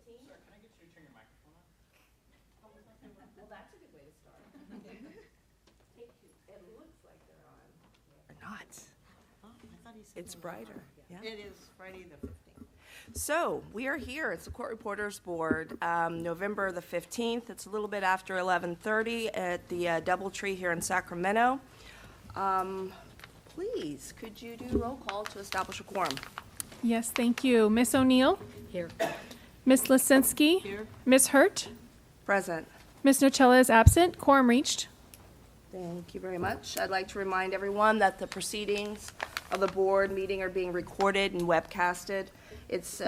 Sir, can I get you to turn your microphone on? Well, that's a good way to start. Take two. It looks like they're on. Not. Oh, I thought he said It's it was brighter. on. Yeah. It is Friday the 15th. So we are here. It's the Court Reporters Board, November the 15th. It's a little bit after 11:30 at the Doubletree here in Sacramento. Please, could you do roll call to establish a quorum? Yes, thank you. Miss O'Neill? Here. Miss Lisinski? Here. Miss Hurt? Present. Miss Nocella is absent. Quorum reached. Thank you very much. I'd like to remind everyone that the proceedings of the board meeting are being recorded and webcasted. It's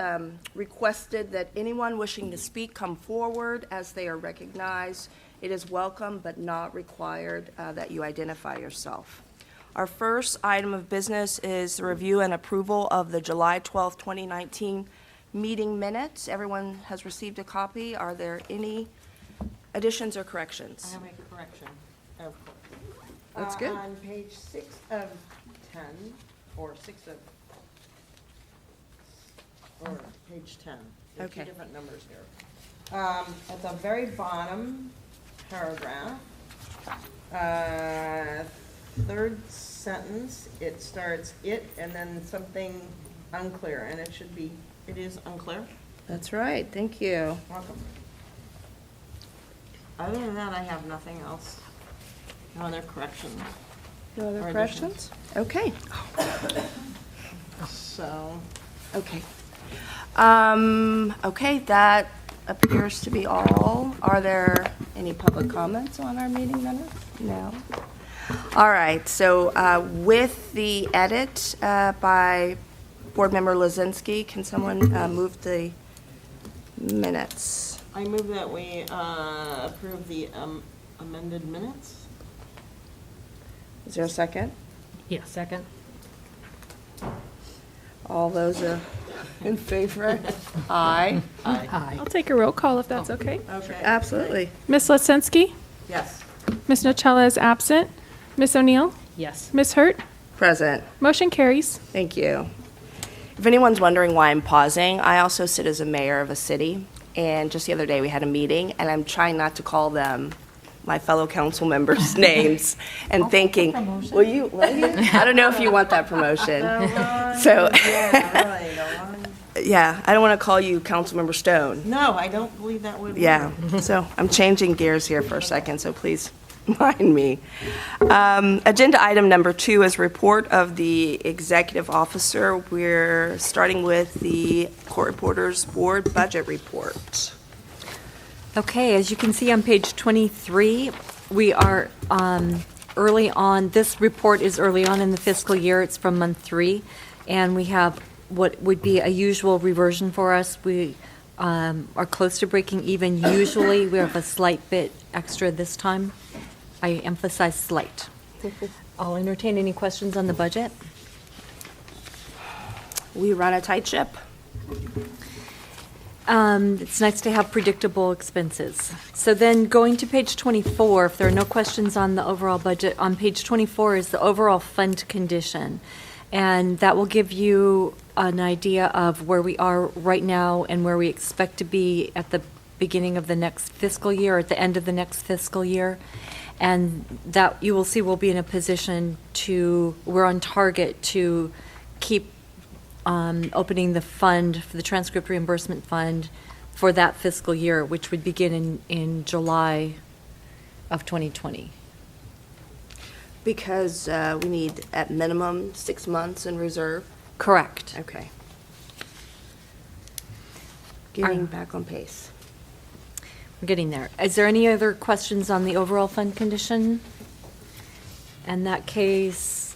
requested that anyone wishing to speak come forward as they are recognized. It is welcome but not required that you identify yourself. Our first item of business is the review and approval of the July 12th, 2019 meeting minutes. Everyone has received a copy. Are there any additions or I corrections? have a correction, of course. That's good. On page 6 of 10, or 6 of, or page 10. There are Okay. two different numbers here. At the very bottom paragraph, third sentence, it starts "it" and then something unclear, and it is unclear. That's right. Thank you. Welcome. Other than that, I have nothing else. No other corrections. No other Or questions? Okay. So, Okay. Okay, that appears to be all. Are there any public comments on our meeting minutes? No. All right, so with the edit by Board Member Lisinski, can someone move the minutes? I move that we approve the amended minutes. Is there a second? Yeah, second. All those in favor? Aye. Aye. I'll take a roll call if that's okay. Okay. Absolutely. Miss Lisinski? Yes. Miss Nocella is absent. Miss O'Neill? Yes. Miss Hurt? Present. Motion carries. Thank you. If anyone's wondering why I'm pausing, I also sit as a mayor of a city, and just the other day we had a meeting, and I'm trying not to call them my fellow council members' names, and thinking, will you? I don't know if you want that promotion. So, Yeah, really, the one- yeah, I don't want to call you Councilmember Stone. No, I don't believe that would. Yeah, so I'm changing gears here for a second, so please mind me. Agenda item number 2 is report of the executive officer. We're starting with the Court Reporters Board budget report. Okay, as you can see on page 23, we are early on. This report is early on in the fiscal year. It's from month 3, and we have what would be a usual reversion for us. We are close to breaking even. Usually, we have a slight bit extra this time. I emphasize slight. I'll entertain any questions on the budget. We run a tight ship. It's nice to have predictable expenses. So then going to page 24, if there are no questions on the overall budget, on page 24 is the overall fund condition. And that will give you an idea of where we are right now and where we expect to be at the beginning of the next fiscal year, or at the end of the next fiscal year. And that you will see we'll be in a position we're on target to keep opening the fund, for the transcript reimbursement fund, for that fiscal year, which would begin in July of 2020. Because we need at minimum 6 months in reserve. Correct. Okay. Getting back on pace. We're getting there. Is there any other questions on the overall fund condition? In that case,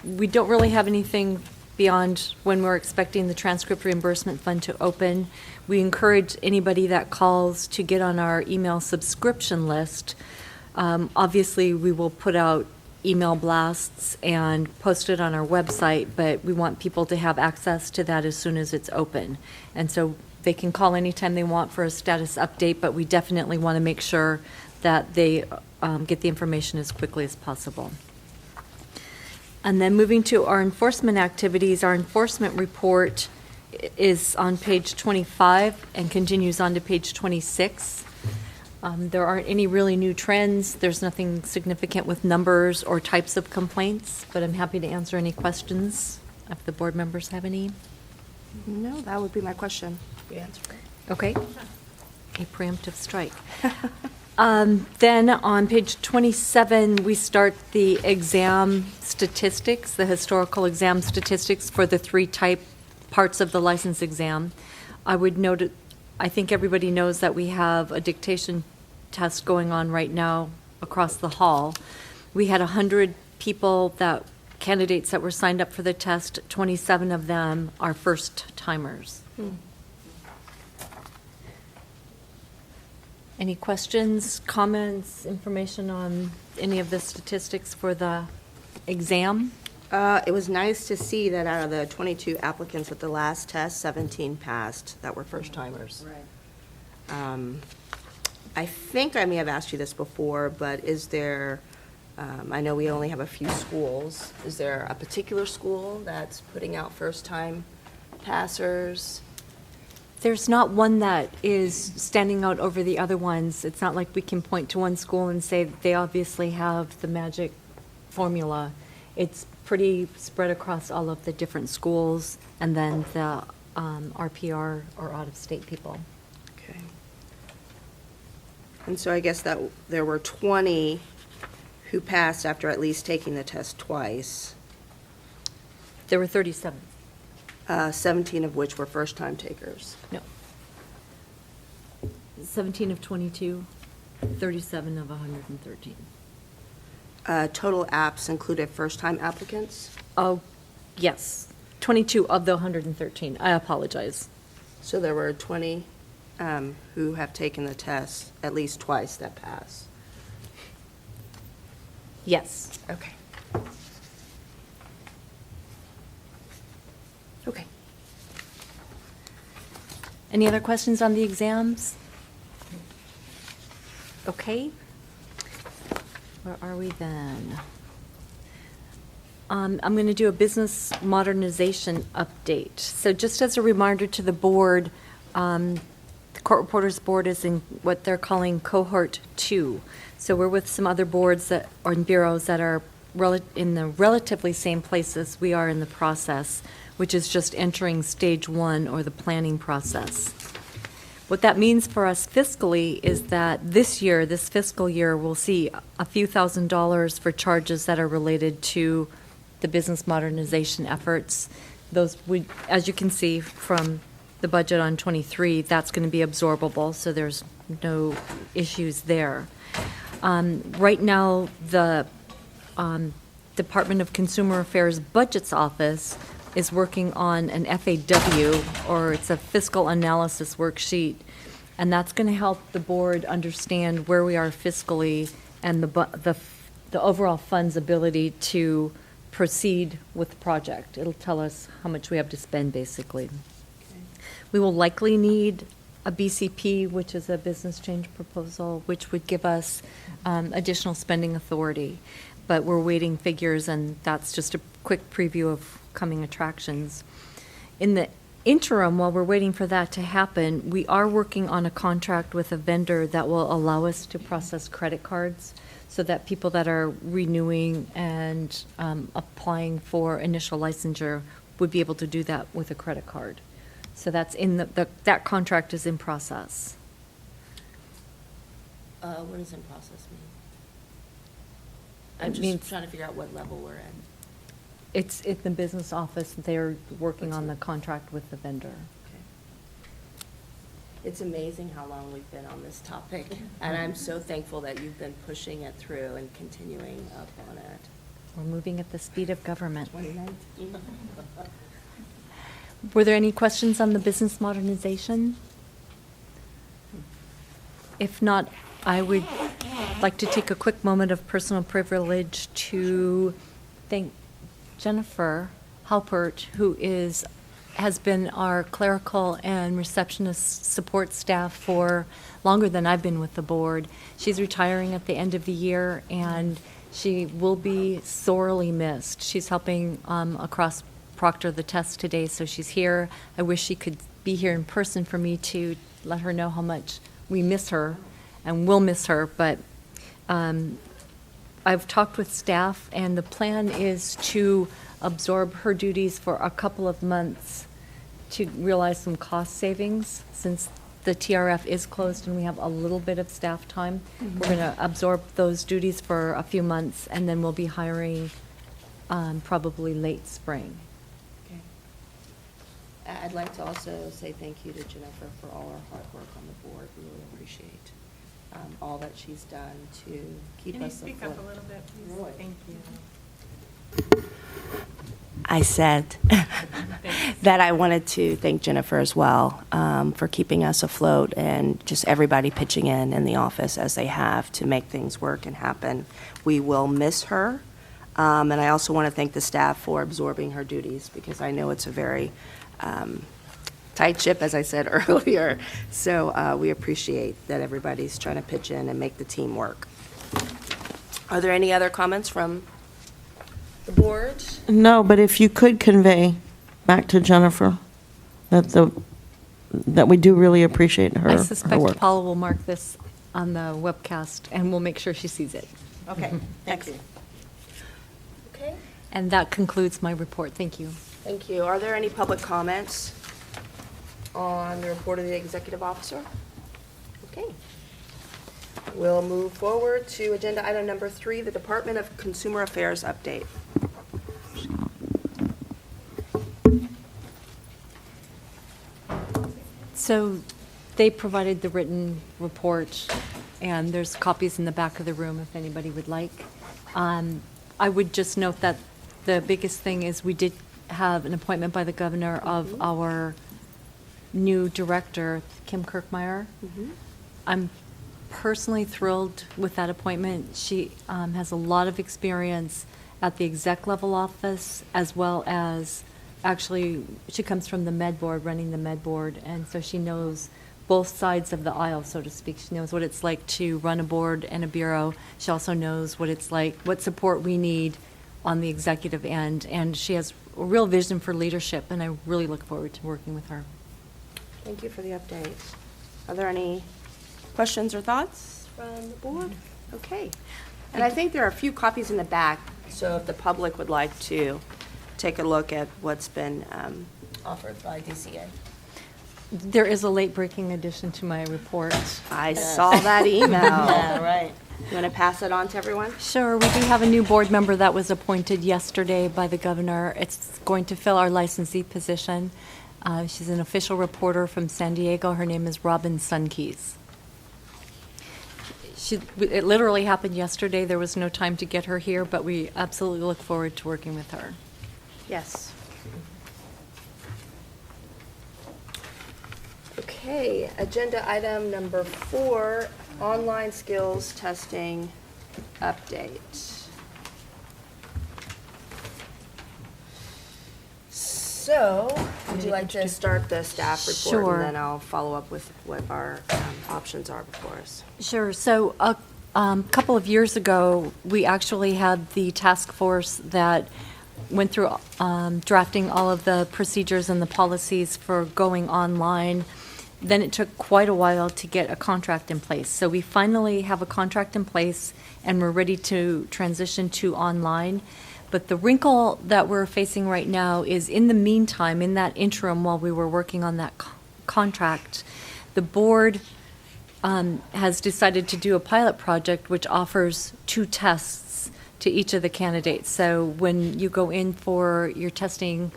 we don't really have anything beyond when we're expecting the transcript reimbursement fund to open. We encourage anybody that calls to get on our email subscription list. Obviously, we will put out email blasts and post it on our website, but we want people to have access to that as soon as it's open. And so they can call anytime they want for a status update, but we definitely want to make sure that they get the information as quickly as possible. And then moving to our enforcement activities, our enforcement report is on page 25 and continues on to page 26. There aren't any really new trends. There's nothing significant with numbers or types of complaints, but I'm happy to answer any questions if the board members have any. No, that would be my question. You answered it. Okay. A preemptive strike. Then on page 27, we start the exam statistics, the historical exam statistics for the three parts of the license exam. I would note, I think everybody knows that we have a dictation test going on right now across the hall. We had 100 candidates that were signed up for the test. 27 of them are first-timers. Any questions, comments, information on any of the statistics for the exam? It was nice to see that out of the 22 applicants at the last test, 17 passed that were first-timers. Right. I think I may have asked you this before, but is there, I know we only have a few schools. Is there a particular school that's putting out first-time passers? There's not one that is standing out over the other ones. It's not like we can point to one school and say that they obviously have the magic formula. It's pretty spread across all of the different schools, and then the RPR or out-of-state people. Okay. And so I guess that there were 20 who passed after at least taking the test twice, There were 37. 17 of which were first-time takers. No. 17 of 22, 37 of 113. Total apps included first-time applicants, Oh, yes. 22 of the 113. I apologize. so there were 20 who have taken the test at least twice that pass. Yes. Okay. Okay. Any other questions on the exams? Okay. Where are we then? I'm going to do a business modernization update. So just as a reminder to the board, the Court Reporters Board is in what they're calling Cohort 2. So we're with some other boards or bureaus that are in the relatively same places we are in the process, which is just entering stage 1 or the planning process. What that means for us fiscally is that this fiscal year, we'll see a few $1,000s for charges that are related to the business modernization efforts. Those would, as you can see from the budget on 23, that's going to be absorbable, so there's no issues there. Right now, the Department of Consumer Affairs Budgets Office is working on an FAW, or it's a fiscal analysis worksheet, and that's going to help the board understand where we are fiscally and the overall fund's ability to proceed with the project. It'll tell us how much we have to spend, basically. We will likely need a BCP, which is a business change proposal, which would give us additional spending authority. But we're waiting figures, and that's just a quick preview of coming attractions. In the interim, while we're waiting for that to happen, we are working on a contract with a vendor that will allow us to process credit cards so that people that are renewing and applying for initial licensure would be able to do that with a credit card. So that's that contract is in process. What does in process mean? I'm It just means- trying to figure out what level we're in. It's in the business office. They're working on the contract with the vendor. Okay. It's amazing how long we've been on this topic, and I'm so thankful that you've been pushing it through and continuing up on it. We're moving at the speed of government. 2019. Were there any questions on the business modernization? If not, I would like to take a quick moment of personal privilege to thank Jennifer Halpert, who has been our clerical and receptionist support staff for longer than I've been with the board. She's retiring at the end of the year, and she will be sorely missed. She's helping across proctor the test today, so she's here. I wish she could be here in person for me to let her know how much we miss her and will miss her, but I've talked with staff, and the plan is to absorb her duties for a couple of months to realize some cost savings, since the TRF is closed and we have a little bit of staff time. We're going to absorb those duties for a few months, and then we'll be hiring probably late spring. I'd like to also say thank you to Jennifer for all her hard work on the board. We really appreciate all that she's done to keep Can you us speak afloat. up a little bit, please? Really? Thank you. I said that I wanted to thank Jennifer as well for keeping us afloat, and just everybody pitching in the office as they have to make things work and happen. We will miss her, and I also want to thank the staff for absorbing her duties, because I know it's a very tight ship, as I said earlier. So we appreciate that everybody's trying to pitch in and make the team work. Are there any other comments from the board? No, but if you could convey back to Jennifer that we do really appreciate her I her suspect work. Paula will mark this on the webcast, and we'll make sure she sees it. Okay, thank you. Okay, And that concludes my report. Thank you. thank you. Are there any public comments on the report of the executive officer? Okay. We'll move forward to agenda item number 3, the Department of Consumer Affairs update. So they provided the written report, and there's copies in the back of the room if anybody would like. I would just note that the biggest thing is we did have an appointment by the governor of our new director, Kim Kirkmeyer. I'm personally thrilled with that appointment. She has a lot of experience at the exec level office, as well as, actually, she comes from the med board, running the med board, and so she knows both sides of the aisle, so to speak. She knows what it's like to run a board and a bureau. She also knows what it's like, what support we need on the executive end, and she has a real vision for leadership, and I really look forward to working with her. Thank you for the update. Are there any questions or thoughts from the board? Okay. And I think there are a few copies in the back, so if the public would like to take a look at what's been offered by DCA. There is a late-breaking addition to my report. I saw that email. Yeah, right. You want to pass it on to everyone? Sure, we do have a new board member that was appointed yesterday by the governor. It's going to fill our licensee position. She's an official reporter from San Diego. Her name is Robin Sunkeys. It literally happened yesterday. There was no time to get her here, but we absolutely look forward to working with her. Yes. Okay, agenda item number 4, online skills testing update. So, would you like to start the staff report? Sure. And then I'll follow up with what our options are before us. Sure. So a couple of years ago, we actually had the task force that went through drafting all of the procedures and the policies for going online. Then it took quite a while to get a contract in place. So we finally have a contract in place, and we're ready to transition to online. But the wrinkle that we're facing right now is, in the meantime, in that interim while we were working on that contract, the board has decided to do a pilot project which offers 2 tests to each of the candidates. So when you go in for your testing,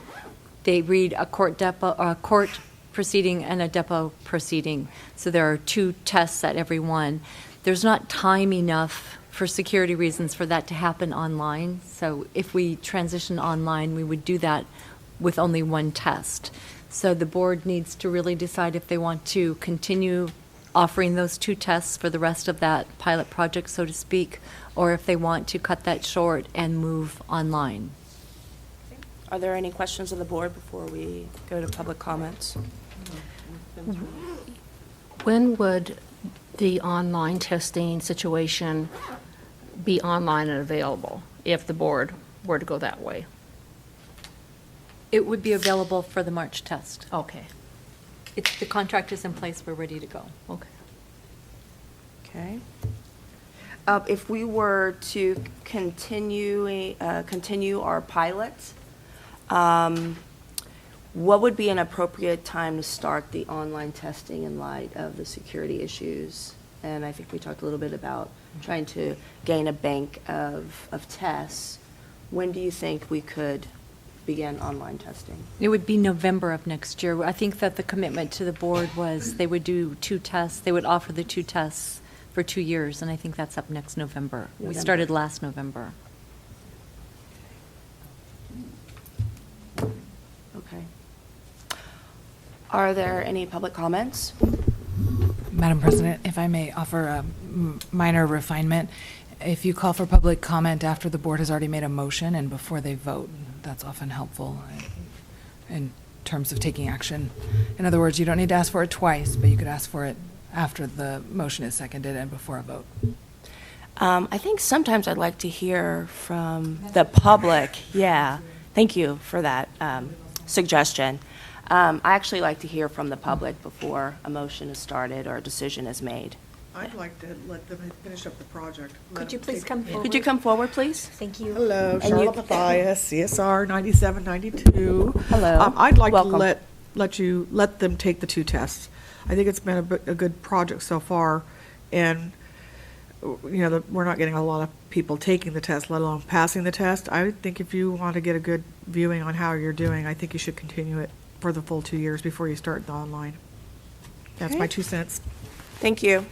they read a court proceeding and a depot proceeding. So there are 2 tests at every one. There's not time enough for security reasons for that to happen online. So if we transition online, we would do that with only 1 test. So the board needs to really decide if they want to continue offering those 2 tests for the rest of that pilot project, so to speak, or if they want to cut that short and move online. Are there any questions of the board before we go to public comments? When would the online testing situation be online and available if the board were to go that way? It would be available for the March test. Okay, The contract is in place, we're ready to go. okay. Okay. If we were to continue our pilot, what would be an appropriate time to start the online testing in light of the security issues? And I think we talked a little bit about trying to gain a bank of tests. When do you think we could begin online testing? It would be November of next year. I think that the commitment to the board was they would do 2 tests. They would offer the 2 tests for 2 years, and I think that's up next November. We November. started last November. Okay. Are there any public comments? Madam President, if I may offer a minor refinement, if you call for public comment after the board has already made a motion and before they vote, that's often helpful in terms of taking action. In other words, you don't need to ask for it twice, but you could ask for it after the motion is seconded and before a vote. I think sometimes I'd like to hear from the public. Yeah, thank you for that suggestion. I actually like to hear from the public before a motion is started or a decision is made. I'd like to let them finish up the project. Could you please come forward? Could you come forward, please? Thank you. Hello, you- Charlotte Mathias, CSR 9792. Hello. I'd like Welcome. to let them take the 2 tests. I think it's been a good project so far, and, we're not getting a lot of people taking the test, let alone passing the test. I would think if you want to get a good viewing on how you're doing, I think you should continue it for the full 2 years before you start the online. That's my Okay. 2 cents. Thank you.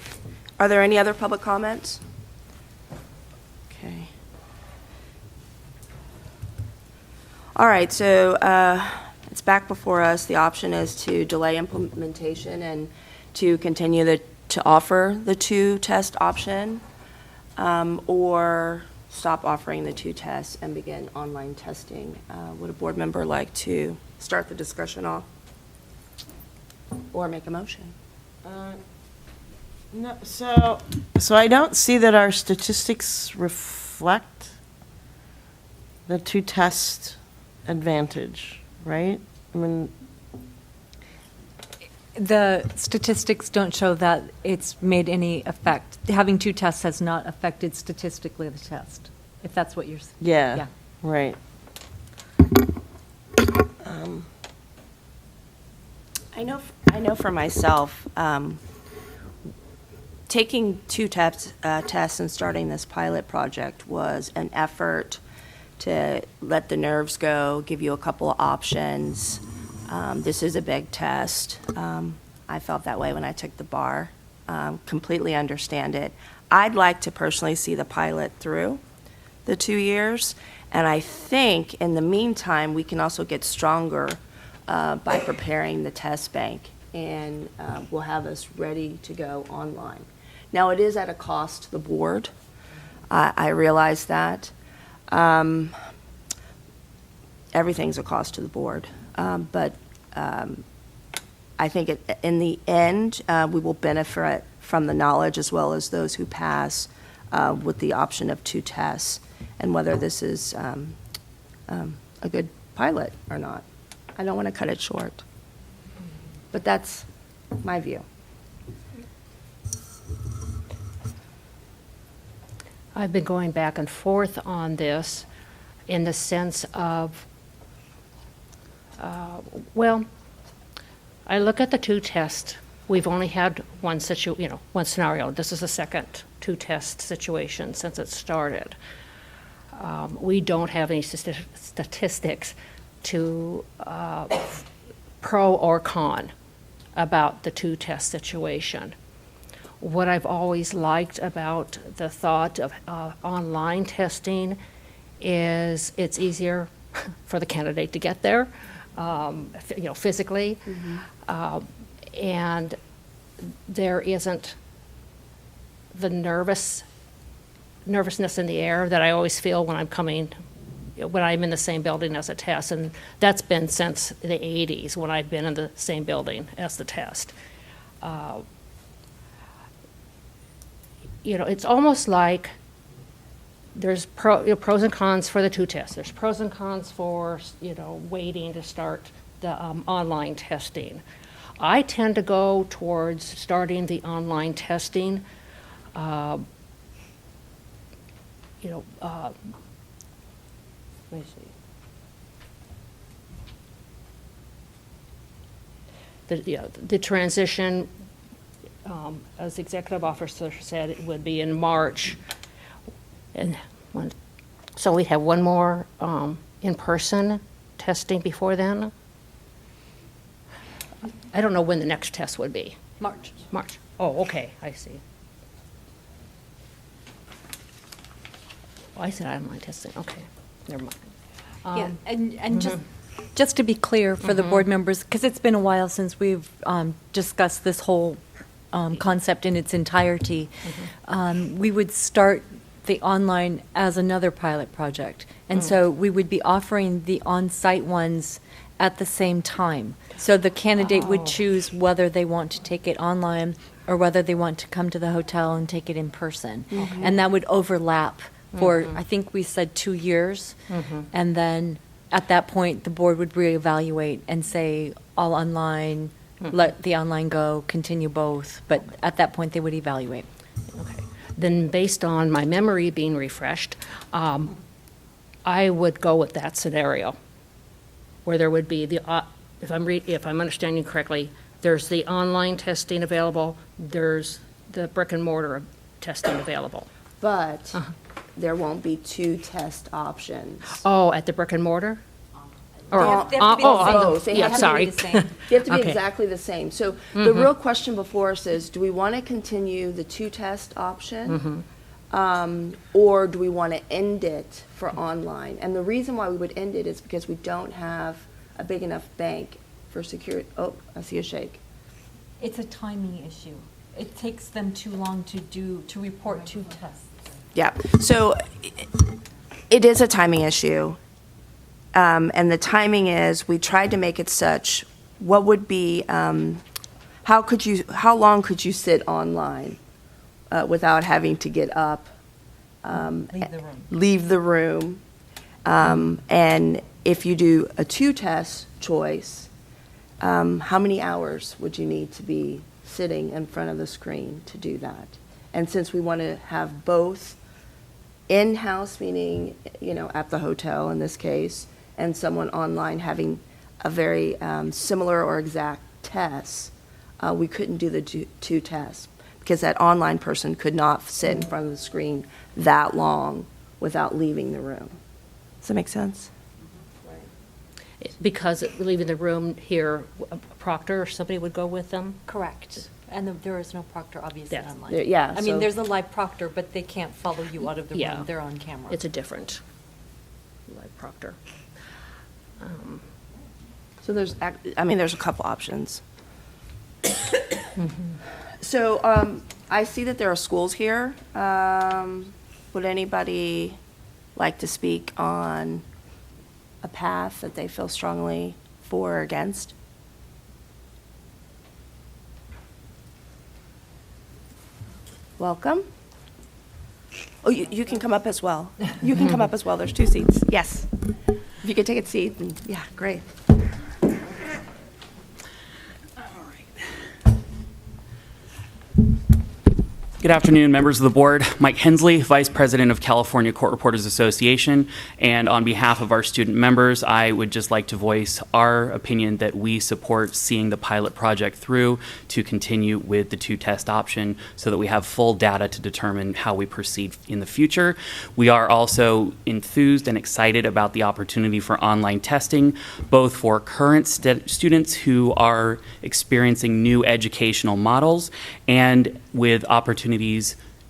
Are there any other public comments? Okay. All right, so it's back before us. The option is to delay implementation and to continue to offer the 2 test option, or stop offering the 2 tests and begin online testing. Would a board member like to start the discussion off? Or make a motion? No, so I don't see that our statistics reflect the 2 test advantage, right? I mean, The statistics don't show that it's made any effect. Having 2 tests has not affected statistically the test, if that's what you're saying. yeah, right. I know for myself, taking 2 tests and starting this pilot project was an effort to let the nerves go, give you a couple of options. This is a big test. I felt that way when I took the bar. Completely understand it. I'd like to personally see the pilot through the 2 years, and I think in the meantime, we can also get stronger by preparing the test bank, and we'll have us ready to go online. Now, it is at a cost to the board. I realize that. Everything's a cost to the board. But I think in the end, we will benefit from the knowledge as well as those who pass with the option of 2 tests, and whether this is a good pilot or not. I don't want to cut it short. But that's my view. I've been going back and forth on this in the sense of, well, I look at the 2 tests. We've only had one scenario. This is the second 2-test situation since it started. We don't have any statistics to pro or con about the 2-test situation. What I've always liked about the thought of online testing is it's easier for the candidate to get there, physically, and there isn't the nervousness in the air that I always feel when I'm in the same building as a test, and that's been since the 80s when I've been in the same building as the test. It's almost like there's pros and cons for the two tests. There's pros and cons for, waiting to start the online testing. I tend to go towards starting the online testing. Let me see. The transition, as the executive officer said, it would be in March. So we'd have one more in-person testing before then? I don't know when the next test would be. March. March. Oh, okay, I see. Oh, I said online testing, okay, never mind. Yeah, and just to be clear for the board members, because it's been a while since we've discussed this whole concept in its entirety, we would start the online as another pilot project. And so we would be offering the on-site ones at the same time. So the candidate would choose whether they want to take it online or whether they want to come to the hotel and take it in person. And that would overlap for, I think we said 2 years. And then at that point, the board would reevaluate and say, all online, let the online go, continue both. But at that point, they would evaluate. Okay. Then based on my memory being refreshed, I would go with that scenario, where there would be if I'm understanding correctly, there's the online testing available, there's the brick and mortar testing available. But there won't be two test options. Oh, at the brick and mortar? They have to be both. They have to be sorry. the same. They have to be Okay. exactly the same. So the real question before us is, do we want to continue the two-test option? Or do we want to end it for online? And the reason why we would end it is because we don't have a big enough bank for security. Oh, I see a shake. It's a timing issue. It takes them too long to report 2 tests. Yeah, so it is a timing issue. And the timing is, we tried to make it such, what would be, how long could you sit online without having to get up? Leave the room. And if you do a two-test choice, how many hours would you need to be sitting in front of the screen to do that? And since we want to have both in-house, meaning, at the hotel in this case, and someone online having a very similar or exact test, we couldn't do the two tests, because that online person could not sit in front of the screen that long without leaving the room. Does that make sense? Because leaving the room here, a proctor or somebody would go with them? Correct. And there is no proctor, obviously, Yeah. online. Yeah, I mean, so- there's a live proctor, but they can't follow you out of the Yeah. room. They're on camera. It's a different live proctor. So there's a couple options. So I see that there are schools here. Would anybody like to speak on a path that they feel strongly for or against? Welcome. Oh, you can come up as well. You can come up as well. There's 2 seats. Yes. If you could take a seat, then, yeah, great. Good afternoon, members of the board. Mike Hensley, Vice President of California Court Reporters Association, and on behalf of our student members, I would just like to voice our opinion that we support seeing the pilot project through to continue with the two-test option so that we have full data to determine how we proceed in the future. We are also enthused and excited about the opportunity for online testing, both for current students who are experiencing new educational models and with opportunities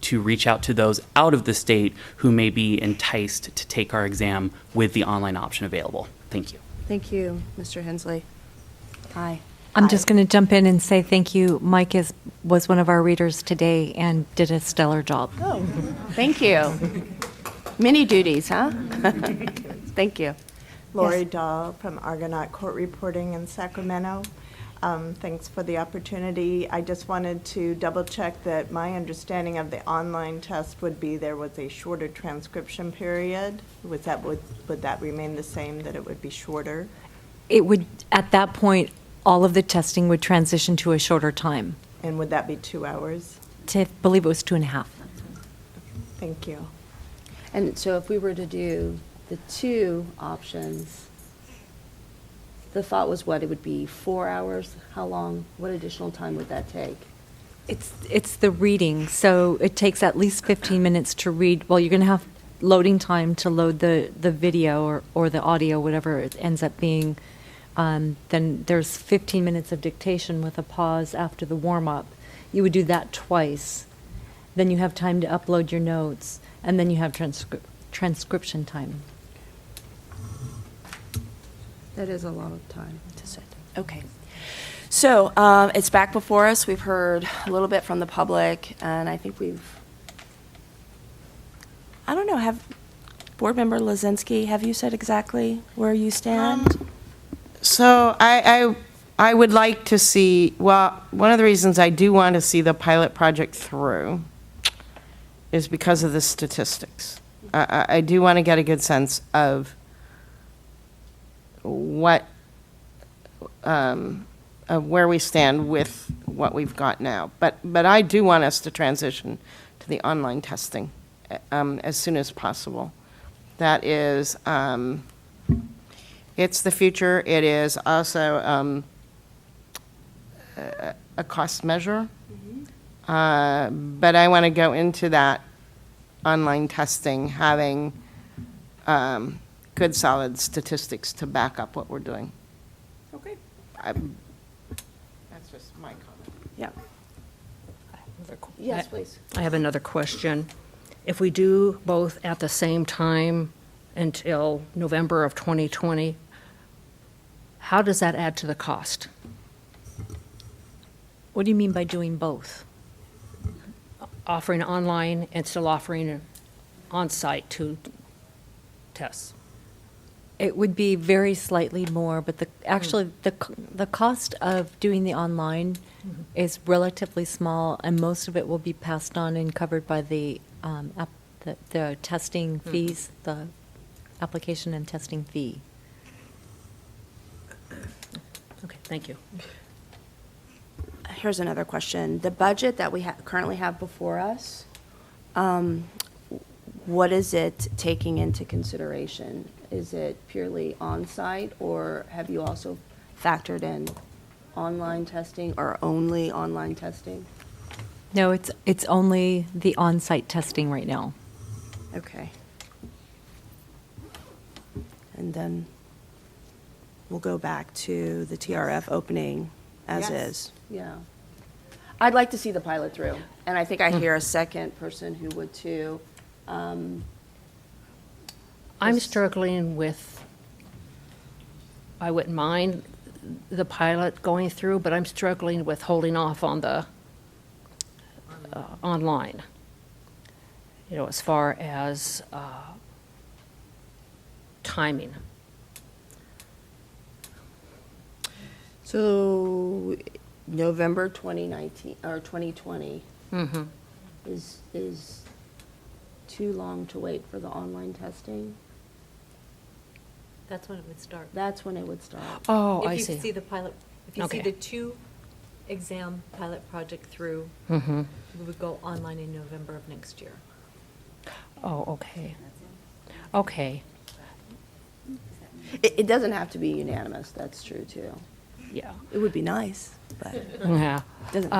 to reach out to those out of the state who may be enticed to take our exam with the online option available. Thank you. Thank you, Mr. Hensley. Hi. I'm just going to jump in and say thank you. Mike was one of our readers today and did a stellar job. Oh, thank you. Many duties, huh? Thank you. Lori Yes. Dahl from Argonaut Court Reporting in Sacramento. Thanks for the opportunity. I just wanted to double check that my understanding of the online test would be there was a shorter transcription period. Would that remain the same, that it would be shorter? It would, at that point, all of the testing would transition to a shorter time. And would that be 2 hours? I believe it was 2.5. Thank you. And so if we were to do the two options, the thought was what, it would be 4 hours? How long, what additional time would that take? It's the reading, so it takes at least 15 minutes to read. Well, you're going to have loading time to load the video or the audio, whatever it ends up being. Then there's 15 minutes of dictation with a pause after the warm-up. You would do that twice. Then you have time to upload your notes, and then you have transcription time. That is a lot of time to sit. Okay. So it's back before us. We've heard a little bit from the public, and I think I don't know, have Board Member Lozinski, have you said exactly where you stand? So I would like to see, well, one of the reasons I do want to see the pilot project through is because of the statistics. I do want to get a good sense of what, of where we stand with what we've got now. But I do want us to transition to the online testing as soon as possible. That is, it's the future. It is also a cost measure. But I want to go into that online testing having good, solid statistics to back up what we're doing. Okay. That's just my comment. Yeah. Yes, please. I have another question. If we do both at the same time until November of 2020, how does that add to the cost? What do you mean by doing both? Offering online and still offering on-site two tests? It would be very slightly more, but actually, the cost of doing the online is relatively small, and most of it will be passed on and covered by the testing fees, the application and testing fee. Okay, thank you. Here's another question. The budget that we currently have before us, what is it taking into consideration? Is it purely on-site, or have you also factored in online testing or only online testing? No, it's only the on-site testing right now. Okay. And then we'll go back to the TRF opening as Yes. is. Yeah. I'd like to see the pilot through, and I think I hear a second person who would too. I'm struggling with, I wouldn't mind the pilot going through, but I'm struggling with holding off on the online. You know, as far as timing. So November 2019, or 2020 Mm-hmm. is too long to wait for the online testing? That's when it would start. That's when it would start. Oh, I If you see. see the pilot, if you see Okay. the 2-exam pilot project through, Mm-hmm. we would go online in November of next year. Oh, okay. Okay, It doesn't have to be unanimous, that's true too. yeah. It would be nice, but it Yeah. doesn't.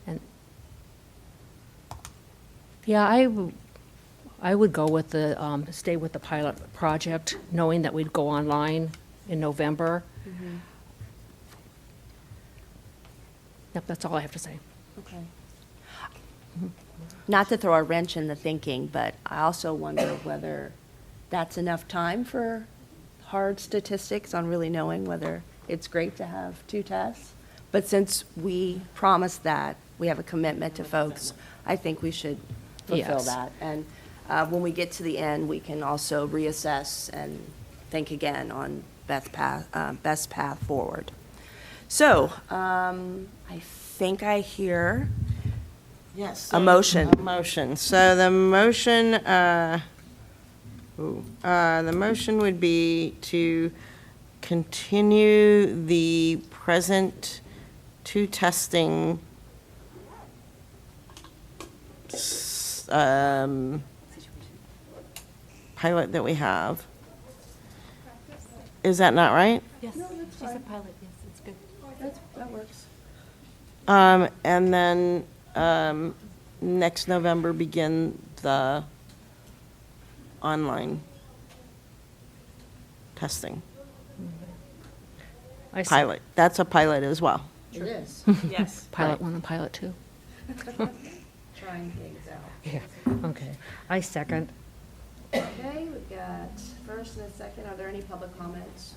And, yeah, I would go with the, stay with the pilot project, knowing that we'd go online in November. Yep, that's all I have to say. Okay. Not to throw a wrench in the thinking, but I also wonder whether that's enough time for hard statistics on really knowing whether it's great to have two tests. But since we promised that, we have a commitment to folks, I think we should fulfill Yes. that. And when we get to the end, we can also reassess and think again on best path forward. So, I think I hear Yes. a motion. A motion. So the motion would be to continue the present two testing pilot that we have. Is that not right? Yes, she said pilot, yes, it's good. That works. And then next November begin the online testing. I see. Pilot. That's a pilot as well. It is. Yes. Pilot 1 and Pilot 2. Trying things out. Yeah, okay. I second. Okay, we've got first and a second. Are there any public comments?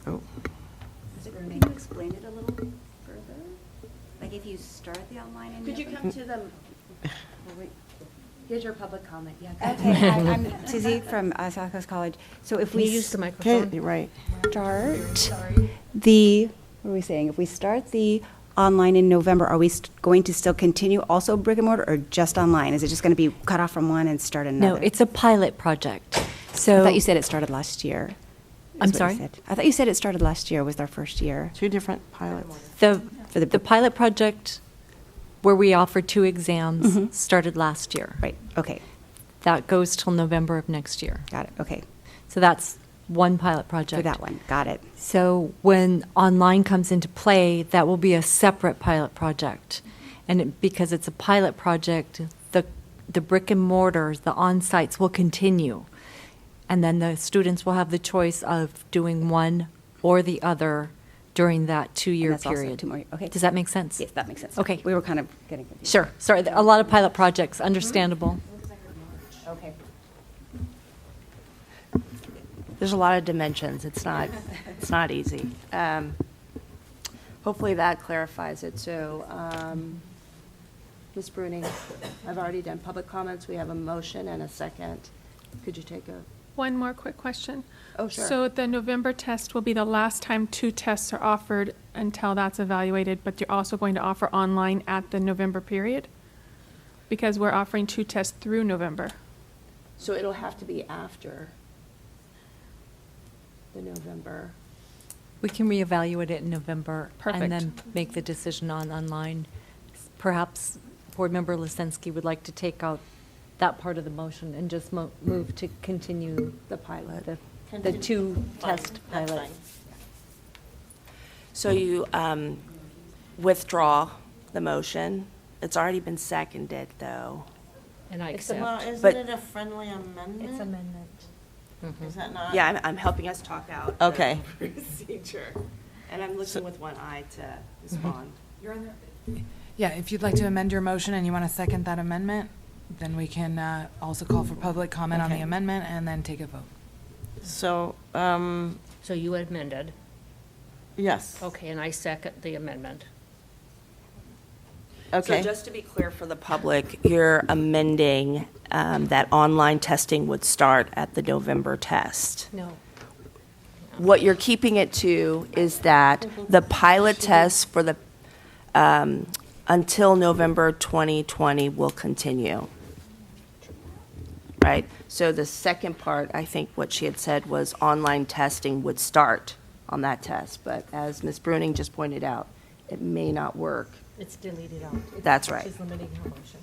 Oh. Can you explain it a little further? Like if you start the online in Could you November- come to them? Here's your public comment, yeah. Okay, hi, I'm Suzie from South Coast College. So if Can we you use the microphone? Okay, right. start the, what are we saying? If we start the online in November, are we going to still continue also brick and mortar or just online? Is it just going to be cut off from one and start No, another? it's a pilot project. I So. thought you said it started last year. I'm is what you sorry? said. I thought you said it started last year, was our first year. Two different pilots. The pilot project where we offered 2 exams started last year. Right, okay, That goes till November of next year. got it, okay. So that's one pilot project. For that one, got it. So when online comes into play, that will be a separate pilot project. And because it's a pilot project, the brick and mortars, the on-sites will continue. And then the students will have the choice of doing one or the other during that And 2-year that's also period. 2 more, okay. Does that make sense? Yes, that makes sense. Okay. We were kind of getting confused. Sure. Sorry, a lot of pilot projects, understandable. Okay. There's a lot of dimensions. It's not easy. Hopefully that clarifies it. So, Ms. Bruning, I've already done public comments. We have a motion and a second. Could you take a? One more quick question. Oh, sure. So the November test will be the last time 2 tests are offered until that's evaluated, but you're also going to offer online at the November period? Because we're offering 2 tests through November. So it'll have to be after the November. We can reevaluate it in November. Perfect. And then make the decision on online. Perhaps Board Member Lisinski would like to take out that part of the motion and just move to continue The pilot. the 2 test That's pilot. fine. So you withdraw the motion. It's already been seconded, though. And I Well, accept. isn't But- it a friendly amendment? It's amendment. Is that not? Yeah, I'm helping us talk out. Okay. the procedure. And I'm looking with one eye to respond. Yeah, if you'd like to amend your motion and you want to second that amendment, then we can also call for public comment on the Okay. amendment and then take a vote. So, So you amended. yes. Okay, and I second the amendment. Okay. So just to be clear for the public, you're amending that online testing would start at the November test. No. What you're keeping it to is that the pilot test for the, until November 2020 will continue. Right? So the second part, I think what she had said was online testing would start on that test. But as Ms. Bruning just pointed out, it may not work. It's deleted out. That's right. She's limiting her motion.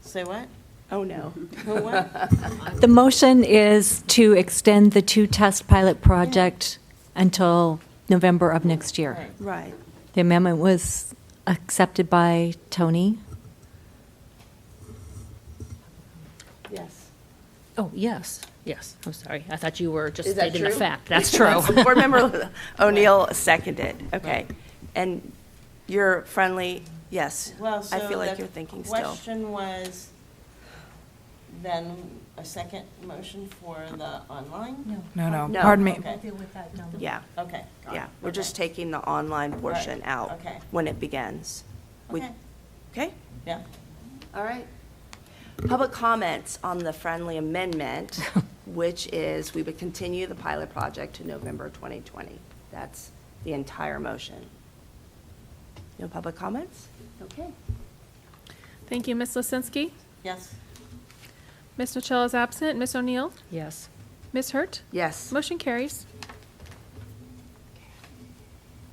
Say what? Oh, no. Who what? The motion is to extend the 2 test pilot project until November of next year. Right. The amendment was accepted by Tony. Yes. Oh, yes, yes, I'm sorry. I thought you were just Is that stating a true? fact. That's true. Board Member O'Neill seconded. Okay. And you're friendly? Yes. Well, so I feel like the you're thinking still. question was then a second motion for the online? No, No. pardon me. Okay. Deal with that down the Yeah. Okay. got Yeah. it. We're just taking the online portion Right. out Okay. when it begins. We- Okay. Okay? Yeah. All right. Public comments on the friendly amendment. which is we would continue the pilot project to November 2020. That's the entire motion. No public comments? Okay. Thank you, Ms. Lisinski. Yes. Ms. Nochelle is absent. Ms. O'Neill? Yes. Ms. Hurt? Yes, Motion carries.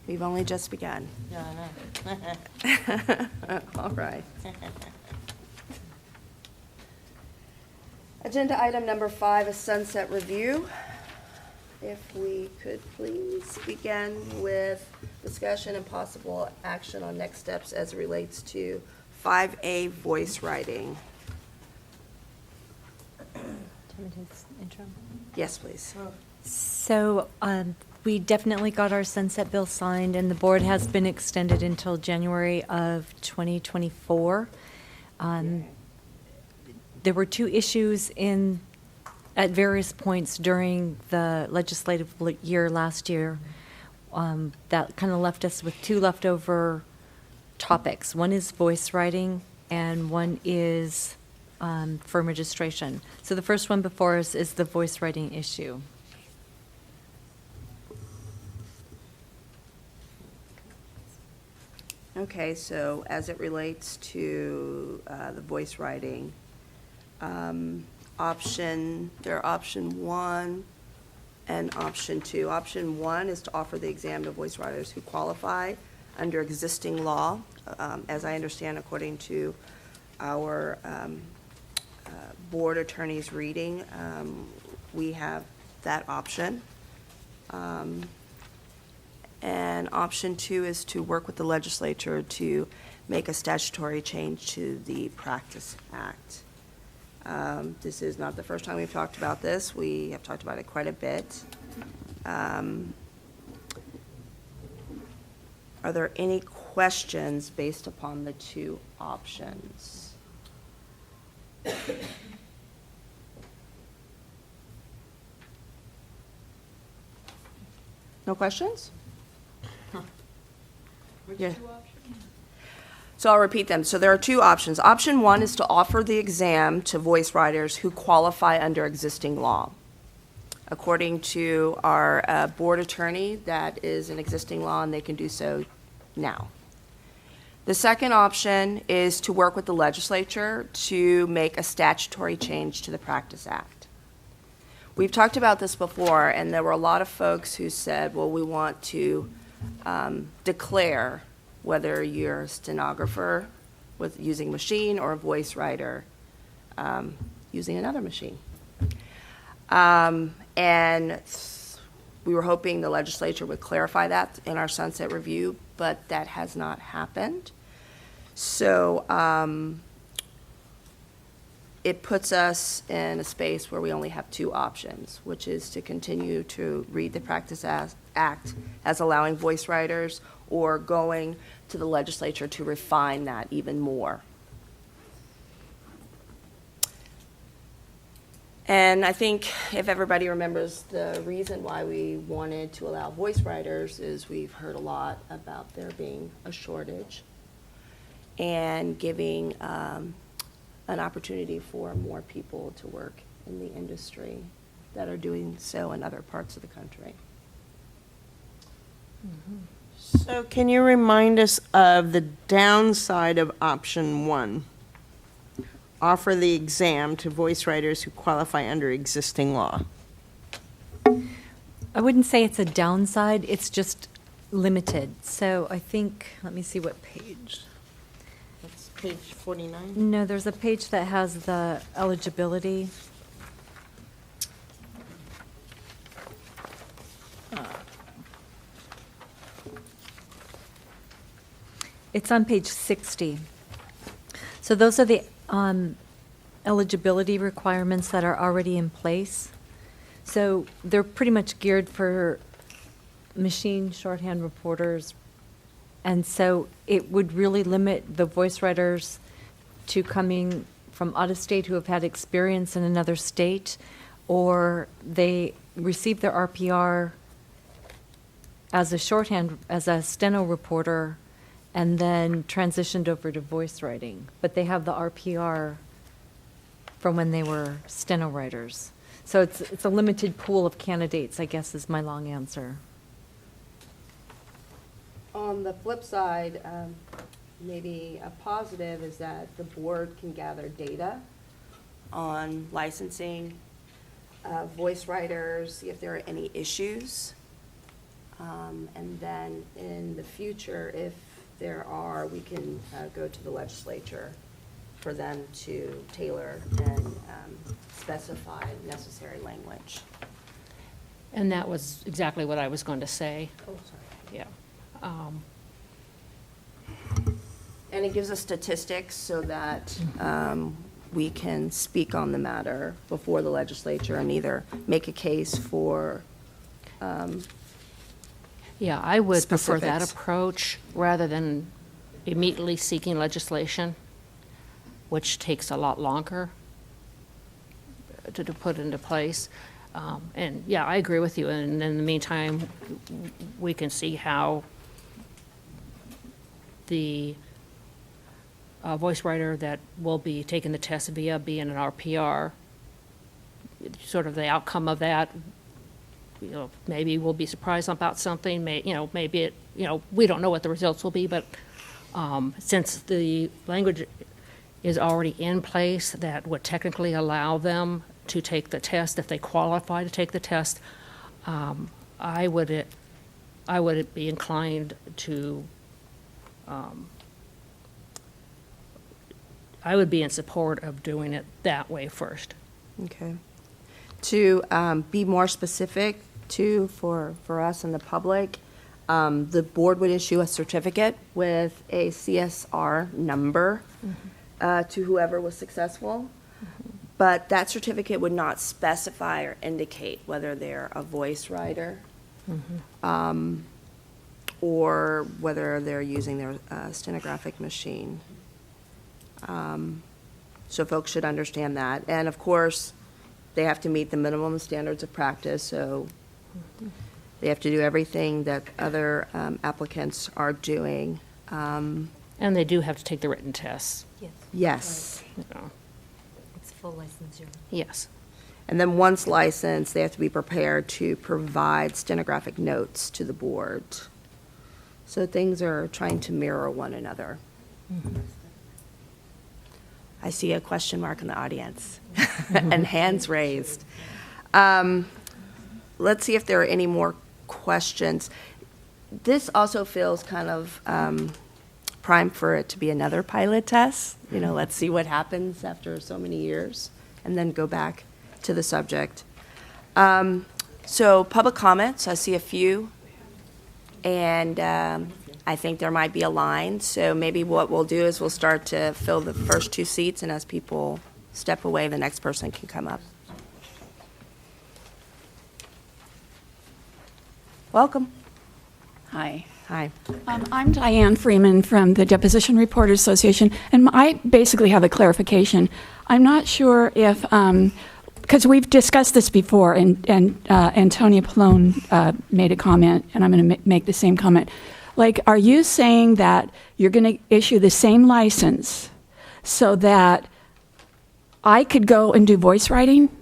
we've only just begun. Yeah, I know. All right. Agenda item number 5 is sunset review. If we could please begin with discussion and possible action on next steps as it relates to 5A voice writing. Yes, please. So we definitely got our sunset bill signed, and the board has been extended until January of 2024. There were 2 issues at various points during the legislative year last year that kind of left us with 2 leftover topics. One is voice writing, and one is firm registration. So the first one before us is the voice writing issue. Okay, so as it relates to the voice writing, there are option 1 and option 2. Option 1 is to offer the exam to voice writers who qualify under existing law. As I understand, according to our board attorney's reading, we have that option. And option 2 is to work with the legislature to make a statutory change to the Practice Act. This is not the first time we've talked about this. We have talked about it quite a bit. Are there any questions based upon the 2 options? No questions? Yeah. So I'll repeat them. So there are 2 options. Option 1 is to offer the exam to voice writers who qualify under existing law. According to our board attorney, that is an existing law, and they can do so now. The second option is to work with the legislature to make a statutory change to the Practice Act. We've talked about this before, and there were a lot of folks who said, well, we want to declare whether you're a stenographer with using machine or a voice writer using another machine. And we were hoping the legislature would clarify that in our sunset review, but that has not happened. So it puts us in a space where we only have 2 options, which is to continue to read the Practice Act as allowing voice writers, or going to the legislature to refine that even more. And I think if everybody remembers, the reason why we wanted to allow voice writers is we've heard a lot about there being a shortage, and giving an opportunity for more people to work in the industry that are doing so in other parts of the country. So can you remind us of the downside of option 1? Offer the exam to voice writers who qualify under existing law. I wouldn't say it's a downside, it's just limited. So I think, let me see what page. That's page 49. No, there's a page that has the eligibility. It's on page 60. So those are the eligibility requirements that are already in place. So they're pretty much geared for machine shorthand reporters. And so it would really limit the voice writers to coming from out of state who have had experience in another state, or they receive their RPR as a shorthand, as a steno reporter, and then transitioned over to voice writing. But they have the RPR from when they were steno writers. So it's a limited pool of candidates, I guess, is my long answer. On the flip side, maybe a positive is that the board can gather data on licensing, voice writers, see if there are any issues. And then in the future, if there are, we can go to the legislature for them to tailor and specify necessary language. And that was exactly what I was going to say. Oh, sorry. Yeah. And it gives us statistics so that we can speak on the matter before the legislature and either make a case for, Yeah, I would prefer that Specifics. approach rather than immediately seeking legislation, which takes a lot longer to put into place. And yeah, I agree with you. And in the meantime, we can see how the voice writer that will be taking the test via being an RPR, sort of the outcome of that, you know, maybe we'll be surprised about something, maybe it, we don't know what the results will be, but since the language is already in place that would technically allow them to take the test, if they qualify to take the test, I would be inclined to, I would be in support of doing it that way first. okay. To be more specific too, for us and the public, the board would issue a certificate with a CSR number to whoever was successful. But that certificate would not specify or indicate whether they're a voice writer or whether they're using their stenographic machine. So folks should understand that. And of course, they have to meet the minimum standards of practice, so they have to do everything that other applicants are doing. And they do have to take the written tests. Yes. Yes. You know. It's full licensure. Yes. And then once licensed, they have to be prepared to provide stenographic notes to the board. So things are trying to mirror one another. I see a question mark in the audience and hands raised. Let's see if there are any more questions. This also feels kind of prime for it to be another pilot test. Let's see what happens after so many years and then go back to the subject. So public comments, I see a few. And I think there might be a line. So maybe what we'll do is we'll start to fill the first two seats, and as people step away, the next person can come up. Welcome. Hi. Hi. I'm Diane Freeman from the Deposition Reporters Association, and I basically have a clarification. I'm not sure if, because we've discussed this before, and Antonia Pallone made a comment, and I'm going to make the same comment. Like, are you saying that you're going to issue the same license so that I could go and do voice writing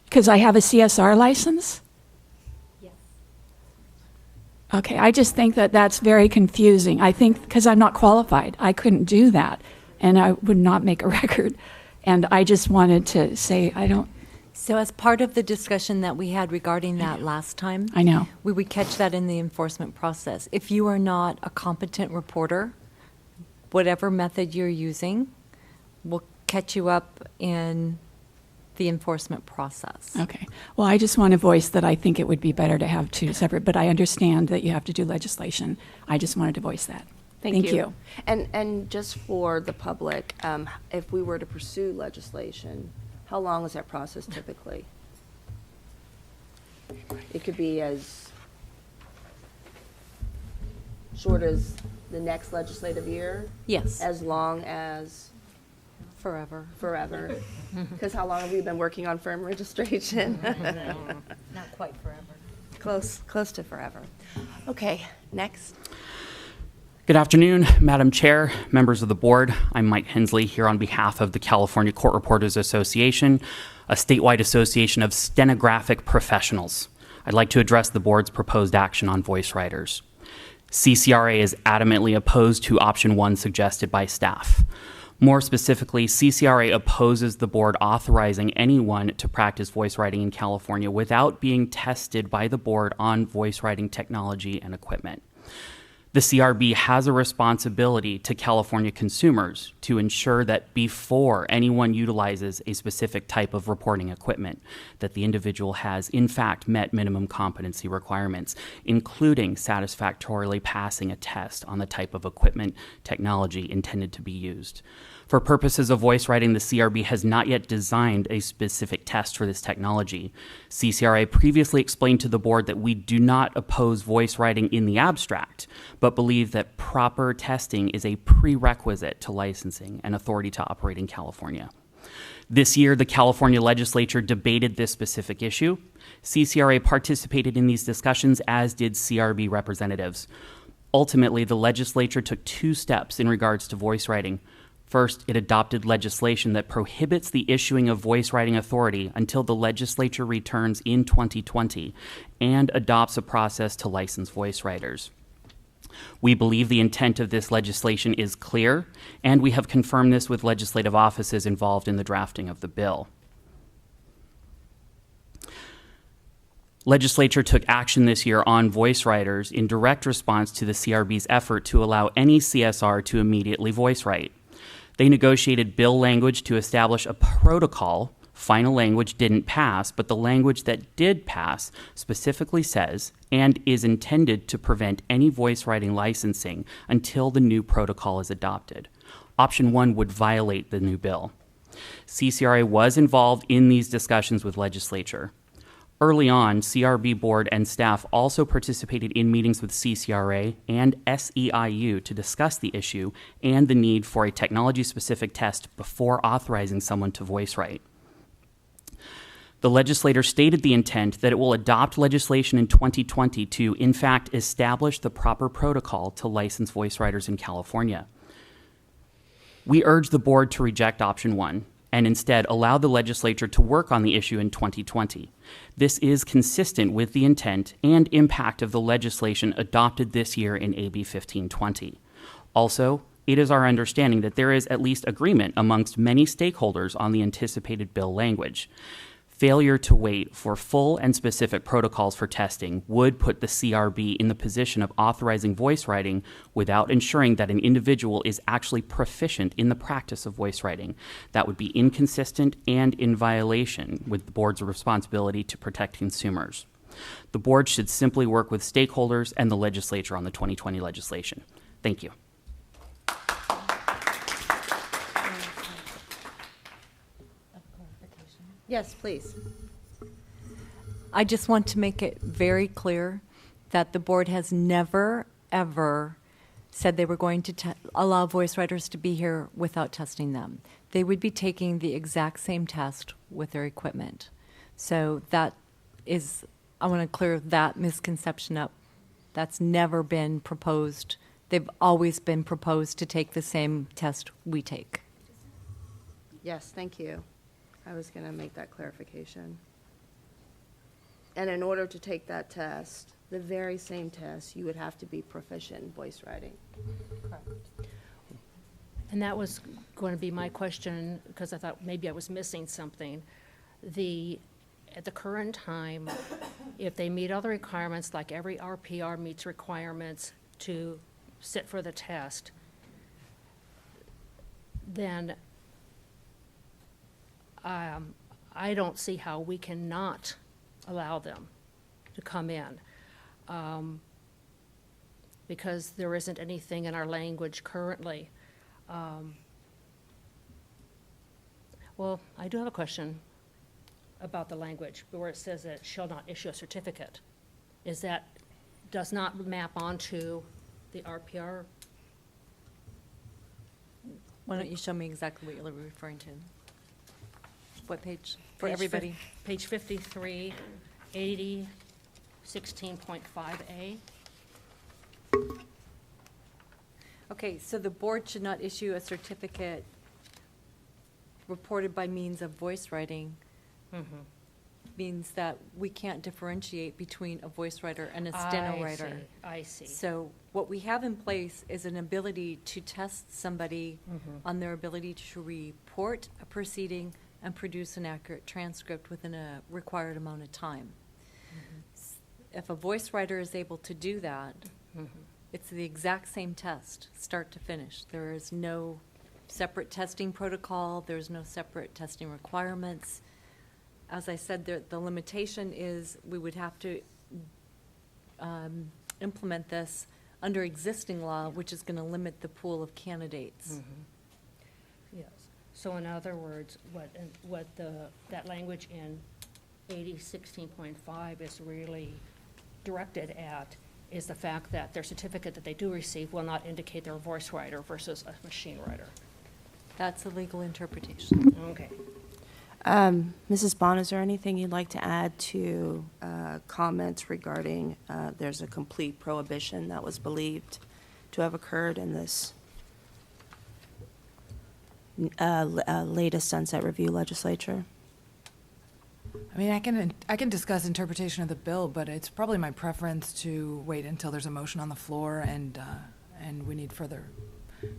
because I have a CSR license? Okay, I just think that that's very confusing. I think because I'm not qualified, I couldn't do that, and I would not make a record. And I just wanted to say, I don't. So as part of the discussion that we had regarding that last time, I know. we would catch that in the enforcement process. If you are not a competent reporter, whatever method you're using will catch you up in the enforcement process. Okay. Well, I just want to voice that I think it would be better to have two separate, but I understand that you have to do legislation. I just wanted to voice that. Thank you. And just for the public, if we were to pursue legislation, how long is that process typically? It could be as short as the next legislative year? Yes. As long as Forever. forever? Because how long have we been working on firm registration? Not quite forever. Close to forever. Okay, next. Good afternoon, Madam Chair, members of the board. I'm Mike Hensley here on behalf of the California Court Reporters Association. a statewide association of stenographic professionals. I'd like to address the board's proposed action on voice writers. CCRA is adamantly opposed to option 1 suggested by staff. More specifically, CCRA opposes the board authorizing anyone to practice voice writing in California without being tested by the board on voice writing technology and equipment. The CRB has a responsibility to California consumers to ensure that before anyone utilizes a specific type of reporting equipment, that the individual has in fact met minimum competency requirements, including satisfactorily passing a test on the type of equipment technology intended to be used. For purposes of voice writing, the CRB has not yet designed a specific test for this technology. CCRA previously explained to the board that we do not oppose voice writing in the abstract, but believe that proper testing is a prerequisite to licensing and authority to operate in California. This year, the California legislature debated this specific issue. CCRA participated in these discussions, as did CRB representatives. Ultimately, the legislature took 2 steps in regards to voice writing. First, it adopted legislation that prohibits the issuing of voice writing authority until the legislature returns in 2020 and adopts a process to license voice writers. We believe the intent of this legislation is clear, and we have confirmed this with legislative offices involved in the drafting of the bill. Legislature took action this year on voice writers in direct response to the CRB's effort to allow any CSR to immediately voice write. They negotiated bill language to establish a protocol. Final language didn't pass, but the language that did pass specifically says and is intended to prevent any voice writing licensing until the new protocol is adopted. Option 1 would violate the new bill. CCRA was involved in these discussions with legislature. Early on, CRB board and staff also participated in meetings with CCRA and SEIU to discuss the issue and the need for a technology-specific test before authorizing someone to voice write. The legislator stated the intent that it will adopt legislation in 2020 to, in fact, establish the proper protocol to license voice writers in California. We urge the board to reject option 1 and instead allow the legislature to work on the issue in 2020. This is consistent with the intent and impact of the legislation adopted this year in AB 1520. Also, it is our understanding that there is at least agreement amongst many stakeholders on the anticipated bill language. Failure to wait for full and specific protocols for testing would put the CRB in the position of authorizing voice writing without ensuring that an individual is actually proficient in the practice of voice writing. That would be inconsistent and in violation with the board's responsibility to protect consumers. The board should simply work with stakeholders and the legislature on the 2020 legislation. Thank you. Yes, please. I just want to make it very clear that the board has never, ever said they were going to allow voice writers to be here without testing them. They would be taking the exact same test with their equipment. So that is, I want to clear that misconception up. That's never been proposed. They've always been proposed to take the same test we take. Yes, thank you. I was going to make that clarification. And in order to take that test, the very same test, you would have to be proficient in voice writing. And that was going to be my question, because I thought maybe I was missing something. At the current time, if they meet all the requirements, like every RPR meets requirements to sit for the test, then I don't see how we cannot allow them to come in, because there isn't anything in our language currently. Well, I do have a question about the language where it says that it shall not issue a certificate. Does not map onto the RPR? Why don't you show me exactly what you're referring to? What page, for everybody? Page 53, 80, 16.5A. Okay, so the board should not issue a certificate reported by means of voice writing means that we can't differentiate between a voice writer and a steno writer. I see. So what we have in place is an ability to test somebody on their ability to report a proceeding and produce an accurate transcript within a required amount of time. If a voice writer is able to do that, it's the exact same test, start to finish. There is no separate testing protocol, there's no separate testing requirements. As I said, the limitation is we would have to implement this under existing law, which is going to limit the pool of candidates. Yes. So in other words, that language in 8016.5 is really directed at is the fact that their certificate that they do receive will not indicate they're a voice writer versus a machine writer. That's a legal interpretation. Okay. Mrs. Bond, is there anything you'd like to add to comments regarding there's a complete prohibition that was believed to have occurred in this latest sunset review legislature? I mean, I can discuss interpretation of the bill, but it's probably my preference to wait until there's a motion on the floor and we need further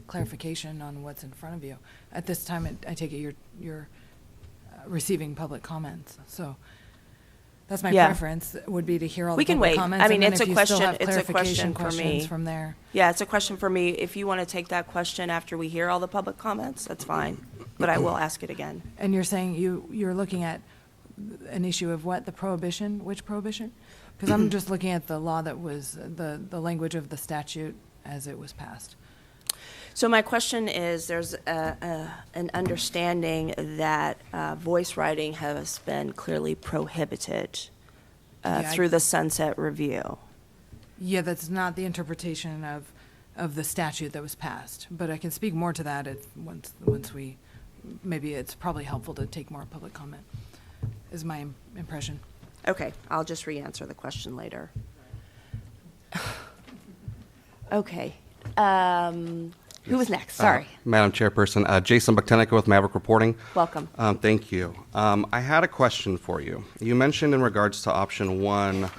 clarification on what's in front of you. At this time, I take it you're receiving public comments, so that's my preference would be to hear all We the can public wait. comments. I mean, and then it's if a you question. still have It's a clarification question for me. questions from there. Yeah, it's a question for me. If you want to take that question after we hear all the public comments, that's fine. But I will ask it again. And you're saying you're looking at an issue of what, the prohibition? Which prohibition? Because I'm just looking at the law that was, the language of the statute as it was passed. So my question is, there's an understanding that voice writing has been clearly prohibited through the sunset review. Yeah, that's not the interpretation of the statute that was passed, but I can speak more to that once we, maybe it's probably helpful to take more public comment, is my impression. Okay, I'll just re-answer the question later. Okay. Who was next? Sorry. Madam Chairperson, Jason Botanica with Maverick Reporting. Welcome. Thank you. I had a question for you. You mentioned in regards to option 1,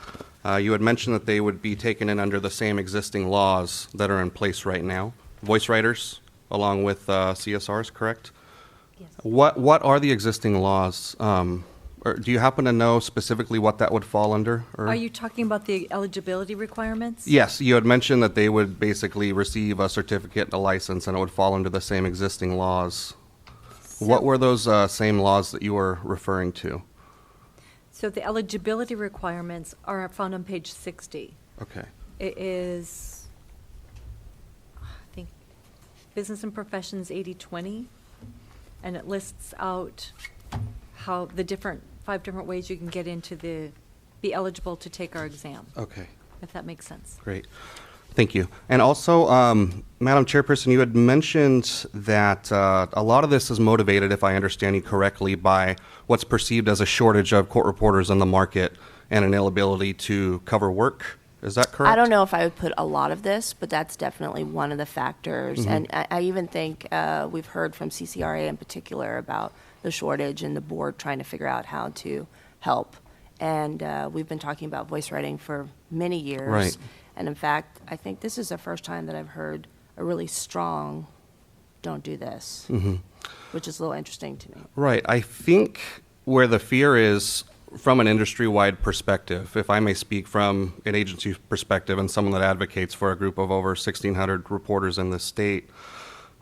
you had mentioned that they would be taken in under the same existing laws that are in place right now, voice writers, along with CSRs, correct? Yes. What are the existing laws? Or do you happen to know specifically what that would fall under? Or? Are you talking about the eligibility requirements? Yes, you had mentioned that they would basically receive a certificate and a license, and it would fall under the same existing laws. What were those same laws that you were referring to? So the eligibility requirements are found on page 60. Okay. It is, I think, Business and Professions 80/20, and it lists out how the 5 different ways you can get into be eligible to take our exam. Okay. If that makes sense. Great. Thank you. And also, Madam Chairperson, you had mentioned that a lot of this is motivated, if I understand you correctly, by what's perceived as a shortage of court reporters in the market and an inability to cover work. Is that correct? I don't know if I would put a lot of this, but that's definitely one of the factors. Mm-hmm. And I even think we've heard from CCRA in particular about the shortage and the board trying to figure out how to help. And we've been talking about voice writing for many years. Right. And in fact, I think this is the first time that I've heard a really strong, don't do this, which is a little interesting to me. Right. I think where the fear is from an industry-wide perspective, if I may speak from an agency perspective and someone that advocates for a group of over 1,600 reporters in this state,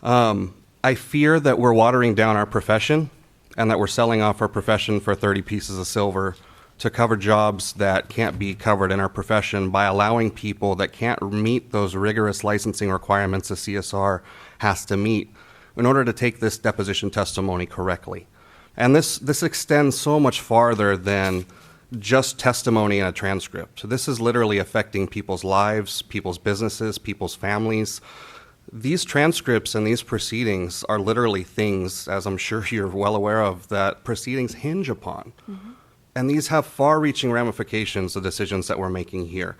I fear that we're watering down our profession and that we're selling off our profession for 30 pieces of silver to cover jobs that can't be covered in our profession by allowing people that can't meet those rigorous licensing requirements a CSR has to meet in order to take this deposition testimony correctly. And this extends so much farther than just testimony in a transcript. So this is literally affecting people's lives, people's businesses, people's families. These transcripts and these proceedings are literally things, as I'm sure you're well aware of, that proceedings hinge upon. Mm-hmm. And these have far-reaching ramifications, the decisions that we're making here.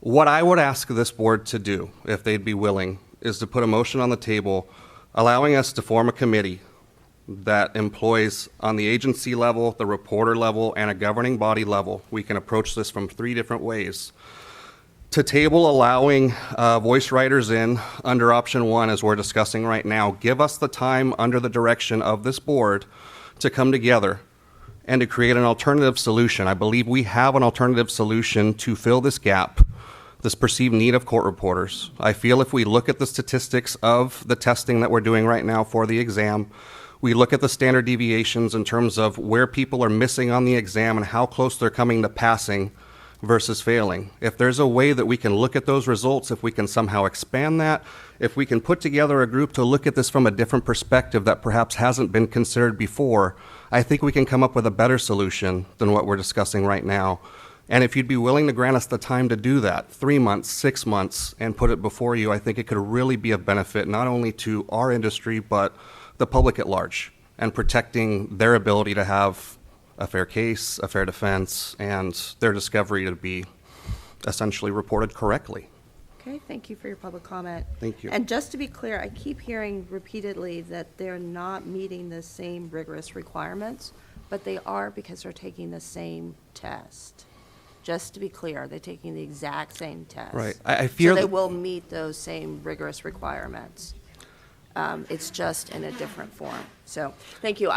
What I would ask this board to do, if they'd be willing, is to put a motion on the table allowing us to form a committee that employs on the agency level, the reporter level, and a governing body level. We can approach this from 3 different ways. To table allowing voice writers in under option 1, as we're discussing right now, give us the time under the direction of this board to come together and to create an alternative solution. I believe we have an alternative solution to fill this gap, this perceived need of court reporters. I feel if we look at the statistics of the testing that we're doing right now for the exam, we look at the standard deviations in terms of where people are missing on the exam and how close they're coming to passing versus failing. If there's a way that we can look at those results, if we can somehow expand that, if we can put together a group to look at this from a different perspective that perhaps hasn't been considered before, I think we can come up with a better solution than what we're discussing right now. And if you'd be willing to grant us the time to do that, 3 months, 6 months, and put it before you, I think it could really be of benefit not only to our industry, but the public at large, and protecting their ability to have a fair case, a fair defense, and their discovery to be essentially reported correctly. Okay, thank you for your public comment. Thank you. And just to be clear, I keep hearing repeatedly that they're not meeting the same rigorous requirements, but they are because they're taking the same test. Just to be clear, they're taking the exact same test. Right. I fear so they that- will meet those same rigorous requirements. It's just in a different form. So, thank you.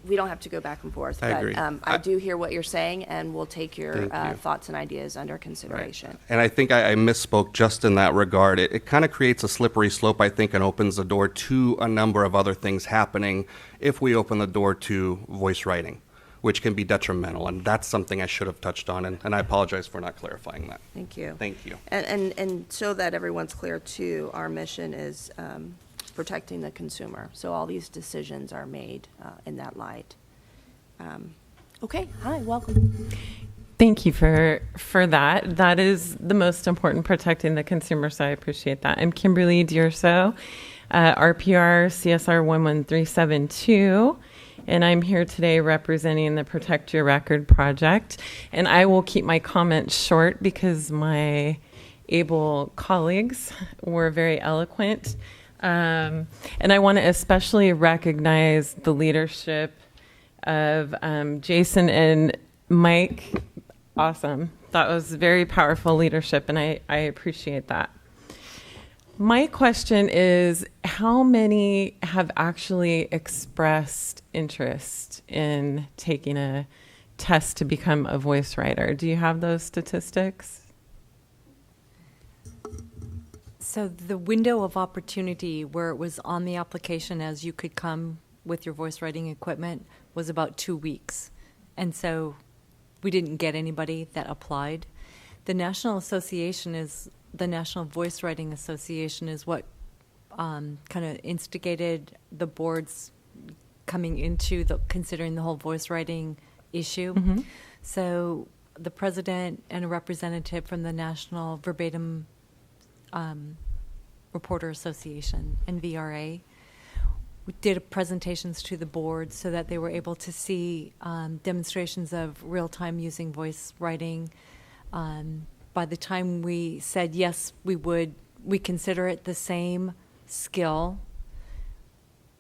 We don't have to go back and forth. I agree. I do hear what you're saying, and we'll take your Thank you. thoughts and ideas under consideration. Right. And I think I misspoke just in that regard. It kind of creates a slippery slope, I think, and opens the door to a number of other things happening if we open the door to voice writing, which can be detrimental. And that's something I should have touched on, and I apologize for not clarifying that. Thank you. Thank you. And so that everyone's clear, too, our mission is protecting the consumer. So all these decisions are made in that light. Okay, hi, welcome. Thank you for that. That is the most important, protecting the consumer, so I appreciate that. I'm Kimberly Dierso, RPR CSR 11372, and I'm here today representing the Protect Your Record project. And I will keep my comments short because my able colleagues were very eloquent. And I want to especially recognize the leadership of Jason and Mike. Awesome. That was very powerful leadership, and I appreciate that. My question is, how many have actually expressed interest in taking a test to become a voice writer? Do you have those statistics? So the window of opportunity where it was on the application as you could come with your voice writing equipment was about 2 weeks. And so we didn't get anybody that applied. The National Voice Writing Association is what kind of instigated the boards coming into considering the whole voice writing issue. Mm-hmm. So the president and a representative from the National Verbatim Reporter Association, NVRA, we did presentations to the board so that they were able to see demonstrations of real-time using voice writing. By the time we said yes, we consider it the same skill,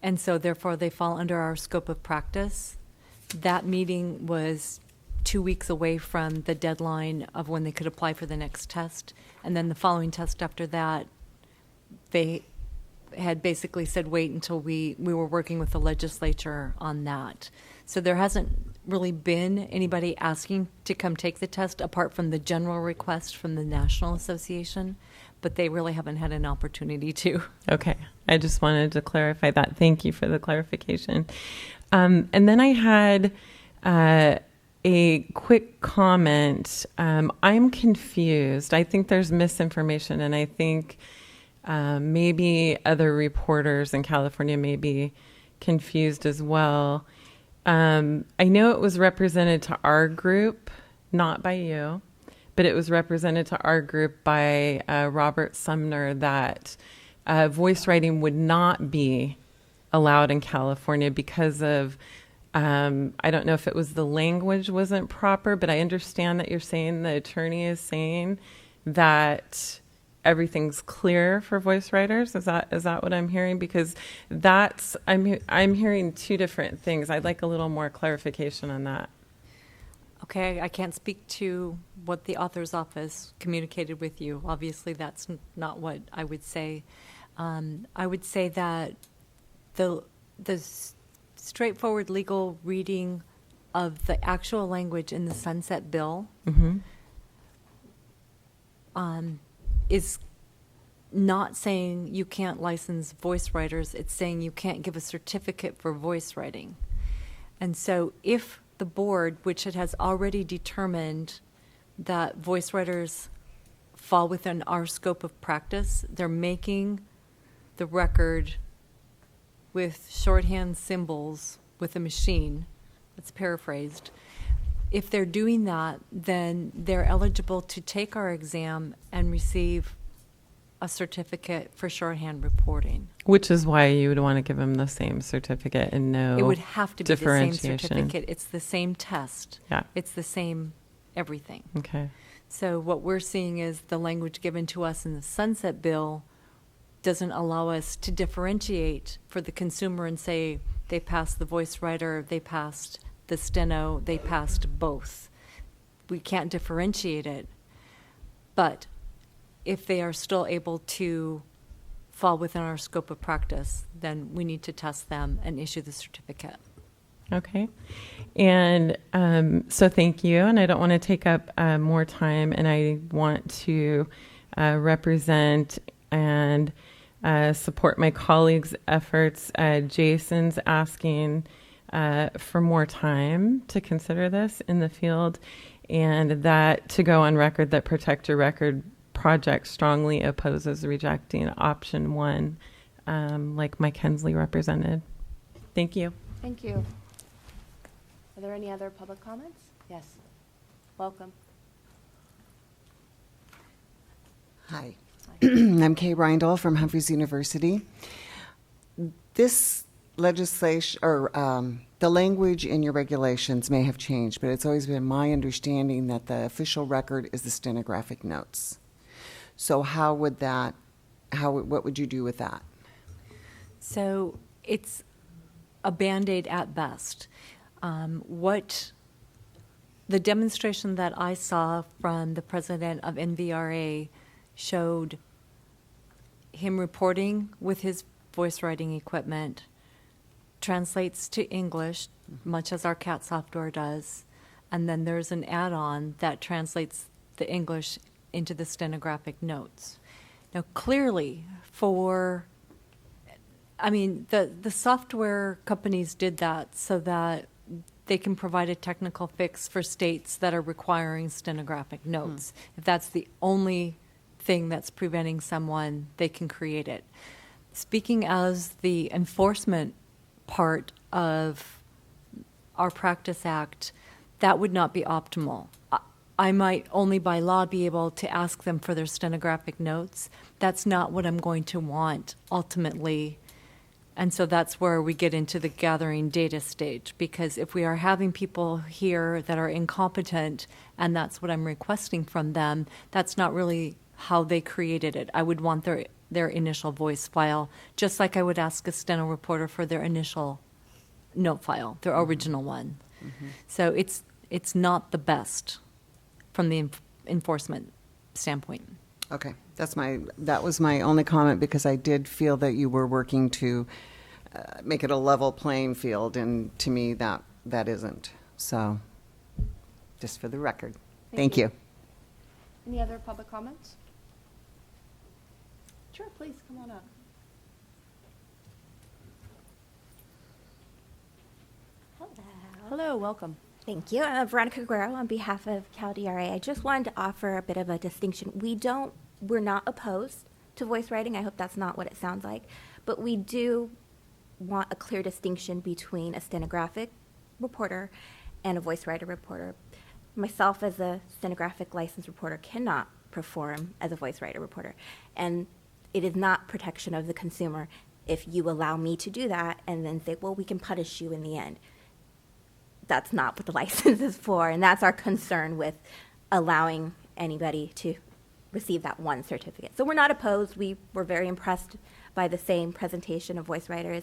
and so therefore they fall under our scope of practice. That meeting was 2 weeks away from the deadline of when they could apply for the next test. And then the following test after that, they had basically said wait until we were working with the legislature on that. So there hasn't really been anybody asking to come take the test apart from the general request from the National Association, but they really haven't had an opportunity to. Okay. I just wanted to clarify that. Thank you for the clarification. And then I had a quick comment. I'm confused. I think there's misinformation, and I think maybe other reporters in California may be confused as well. I know it was represented to our group, not by you, but it was represented to our group by Robert Sumner that voice writing would not be allowed in California because of I don't know if it was the language wasn't proper, but I understand that you're saying the attorney is saying that everything's clear for voice writers. Is that what I'm hearing? Because I'm hearing two different things. I'd like a little more clarification on that. Okay, I can't speak to what the author's office communicated with you. Obviously, that's not what I would say. I would say that the straightforward legal reading of the actual language in the Sunset Bill is not saying you can't license voice writers. It's saying you can't give a certificate for voice writing. And so if the board, which it has already determined that voice writers fall within our scope of practice, they're making the record with shorthand symbols with a machine, that's paraphrased. If they're doing that, then they're eligible to take our exam and receive a certificate for shorthand reporting. Which is why you would want to give them the same certificate and no It would have to be the same differentiation. certificate. It's the same test. Yeah. It's the same everything. Okay. So what we're seeing is the language given to us in the Sunset Bill doesn't allow us to differentiate for the consumer and say they passed the voice writer, they passed the steno, they passed both. We can't differentiate it. But if they are still able to fall within our scope of practice, then we need to test them and issue the certificate. Okay. And so thank you. And I don't want to take up more time. And I want to represent and support my colleagues' efforts. Jason's asking for more time to consider this in the field, and that to go on record that Protect Your Record project strongly opposes rejecting option 1, like Mike Hensley represented. Thank you. Thank you. Are there any other public comments? Yes. Welcome. Hi. I'm Kay Reindl from Humphreys University. This legislation, or the language in your regulations may have changed, but it's always been my understanding that the official record is the stenographic notes. So what would you do with that? So it's a Band-Aid at best. What the demonstration that I saw from the president of NVRA showed him reporting with his voice writing equipment, translates to English, much as our CAT software does, and then there's an add-on that translates the English into the stenographic notes. Now, clearly, the software companies did that so that they can provide a technical fix for states that are requiring stenographic notes. If that's the only thing that's preventing someone, they can create it. Speaking as the enforcement part of our Practice Act, that would not be optimal. I might only by law be able to ask them for their stenographic notes. That's not what I'm going to want ultimately. And so that's where we get into the gathering data stage, because if we are having people here that are incompetent and that's what I'm requesting from them, that's not really how they created it. I would want their initial voice file, just like I would ask a steno reporter for their initial note file, their original one. Mm-hmm. So it's not the best from the enforcement standpoint. Okay, that was my only comment, because I did feel that you were working to make it a level playing field, and to me that isn't. So, just for the record, thank you. Any other public comments? Sure, please, come on up. Hello, welcome. Thank you. Veronica Guerrero on behalf of CalDRA. I just wanted to offer a bit of a distinction. We're not opposed to voice writing. I hope that's not what it sounds like. But we do want a clear distinction between a stenographic reporter and a voice writer reporter. Myself, as a stenographic licensed reporter, cannot perform as a voice writer reporter. And it is not protection of the consumer if you allow me to do that and then say, well, we can punish you in the end. That's not what the license is for, and that's our concern with allowing anybody to receive that one certificate. So we're not opposed. We were very impressed by the same presentation of voice writers.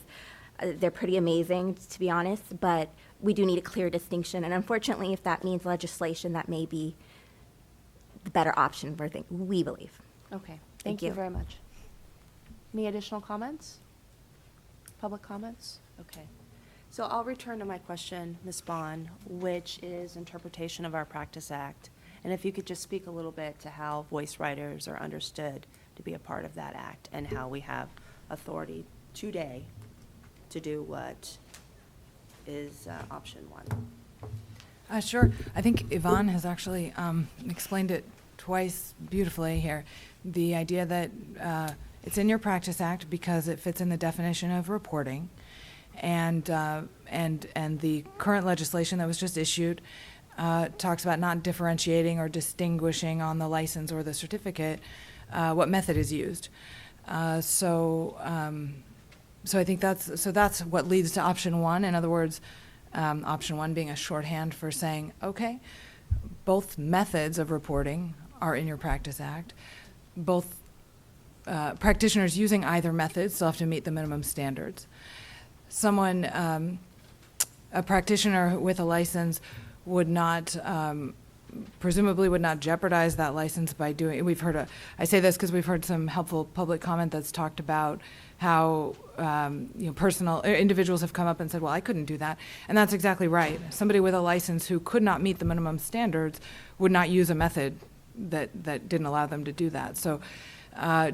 They're pretty amazing, to be honest, but we do need a clear distinction. And unfortunately, if that means legislation, that may be the better option, we believe. Okay, Thank thank you you. very much. Any additional comments? Public comments? Okay. So I'll return to my question, Ms. Bond, which is interpretation of our Practice Act. And if you could just speak a little bit to how voice writers are understood to be a part of that act and how we have authority today to do what is option one. Sure. I think Yvonne has actually explained it twice beautifully here. The idea that it's in your Practice Act because it fits in the definition of reporting, and the current legislation that was just issued talks about not differentiating or distinguishing on the license or the certificate what method is used. So I think that's what leads to option one. In other words, option one being a shorthand for saying, okay, both methods of reporting are in your Practice Act. Both practitioners using either method still have to meet the minimum standards. Someone, a practitioner with a license would not, presumably would not jeopardize that license by doing, I say this because we've heard some helpful public comment that's talked about how individuals have come up and said, well, I couldn't do that. And that's exactly right. Somebody with a license who could not meet the minimum standards would not use a method that didn't allow them to do that. So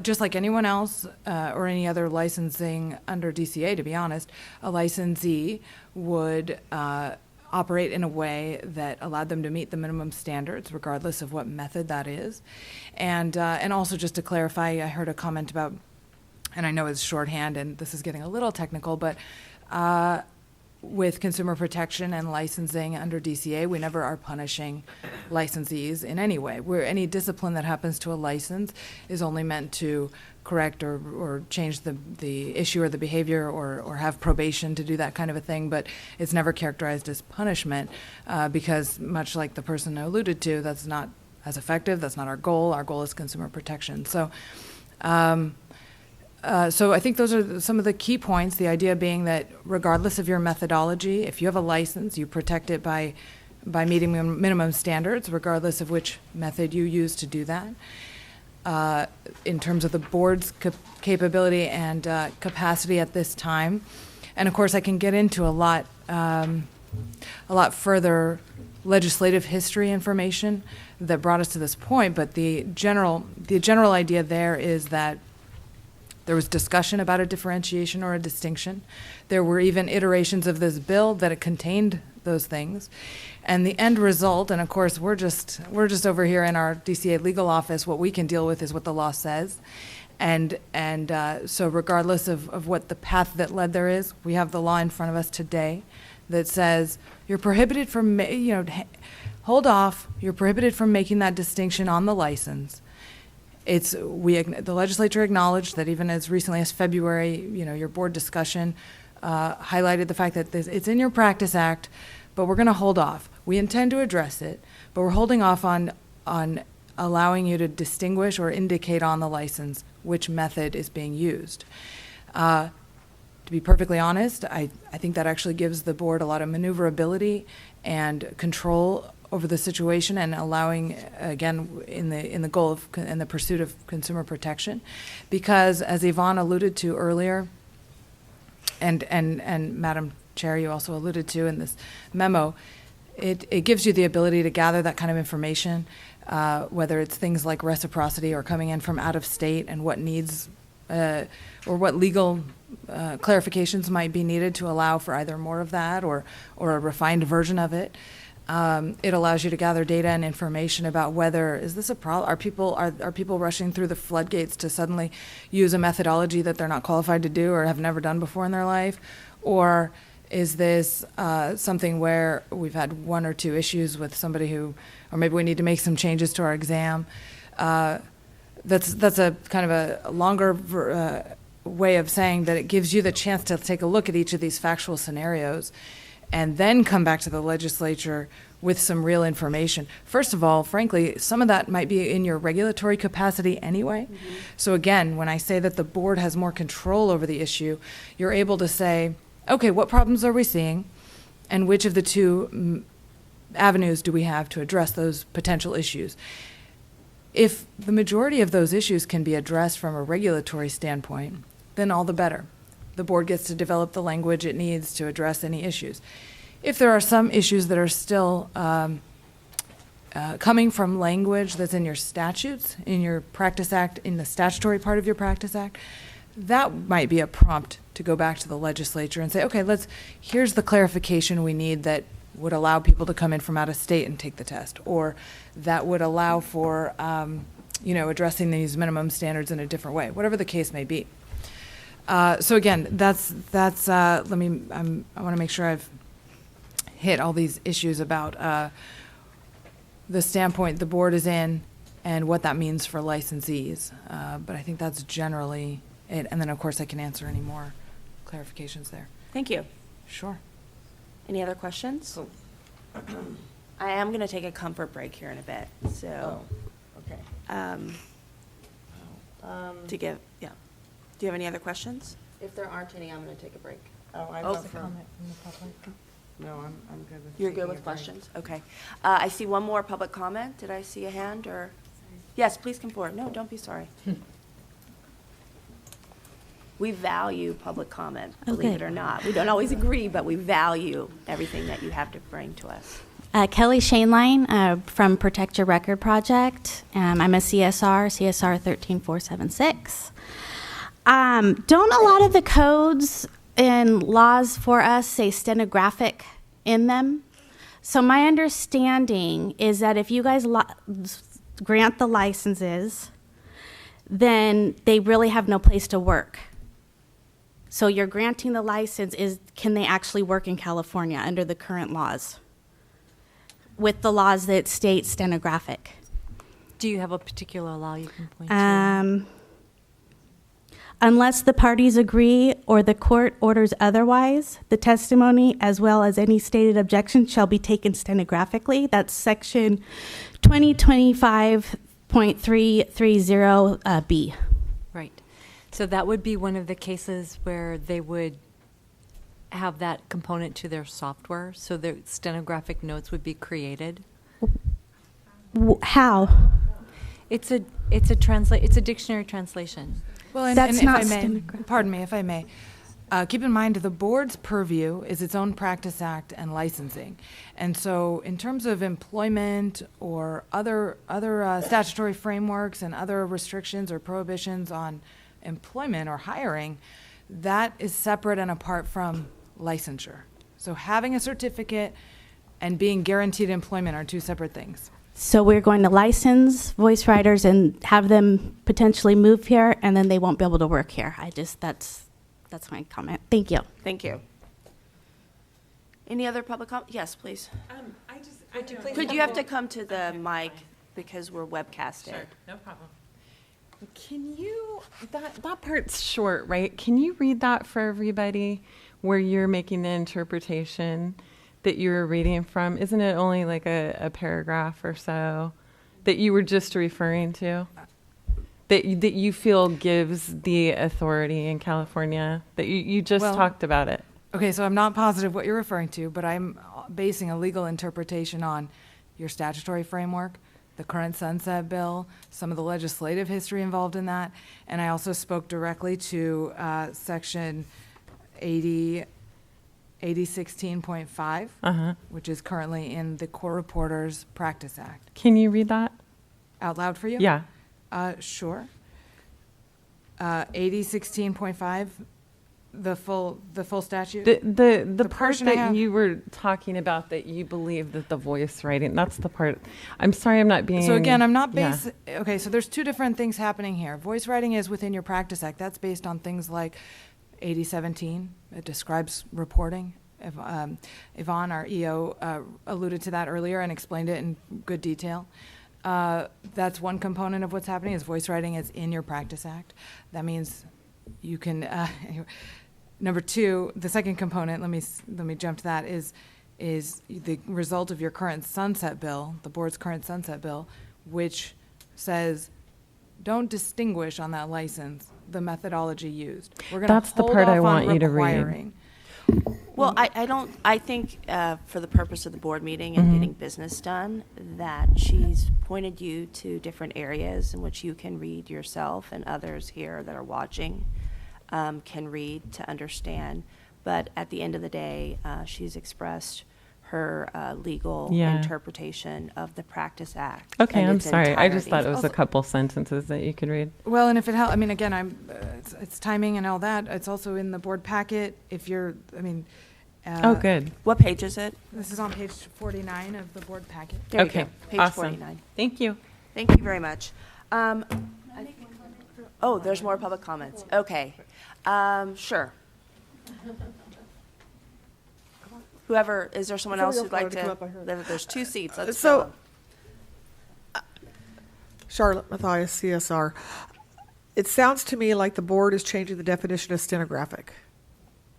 just like anyone else or any other licensing under DCA, to be honest, a licensee would operate in a way that allowed them to meet the minimum standards, regardless of what method that is. And also just to clarify, I heard a comment about, and I know it's shorthand and this is getting a little technical, but with consumer protection and licensing under DCA, we never are punishing licensees in any way. Any discipline that happens to a license is only meant to correct or change the issue or the behavior or have probation to do that kind of a thing, but it's never characterized as punishment because much like the person alluded to, that's not as effective, that's not our goal. Our goal is consumer protection. So I think those are some of the key points, the idea being that regardless of your methodology, if you have a license, you protect it by meeting minimum standards, regardless of which method you use to do that. In terms of the board's capability and capacity at this time. And of course, I can get into a lot further legislative history information that brought us to this point, but the general idea there is that there was discussion about a differentiation or a distinction. There were even iterations of this bill that it contained those things. And the end result, and of course we're just over here in our DCA legal office, what we can deal with is what the law says. And so regardless of what the path that led there is, we have the law in front of us today that says you're prohibited from, hold off, you're prohibited from making that distinction on the license. The legislature acknowledged that even as recently as February, your board discussion highlighted the fact that it's in your Practice Act, but we're going to hold off. We intend to address it, but we're holding off on allowing you to distinguish or indicate on the license which method is being used. To be perfectly honest, I think that actually gives the board a lot of maneuverability and control over the situation and allowing, again, in the goal of in the pursuit of consumer protection, because as Yvonne alluded to earlier, and Madam Chair, you also alluded to in this memo, it gives you the ability to gather that kind of information, whether it's things like reciprocity or coming in from out of state and what needs or what legal clarifications might be needed to allow for either more of that or a refined version of it. It allows you to gather data and information about whether, is this a problem? Are people rushing through the floodgates to suddenly use a methodology that they're not qualified to do or have never done before in their life? Or is this something where we've had one or two issues with somebody or maybe we need to make some changes to our exam? That's a kind of a longer way of saying that it gives you the chance to take a look at each of these factual scenarios and then come back to the legislature with some real information. First of all, frankly, some of that might be in your regulatory capacity anyway. So again, when I say that the board has more control over the issue, you're able to say, okay, what problems are we seeing? And which of the two avenues do we have to address those potential issues? If the majority of those issues can be addressed from a regulatory standpoint, then all the better. The board gets to develop the language it needs to address any issues. If there are some issues that are still coming from language that's in your statutes, in your Practice Act, in the statutory part of your Practice Act, that might be a prompt to go back to the legislature and say, okay, here's the clarification we need that would allow people to come in from out of state and take the test, or that would allow for, addressing these minimum standards in a different way, whatever the case may be. So again, I want to make sure I've hit all these issues about the standpoint the board is in and what that means for licensees. But I think that's generally it. And then, of course, I can answer any more clarifications there. Thank you. Sure. Any other questions? I am going to take a comfort break here in a bit, so. Okay. Do you have any other questions? If there aren't any, I'm going to take a break. Oh, I Oh. vote for. No, I'm good with. You're taking good a with break. questions? Okay. I see one more public comment. Did I see a hand or? Yes, please come forward. No, don't be sorry. We value public comment, believe it or not. We don't always agree, but we value everything that you have to bring to us. Kelly Shaneline from Protect Your Record Project. I'm a CSR 13476. Don't a lot of the codes and laws for us say stenographic in them? So my understanding is that if you guys grant the licenses, then they really have no place to work. So you're granting the license, can they actually work in California under the current laws? With the laws that state stenographic. Do you have a particular law you can point to? Unless the parties agree or the court orders otherwise, the testimony as well as any stated objection shall be taken stenographically. That's section 2025.330B. Right. So that would be one of the cases where they would have that component to their software, so their stenographic notes would be created. How? It's a dictionary translation. Well, and That's if not I may, stenographic. pardon me, if I may, keep in mind the board's purview is its own Practice Act and licensing. And so in terms of employment or other statutory frameworks and other restrictions or prohibitions on employment or hiring, that is separate and apart from licensure. So having a certificate and being guaranteed employment are two separate things. So we're going to license voice writers and have them potentially move here, and then they won't be able to work here. That's my comment. Thank you. Thank you. Any other public comment? Yes, please. Could you have to come to the mic because we're webcasting? Sure, no problem. Can you, that part's short, right? Can you read that for everybody where you're making the interpretation that you were reading from? Isn't it only like a paragraph or so that you were just referring to? That you feel gives the authority in California? That you just talked about it. Okay, so I'm not positive what you're referring to, but I'm basing a legal interpretation on your statutory framework, the current sunset bill, some of the legislative history involved in that, and I also spoke directly to section 8016.5, which is currently in the Court Reporters Practice Act. Can you read that Out loud for you? Yeah. Sure. 8016.5, the full statute. The part portion I that have- you were talking about that you believe that the voice writing, that's the part. I'm sorry, I'm not being. So again, I'm not yeah. based, okay, so there's two different things happening here. Voice writing is within your Practice Act. That's based on things like 8017. It describes reporting. Yvonne, our EO, alluded to that earlier and explained it in good detail. That's one component of what's happening is voice writing is in your Practice Act. That means you can, Number two, the second component, let me jump to that, is the result of your current sunset bill, the board's current sunset bill, which says, don't distinguish on that license the methodology used. We're going to That's the part I want you to read. Well, I think for the purpose of the board meeting and getting business done, that she's pointed you to different areas in which you can read yourself and others here that are watching can read to understand. But at the end of the day, she's expressed her legal interpretation of the Practice Act. Okay, and I'm its sorry. I just entirety. thought it was a couple sentences that you could read. Well, and if it helps, I mean, again, it's timing and all that. It's also in the board packet. If you're, I mean. Oh, good. What page is it? This is on page 49 of the board packet. There you Okay, go. Page awesome. 49. Thank you. Thank you very much. Oh, there's more public comments. Okay. Sure. Whoever, is there someone else who'd like to? There's 2 seats. Let's So, go. Charlotte Matthias, CSR. It sounds to me like the board is changing the definition of stenographic.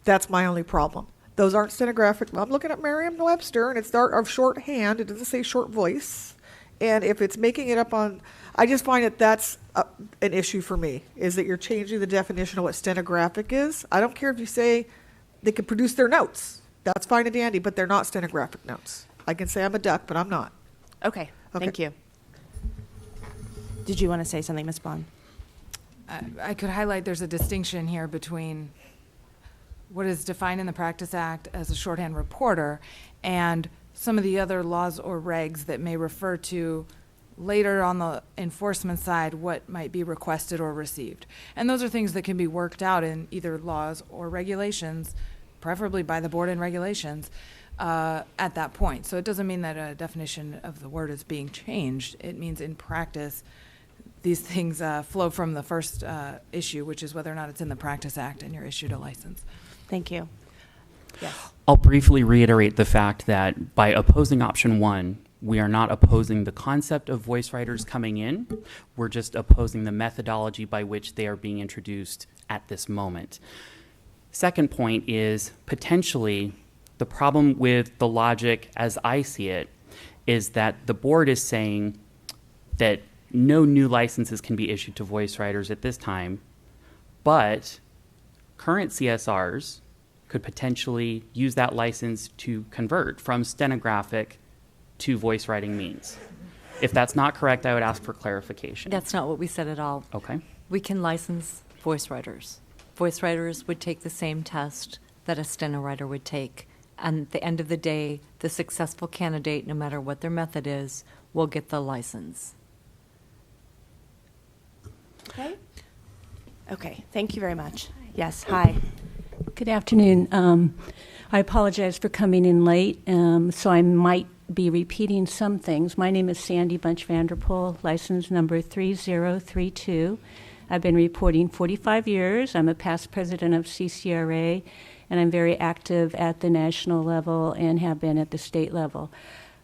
That's my only problem. Those aren't stenographic. I'm looking at Merriam-Webster, and it's of shorthand. It doesn't say short voice. And if it's making it up on, I just find that that's an issue for me, is that you're changing the definition of what stenographic is. I don't care if you say they can produce their notes. That's fine and dandy, but they're not stenographic notes. I can say I'm a duck, but I'm not. Okay, thank you. Did you want to say something, Ms. Bond? I could highlight there's a distinction here between what is defined in the Practice Act as a shorthand reporter and some of the other laws or regs that may refer to later on the enforcement side what might be requested or received. And those are things that can be worked out in either laws or regulations, preferably by the board and regulations, at that point. So it doesn't mean that a definition of the word is being changed. It means in practice, these things flow from the first issue, which is whether or not it's in the Practice Act and you're issued a license. Thank you. Yes. I'll briefly reiterate the fact that by opposing option 1, we are not opposing the concept of voice writers coming in. We're just opposing the methodology by which they are being introduced at this moment. Second point is potentially the problem with the logic as I see it is that the board is saying that no new licenses can be issued to voice writers at this time, but current CSRs could potentially use that license to convert from stenographic to voice writing means. If that's not correct, I would ask for clarification. That's not what we said at all. Okay. We can license voice writers. Voice writers would take the same test that a steno writer would take. And at the end of the day, the successful candidate, no matter what their method is, will get the license. Okay. Okay, thank you very much. Yes, hi. Good afternoon. I apologize for coming in late, so I might be repeating some things. My name is Sandy Bunch Vanderpool, license number 3032. I've been reporting 45 years. I'm a past president of CCRA, and I'm very active at the national level and have been at the state level.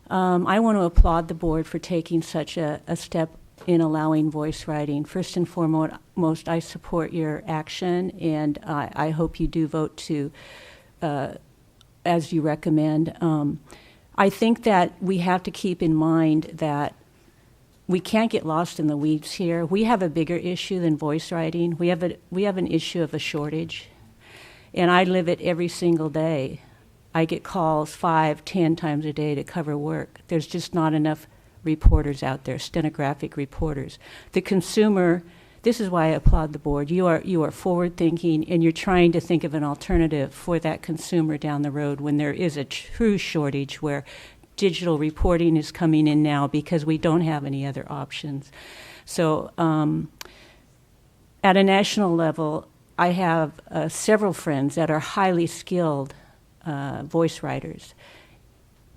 I want to applaud the board for taking such a step in allowing voice writing. First and foremost, I support your action, and I hope you do vote to, as you recommend. I think that we have to keep in mind that we can't get lost in the weeds here. We have a bigger issue than voice writing. We have an issue of a shortage, and I live it every single day. I get calls 5, 10 times a day to cover work. There's just not enough reporters out there, stenographic reporters. The consumer, this is why I applaud the board. You are forward-thinking, and you're trying to think of an alternative for that consumer down the road when there is a true shortage where digital reporting is coming in now because we don't have any other options. So at a national level, I have several friends that are highly skilled voice writers.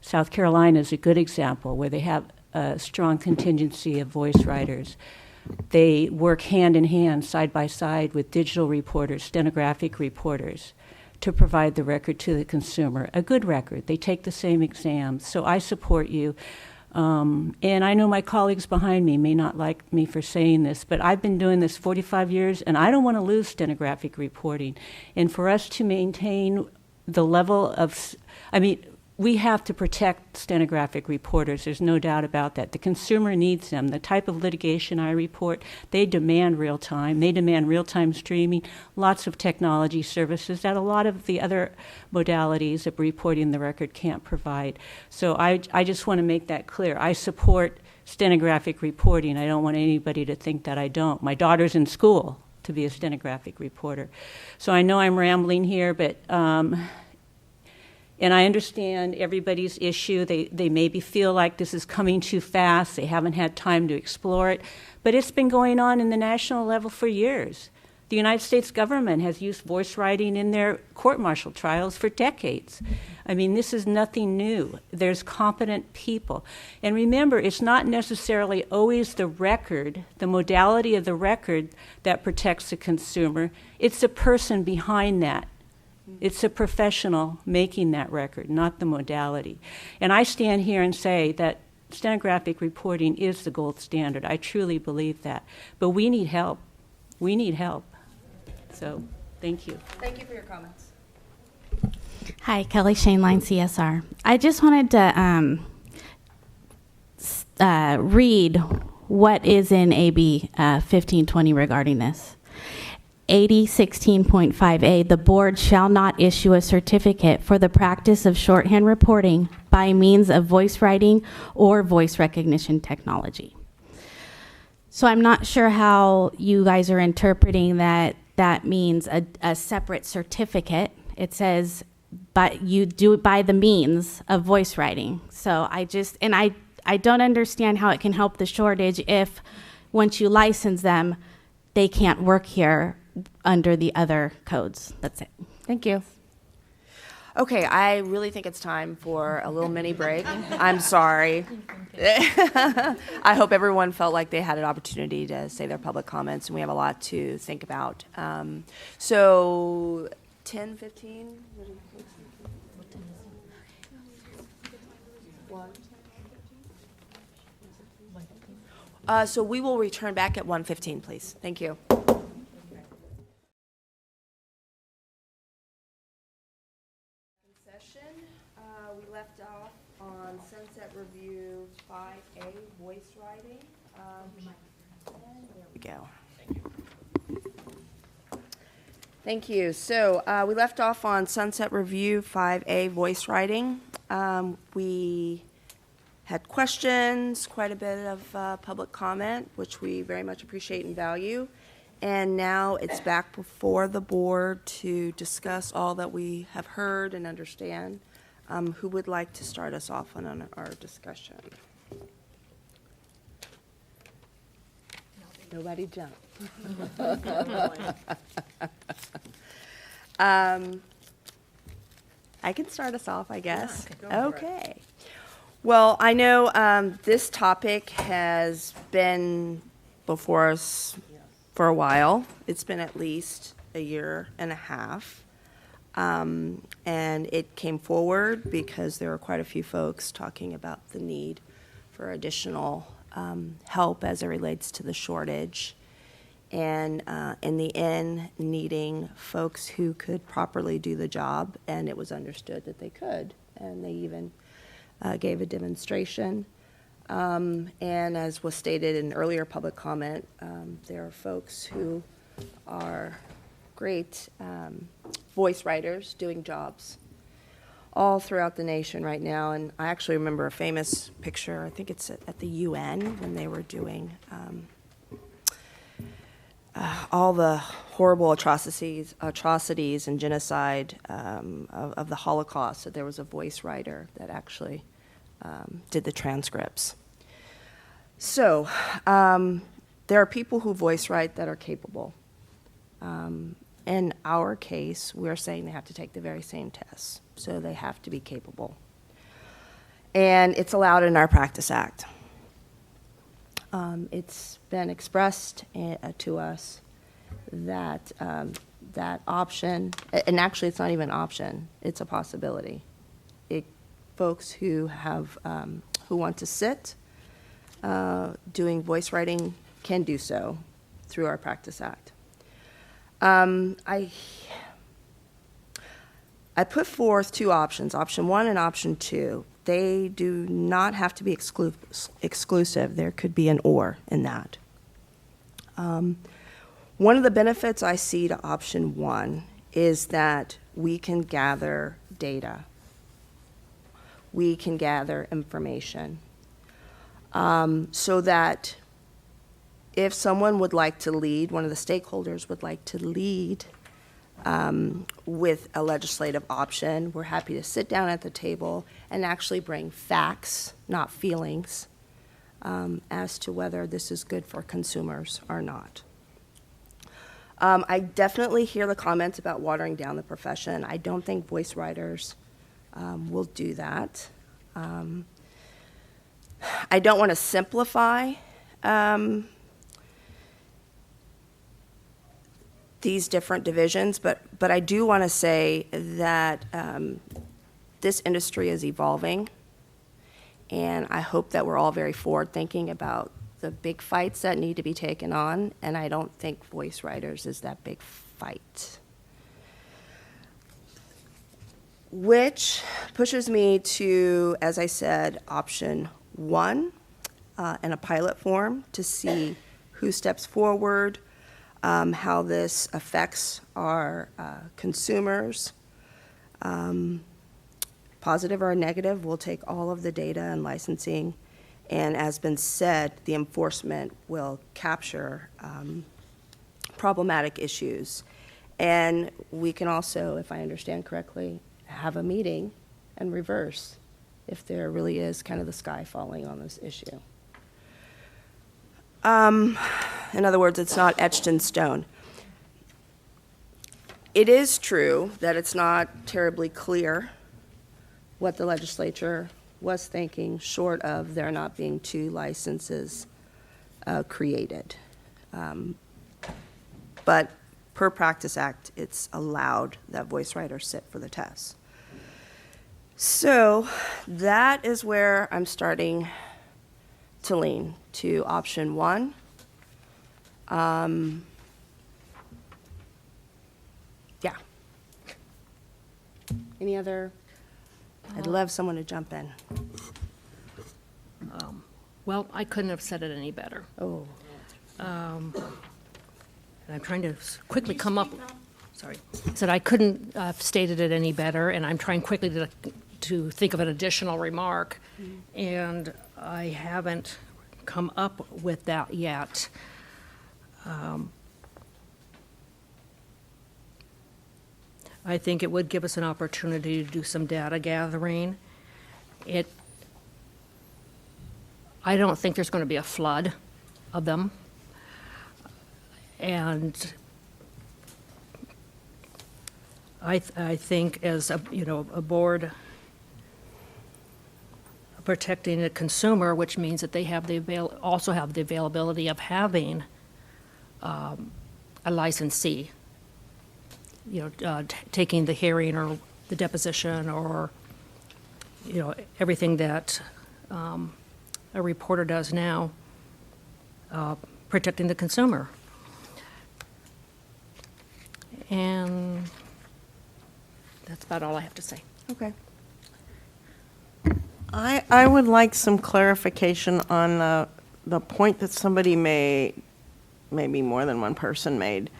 South Carolina is a good example where they have a strong contingency of voice writers. They work hand in hand, side by side with digital reporters, stenographic reporters, to provide the record to the consumer, a good record. They take the same exams. So I support you. And I know my colleagues behind me may not like me for saying this, but I've been doing this 45 years, and I don't want to lose stenographic reporting. And for us to maintain the level of, we have to protect stenographic reporters. There's no doubt about that. The consumer needs them. The type of litigation I report, they demand real time. They demand real-time streaming, lots of technology services that a lot of the other modalities of reporting the record can't provide. So I just want to make that clear. I support stenographic reporting. I don't want anybody to think that I don't. My daughter's in school to be a stenographic reporter. So I know I'm rambling here, but and I understand everybody's issue. They maybe feel like this is coming too fast. They haven't had time to explore it. But it's been going on in the national level for years. The United States government has used voice writing in their court-martial trials for decades. This is nothing new. There's competent people. And remember, it's not necessarily always the record, the modality of the record that protects the consumer. It's the person behind that. It's a professional making that record, not the modality. And I stand here and say that stenographic reporting is the gold standard. I truly believe that. But we need help. We need help. So, thank you. Thank you for your comments. Hi, Kelly Shaneline, CSR. I just wanted to read what is in AB 1520 regarding this. 8016.5A, the board shall not issue a certificate for the practice of shorthand reporting by means of voice writing or voice recognition technology. So I'm not sure how you guys are interpreting that. That means a separate certificate. It says, but you do it by the means of voice writing. So I don't understand how it can help the shortage if once you license them, they can't work here under the other codes. That's it. Thank you. Okay, I really think it's time for a little mini break. I'm sorry. I hope everyone felt like they had an opportunity to say their public comments, and we have a lot to think about. So 10, 15? So we will return back at 1:15, please. Thank you. We left off on Sunset Review 5A, voice writing. There we go. Thank you. So we left off on Sunset Review 5A, voice writing. We had questions, quite a bit of public comment, which we very much appreciate and value. And now it's back before the board to discuss all that we have heard and understand. Who would like to start us off on our discussion? Nobody jump. I can start us off, I guess. Yeah, okay. Well, I know this topic has been before us for a while. It's been at least a year and a half. And it came forward because there were quite a few folks talking about the need for additional help as it relates to the shortage. And in the end, needing folks who could properly do the job, and it was understood that they could. And they even gave a demonstration. And as was stated in earlier public comment, there are folks who are great voice writers doing jobs all throughout the nation right now. And I actually remember a famous picture, I think it's at the UN, when they were doing all the horrible atrocities and genocide of the Holocaust, that there was a voice writer that actually did the transcripts. So there are people who voice write that are capable. In our case, we're saying they have to take the very same tests, so they have to be capable. And it's allowed in our Practice Act. It's been expressed to us that that option, and actually it's not even an option, it's a possibility. Folks who have who want to sit doing voice writing can do so through our Practice Act. I put forth two options, option 1 and option 2. They do not have to be exclusive. There could be an or in that. One of the benefits I see to option 1 is that we can gather data. We can gather information. So that if someone would like to lead, one of the stakeholders would like to lead with a legislative option, we're happy to sit down at the table and actually bring facts, not feelings, as to whether this is good for consumers or not. I definitely hear the comments about watering down the profession. I don't think voice writers will do that. I don't want to simplify these different divisions, but I do want to say that this industry is evolving, and I hope that we're all very forward-thinking about the big fights that need to be taken on, and I don't think voice writers is that big fight. Which pushes me to, as I said, option 1 in a pilot form to see who steps forward, how this affects our consumers. Positive or negative, we'll take all of the data and licensing, and as been said, the enforcement will capture problematic issues. And we can also, if I understand correctly, have a meeting and reverse if there really is kind of the sky falling on this issue. In other words, it's not etched in stone. It is true that it's not terribly clear what the legislature was thinking, short of there not being 2 licenses created. But per Practice Act, it's allowed that voice writers sit for the test. So that is where I'm starting to lean to option 1. Yeah. Any other? I'd love someone to jump in. Well, I couldn't have said it any better. Oh. And I'm trying to quickly come up, sorry, said I couldn't have stated it any better, and I'm trying quickly to think of an additional remark, and I haven't come up with that yet. I think it would give us an opportunity to do some data gathering. I don't think there's going to be a flood of them. And I think as a board protecting the consumer, which means that they have also have the availability of having a licensee, taking the hearing or the deposition or, everything that a reporter does now, protecting the consumer. And that's about all I have to say. Okay. I would like some clarification on the point that somebody made, maybe more than one person made,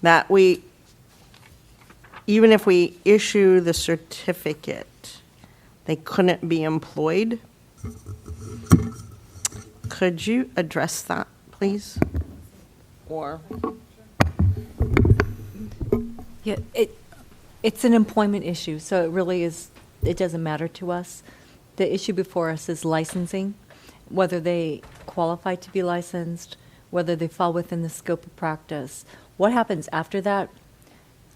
that even if we issue the certificate, they couldn't be employed. Could you address that, please? Or? Yeah, it's an employment issue, so it really is, it doesn't matter to us. The issue before us is licensing, whether they qualify to be licensed, whether they fall within the scope of practice. What happens after that,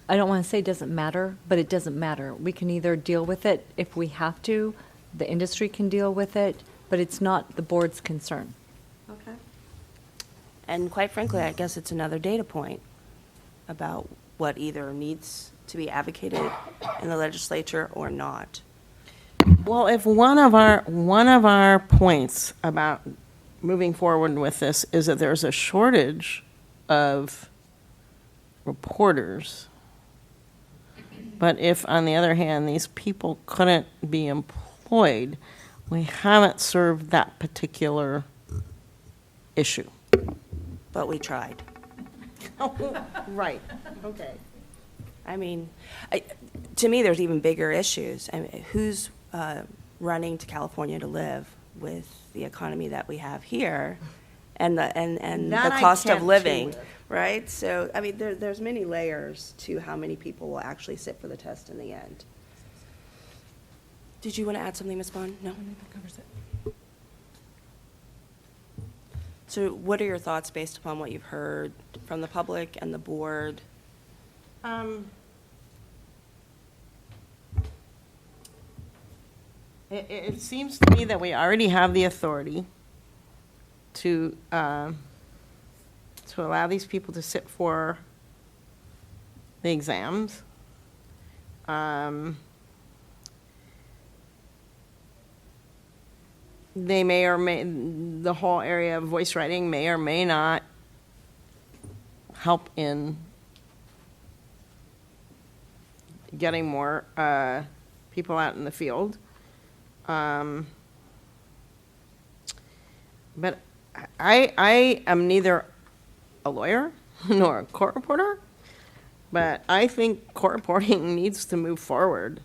I don't want to say it doesn't matter, but it doesn't matter. We can either deal with it if we have to, the industry can deal with it, but it's not the board's concern. Okay. And quite frankly, I guess it's another data point about what either needs to be advocated in the legislature or not. Well, if one of our points about moving forward with this is that there's a shortage of reporters, but if, on the other hand, these people couldn't be employed, we haven't served that particular issue. But we tried. Right, okay. I mean, to me, there's even bigger issues. I mean, who's running to California to live with the economy that we have here and the That I cost of can't living, chew with. right? So, I mean, there's many layers to how many people will actually sit for the test in the end. Did you want to add something, Ms. Bond? No? So what are your thoughts based upon what you've heard from the public and the board? It seems to me that we already have the authority to allow these people to sit for the exams. They may or may, the whole area of voice writing may or may not help in getting more people out in the field. But I am neither a lawyer nor a court reporter, but I think court reporting needs to move forward.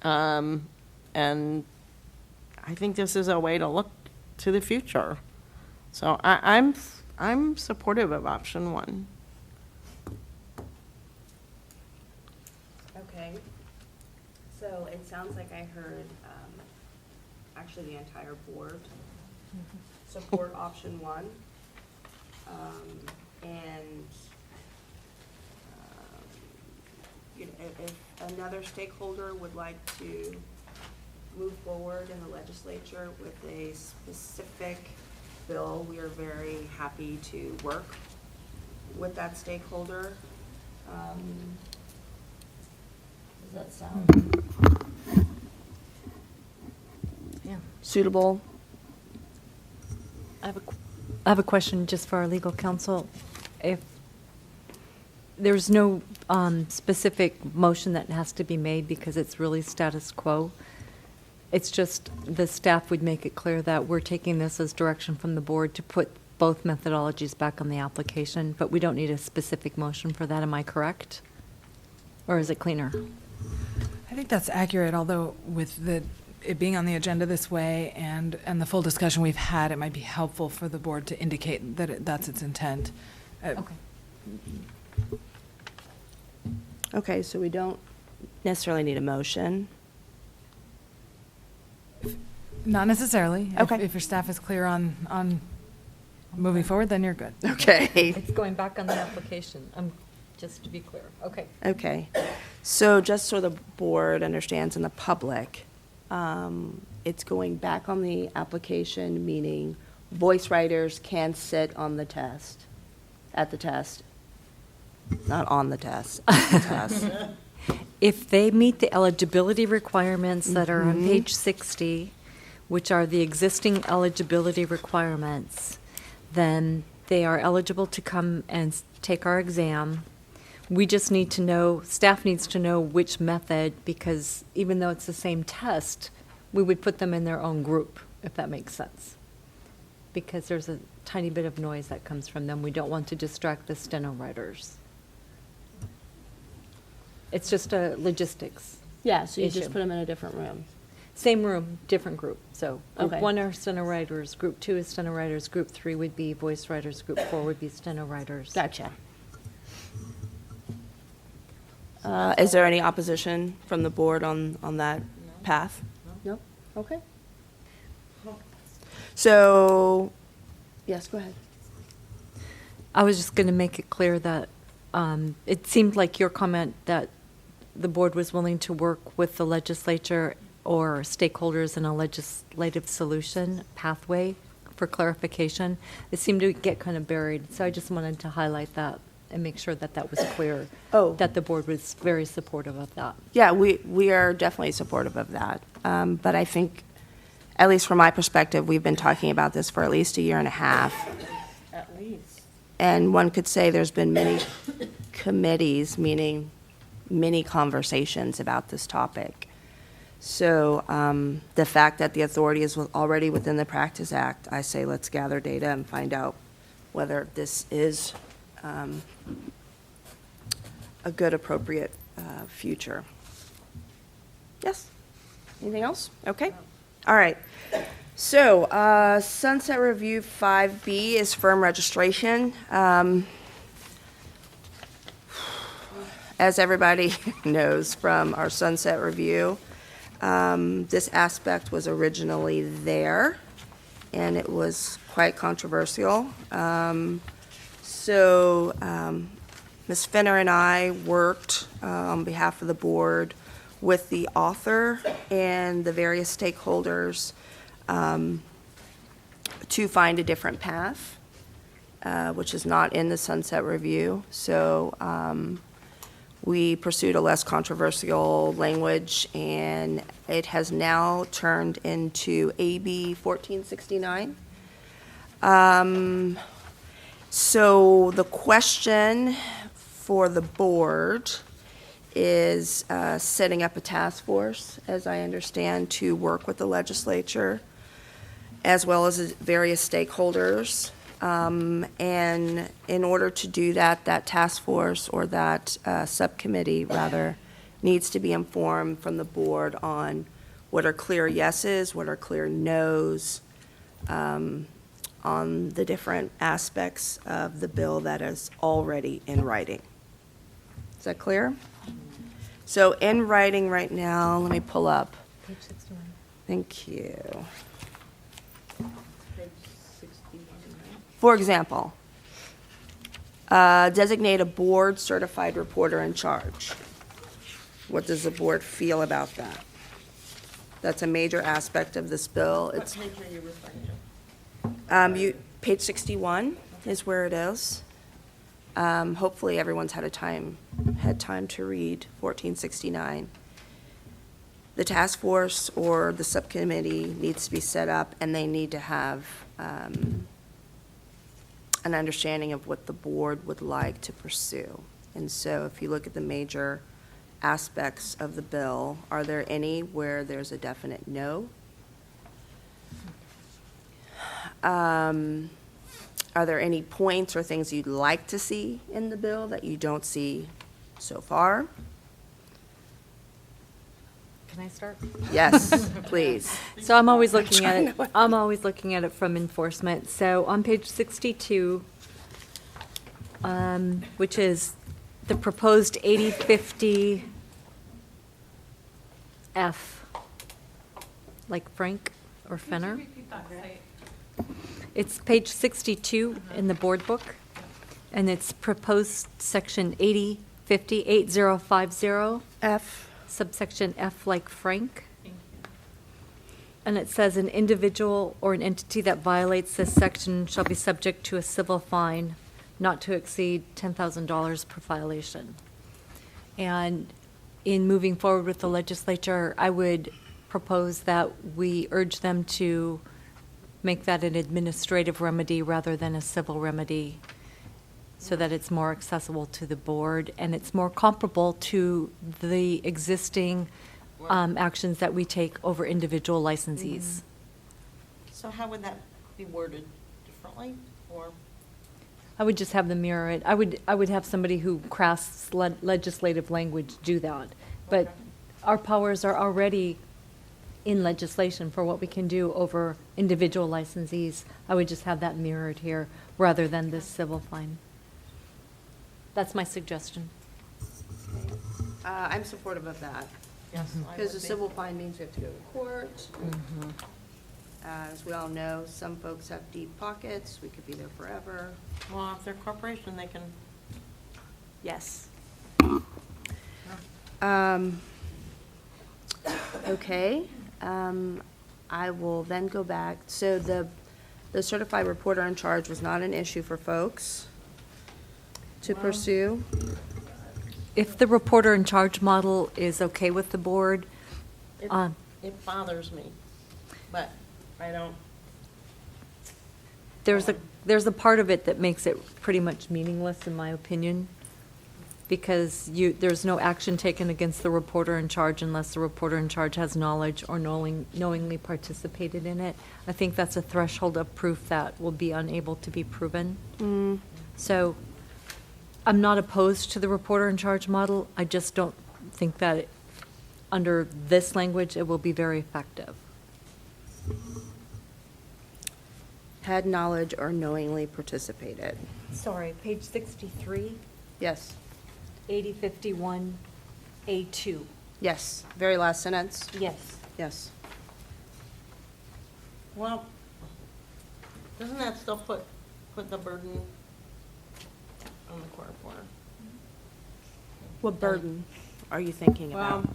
And I think this is a way to look to the future. So I'm supportive of option one. Okay. So it sounds like I heard, actually the entire board support option one. And, you know, if another stakeholder would like to move forward in the legislature with a specific bill, we are very happy to work with that stakeholder. Does that sound suitable? I have a question just for our legal counsel. If there's no specific motion that has to be made because it's really status quo, it's just the staff would make it clear that we're taking this as direction from the board to put both methodologies back on the application, but we don't need a specific motion for that. Am I correct? Or is it cleaner? I think that's accurate, although with it being on the agenda this way and the full discussion we've had, it might be helpful for the board to indicate that that's its intent. Okay. Okay, so we don't necessarily need a motion. Not necessarily. Okay. If your staff is clear on moving forward, then you're good. Okay. It's going back on the application, just to be clear. Okay. Okay. So just so the board understands and the public, it's going back on the application, meaning voice writers can sit on the test, at the test, not on the test, at the test. If they meet the eligibility requirements that are on page 60, which are the existing eligibility requirements, then they are eligible to come and take our exam. We just need to know, staff needs to know which method, because even though it's the same test, we would put them in their own group, if that makes sense. Because there's a tiny bit of noise that comes from them. We don't want to distract the steno writers. It's just a logistics. Yeah, so you issue. just put them in a different room. Same room, different group. So group Okay. 1 are steno writers, group 2 is steno writers, group 3 would be voice writers, group 4 would be steno writers. Gotcha. Is there any opposition from the board on that path? No? Okay. So, yes, go ahead. I was just going to make it clear that it seemed like your comment that the board was willing to work with the legislature or stakeholders in a legislative solution pathway for clarification. It seemed to get kind of buried, so I just wanted to highlight that and make sure that that was clear. Oh. That the board was very supportive of that. Yeah, we are definitely supportive of that. But I think, at least from my perspective, we've been talking about this for at least a year and a half. At least. And one could say there's been many committees, meaning many conversations about this topic. So the fact that the authority is already within the Practice Act, I say let's gather data and find out whether this is a good, appropriate future. Yes? Anything else? Okay. All right. So Sunset Review 5B is firm registration. As everybody knows from our Sunset Review, this aspect was originally there, and it was quite controversial. So Ms. Finner and I worked on behalf of the board with the author and the various stakeholders to find a different path, which is not in the Sunset Review. So we pursued a less controversial language, and it has now turned into AB 1469. So the question for the board is setting up a task force, as I understand, to work with the legislature, as well as various stakeholders. And in order to do that, that task force, or that subcommittee, rather, needs to be informed from the board on what are clear yeses, what are clear nos, on the different aspects of the bill that is already in writing. Is that clear? So in writing right now, let me pull up. Page 61. Thank you. For example, designate a board certified reporter in charge. What does the board feel about that? That's a major aspect of this bill. It's page 61 is where it is. Hopefully everyone's had time to read 1469. The task force or the subcommittee needs to be set up, and they need to have an understanding of what the board would like to pursue. And so if you look at the major aspects of the bill, are there any where there's a definite no? Are there any points or things you'd like to see in the bill that you don't see so far? Can I start? Yes, please. So I'm always looking at it from enforcement. So on page 62, which is the proposed 8050 F, like Frank or Fenner. It's page 62 in the board book, and it's proposed section 8050 F. Subsection F like Frank. And it says an individual or an entity that violates this section shall be subject to a civil fine not to exceed $10,000 per violation. And in moving forward with the legislature, I would propose that we urge them to make that an administrative remedy rather than a civil remedy, so that it's more accessible to the board and it's more comparable to the existing actions that we take over individual licensees. So how would that be worded differently, or? I would just have them mirror it. I would have somebody who crafts legislative language do that. But our powers are already in legislation for what we can do over individual licensees. I would just have that mirrored here rather than this civil fine. That's my suggestion. I'm supportive of that. Yes. Because the civil fine means we have to go to court. Mm-hmm. As we all know, some folks have deep pockets. We could be there forever. Well, if they're a corporation, they can. Yes. Okay. I will then go back. So the certified reporter in charge was not an issue for folks to pursue. If the reporter in charge model is okay with the board, it bothers me, but I don't. There's a part of it that makes it pretty much meaningless, in my opinion, because there's no action taken against the reporter in charge unless the reporter in charge has knowledge or knowingly participated in it. I think that's a threshold of proof that will be unable to be proven. So I'm not opposed to the reporter in charge model. I just don't think that under this language, it will be very effective. Had knowledge or knowingly participated. Sorry, page 63, Yes. 8051, A2. Yes. Very last sentence. Yes. Yes. Well, doesn't that still put the burden on the court reporter? What burden are you thinking about?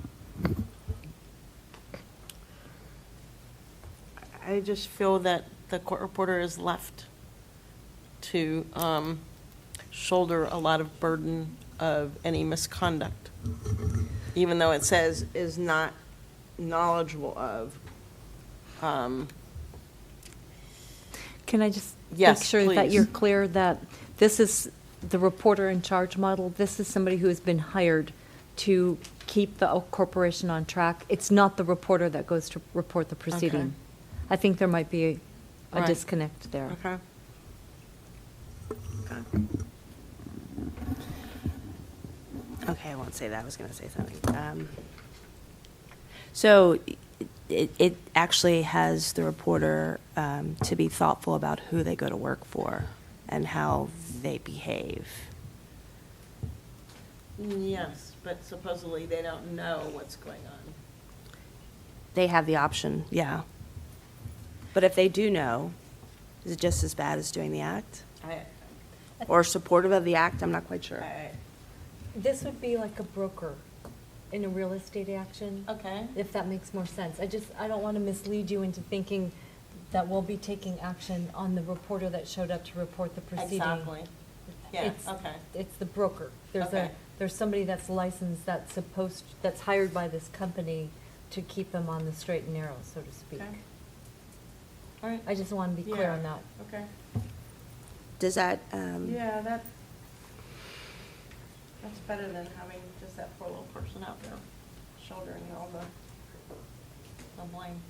I just feel that the court reporter is left to shoulder a lot of burden of any misconduct, even though it says is not knowledgeable of. Can I just Yes, make sure that please. you're clear that this is the reporter in charge model? This is somebody who has been hired to keep the corporation on track. It's not the reporter that goes to report the proceeding. Okay. I think there might be a Right. disconnect there. Okay. Okay, I won't say that. I was going to say something. So it actually has the reporter to be thoughtful about who they go to work for and how they behave. Yes, but supposedly they don't know what's going on. They have the option, yeah. But if they do know, is it just as bad as doing the act? Or supportive of the act? I'm not quite sure. This would be like a broker in a real estate action. Okay. If that makes more sense. I don't want to mislead you into thinking that we'll be taking action on the reporter that showed up to report the proceeding. Exactly. Yeah, It's- okay. It's the broker. Okay. There's somebody that's licensed, that's hired by this company to keep them on the straight and narrow, so to speak. Okay. All right. I just want to be clear Yeah. on that. Okay. Does that, Yeah, that's better than having just that poor little person out there shouldering all the blame.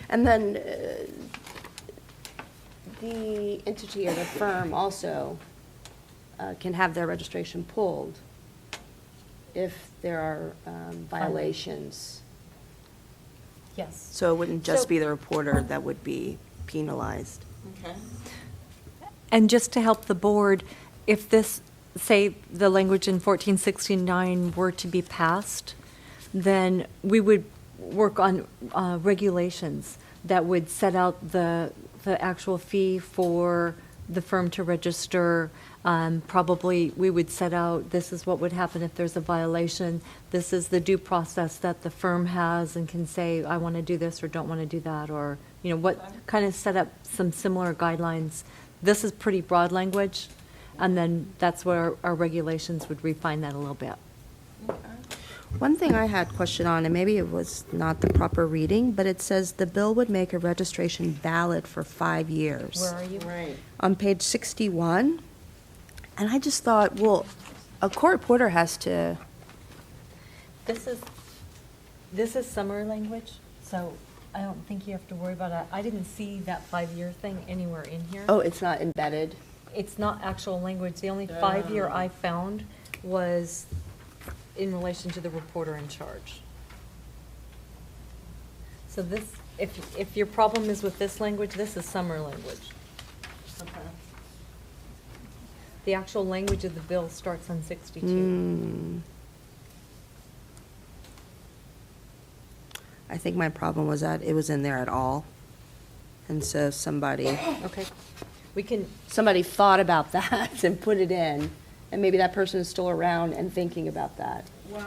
and then the entity or the firm also can have their registration pulled if there are violations. Yes. So it wouldn't just So- be the reporter that would be penalized. Okay. And just to help the board, if this, say, the language in 1469 were to be passed, then we would work on regulations that would set out the actual fee for the firm to register. Probably, we would set out, this is what would happen if there's a violation. This is the due process that the firm has and can say, I want to do this or don't want to do that, or, you know, what, kind of set up some similar guidelines. This is pretty broad language, and then that's where our regulations would refine that a little bit. One thing I had question on, and maybe it was not the proper reading, but it says the bill would make a registration valid for 5 years. Where are you? Right. On page 61. And I just thought, well, a court reporter has to, This is summary language, so I don't think you have to worry about it. I didn't see that 5-year thing anywhere in here. oh, it's not embedded. It's not actual language. The only 5-year I found was in relation to the reporter in charge. So this, if your problem is with this language, this is summary language. Okay. The actual language of the bill starts on 62. I think my problem was that it was in there at all. And so somebody Okay. We can, thought about that and put it in, and maybe that person is still around and thinking about that. Well,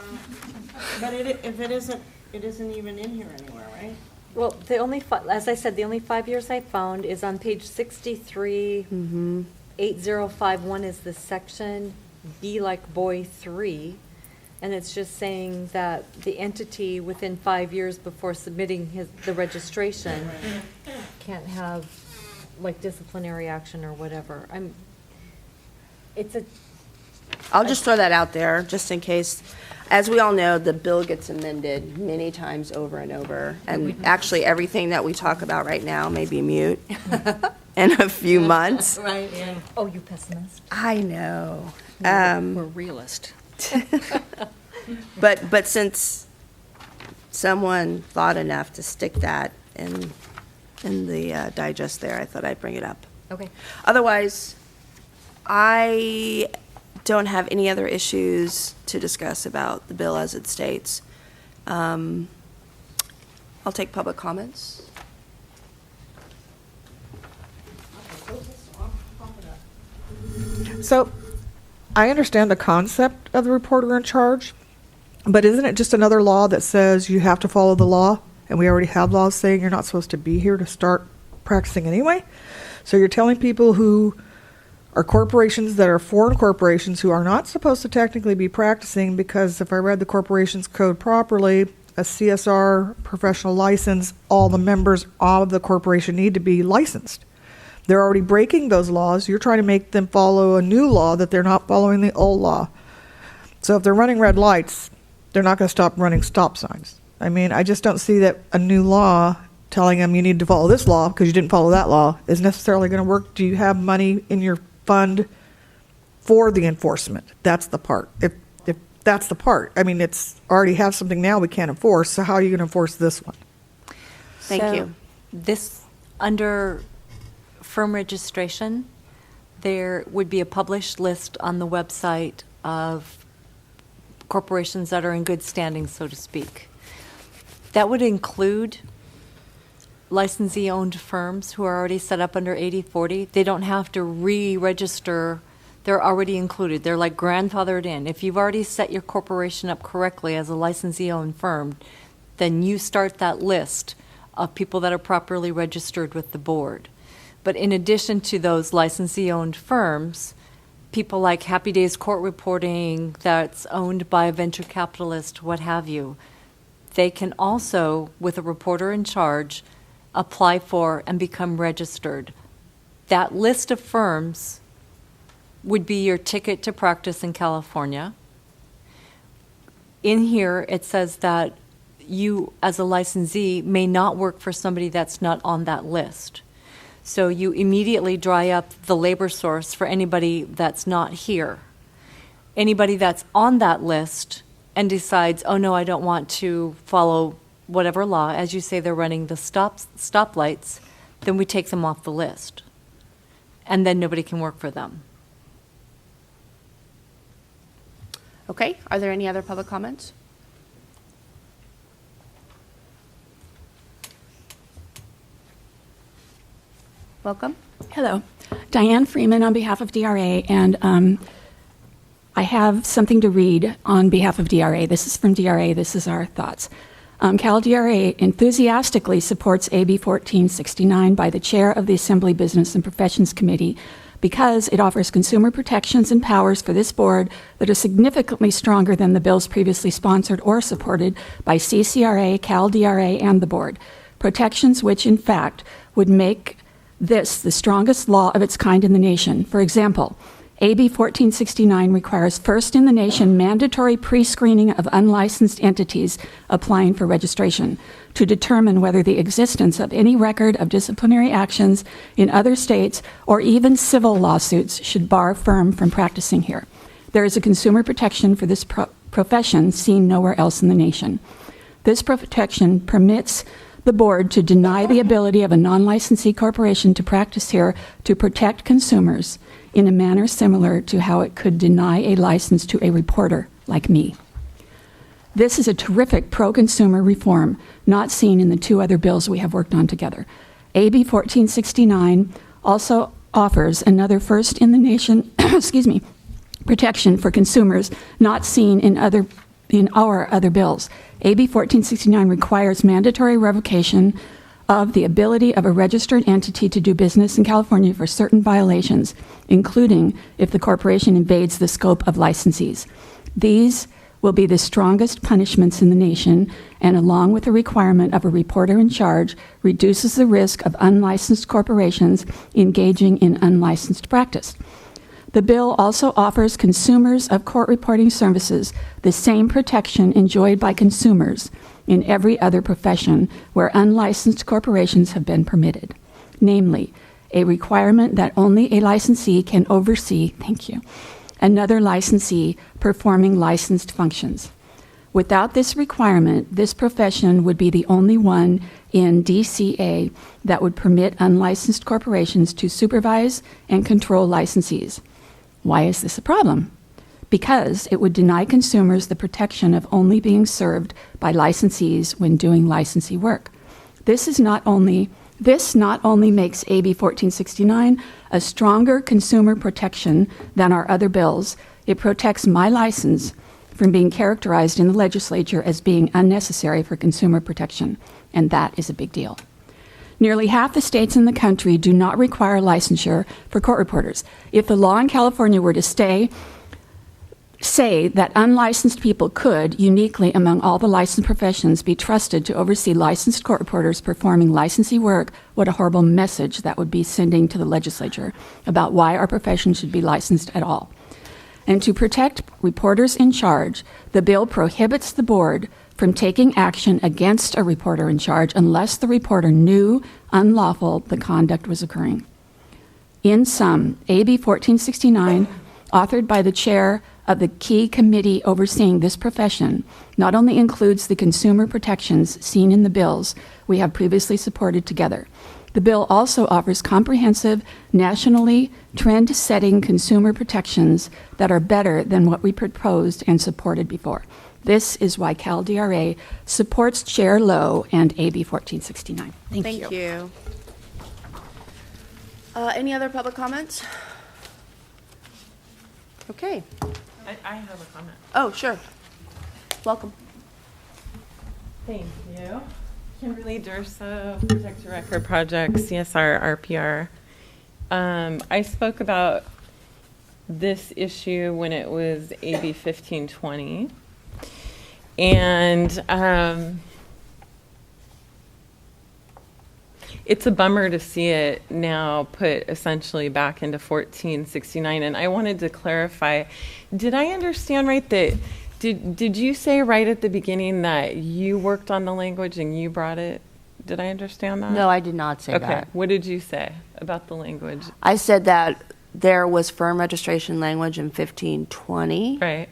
but if it isn't even in here anywhere, right? well, the only, as I said, the only 5 years I found is on page 63. 8051 is the section, B like boy 3. And it's just saying that the entity within 5 years before submitting the registration can't have like disciplinary action or whatever. I'll just throw that out there, just in case. As we all know, the bill gets amended many times over and over, and actually everything that we talk about right now may be mute in a few months. Right. Yeah. Oh, you pessimist. I know. We're realist. But since someone thought enough to stick that in the digest there, I thought I'd bring it up. Okay. Otherwise, I don't have any other issues to discuss about the bill as it states. I'll take public comments. So, I understand the concept of the reporter in charge, but isn't it just another law that says you have to follow the law? And we already have laws saying you're not supposed to be here to start practicing anyway? So you're telling people who are corporations that are foreign corporations who are not supposed to technically be practicing, because if I read the corporations code properly, a CSR professional license, all the members of the corporation need to be licensed. They're already breaking those laws. You're trying to make them follow a new law that they're not following the old law. So if they're running red lights, they're not going to stop running stop signs. I mean, I just don't see that a new law telling them you need to follow this law because you didn't follow that law is necessarily going to work. Do you have money in your fund for the enforcement? That's the part. If that's the part. I mean, it's already have something now we can't enforce, so how are you going to enforce this one? Thank you. This, under firm registration, there would be a published list on the website of corporations that are in good standing, so to speak. That would include licensee-owned firms who are already set up under 8040. They don't have to re-register. They're already included. They're like grandfathered in. If you've already set your corporation up correctly as a licensee-owned firm, then you start that list of people that are properly registered with the board. But in addition to those licensee-owned firms, people like Happy Days Court Reporting that's owned by a venture capitalist, what have you, they can also, with a reporter in charge, apply for and become registered. That list of firms would be your ticket to practice in California. In here, it says that you, as a licensee, may not work for somebody that's not on that list. So you immediately dry up the labor source for anybody that's not here. Anybody that's on that list and decides, oh no, I don't want to follow whatever law, as you say they're running the stoplights, then we take them off the list. And then nobody can work for them. Okay, are there any other public comments? Welcome. Hello. Diane Freeman on behalf of DRA, and I have something to read on behalf of DRA. This is from DRA. This is our thoughts. Cal DRA enthusiastically supports AB 1469 by the chair of the Assembly Business and Professions Committee because it offers consumer protections and powers for this board that are significantly stronger than the bills previously sponsored or supported by CCRA, Cal DRA, and the board. Protections which, in fact, would make this the strongest law of its kind in the nation. For example, AB 1469 requires first-in-the-nation mandatory pre-screening of unlicensed entities applying for registration to determine whether the existence of any record of disciplinary actions in other states or even civil lawsuits should bar a firm from practicing here. There is a consumer protection for this profession seen nowhere else in the nation. This protection permits the board to deny the ability of a non-licensee corporation to practice here to protect consumers in a manner similar to how it could deny a license to a reporter like me. This is a terrific pro-consumer reform not seen in the two other bills we have worked on together. AB 1469 also offers another first-in-the-nation protection for consumers not seen in our other bills. AB 1469 requires mandatory revocation of the ability of a registered entity to do business in California for certain violations, including if the corporation invades the scope of licensees. These will be the strongest punishments in the nation, and along with the requirement of a reporter in charge, reduces the risk of unlicensed corporations engaging in unlicensed practice. The bill also offers consumers of court reporting services the same protection enjoyed by consumers in every other profession where unlicensed corporations have been permitted, namely, a requirement that only a licensee can oversee, another licensee performing licensed functions. Without this requirement, this profession would be the only one in DCA that would permit unlicensed corporations to supervise and control licensees. Why is this a problem? Because it would deny consumers the protection of only being served by licensees when doing licensee work. This not only makes AB 1469 a stronger consumer protection than our other bills, it protects my license from being characterized in the legislature as being unnecessary for consumer protection, and that is a big deal. Nearly half the states in the country do not require licensure for court reporters. If the law in California were to say that unlicensed people could, uniquely among all the licensed professions, be trusted to oversee licensed court reporters performing licensee work, what a horrible message that would be sending to the legislature about why our profession should be licensed at all. And to protect reporters in charge, the bill prohibits the board from taking action against a reporter in charge unless the reporter knew unlawful the conduct was occurring. In sum, AB 1469, authored by the chair of the key committee overseeing this profession, not only includes the consumer protections seen in the bills we have previously supported together. The bill also offers comprehensive, nationally trend-setting consumer protections that are better than what we proposed and supported before. This is why CalDRA supports Chair Lowe and AB 1469. Thank you. Any other public comments? Okay. I have a comment. Oh, sure. Welcome. Thank you. Kimberly Durso, Protect Your Record Project, CSR, RPR. I spoke about this issue when it was AB 1520. And it's a bummer to see it now put essentially back into 1469. And I wanted to clarify, did I understand right that, did you say right at the beginning that you worked on the language and you brought it? Did I understand that? No, I did not say that. Okay, what did you say about the language? I said that there was firm registration language in 1520. Right.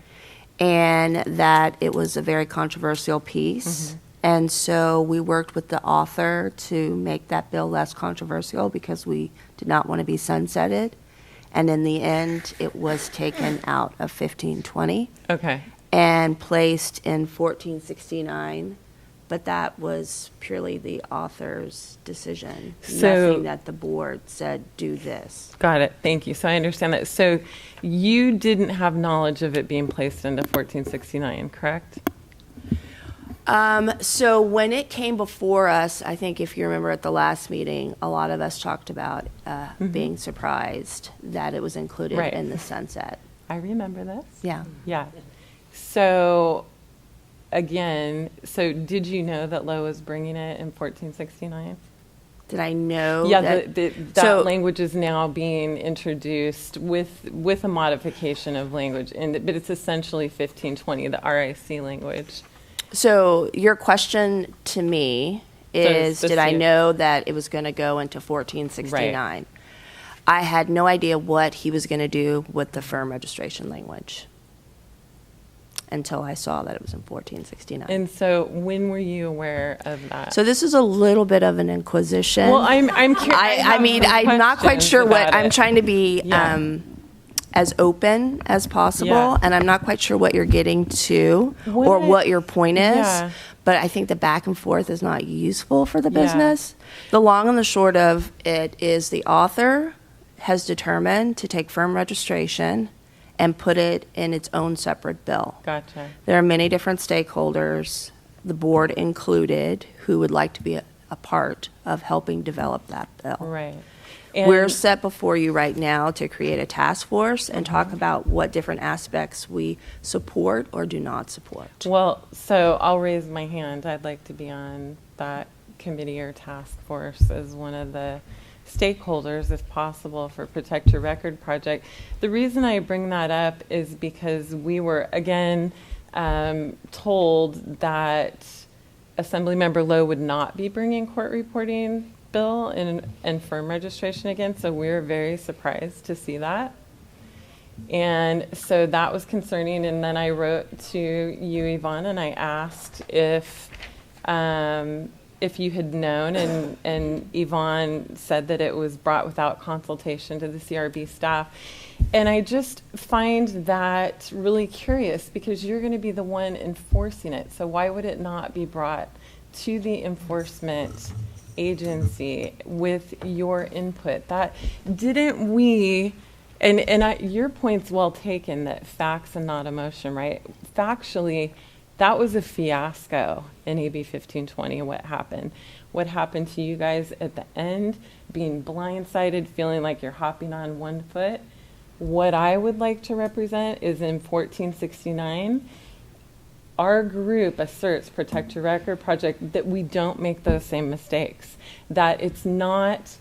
And that it was a very controversial piece. Mm-hmm. And so we worked with the author to make that bill less controversial because we did not want to be sunsetted. And in the end, it was taken out of 1520. Okay. And placed in 1469. But that was purely the author's decision. So, nothing that the board said, do this. Got it. Thank you. So I understand that. So you didn't have knowledge of it being placed into 1469, correct? So when it came before us, I think if you remember at the last meeting, a lot of us talked about being surprised that it was included in the sunset. I remember this. Yeah. Yeah. So again, so did you know that Lowe was bringing it in 1469? Did I know? Yeah, that language is now being introduced with a modification of language, but it's essentially 1520, the RIC language. So your question to me is, did I know that it was going to go into 1469? Right. I had no idea what he was going to do with the firm registration language until I saw that it was in 1469. And so when were you aware of that? So this is a little bit of an inquisition. Well, I'm curious. I mean, I'm not quite sure what, I'm trying to be as open as possible, and I'm not quite sure what you're getting to or what your point is. Yeah. But I think the back and forth is not useful for the business. The long and the short of it is the author has determined to take firm registration and put it in its own separate bill. Gotcha. There are many different stakeholders, the board included, who would like to be a part of helping develop that bill. Right. We're set before you right now to create a task force and talk about what different aspects we support or do not support. Well, so I'll raise my hand. I'd like to be on that committee or task force as one of the stakeholders, if possible, for Protect Your Record project. The reason I bring that up is because we were, again, told that Assemblymember Lowe would not be bringing court reporting bill and firm registration again, so we were very surprised to see that. And so that was concerning, and then I wrote to you, Yvonne, and I asked if you had known, and Yvonne said that it was brought without consultation to the CRB staff. And I just find that really curious because you're going to be the one enforcing it. So why would it not be brought to the enforcement agency with your input? That didn't we, your point's well taken that facts and not emotion, right? Factually, that was a fiasco in AB 1520, what happened. What happened to you guys at the end, being blindsided, feeling like you're hopping on one foot. What I would like to represent is in 1469, our group asserts, Protect Your Record project, that we don't make those same mistakes, that it's not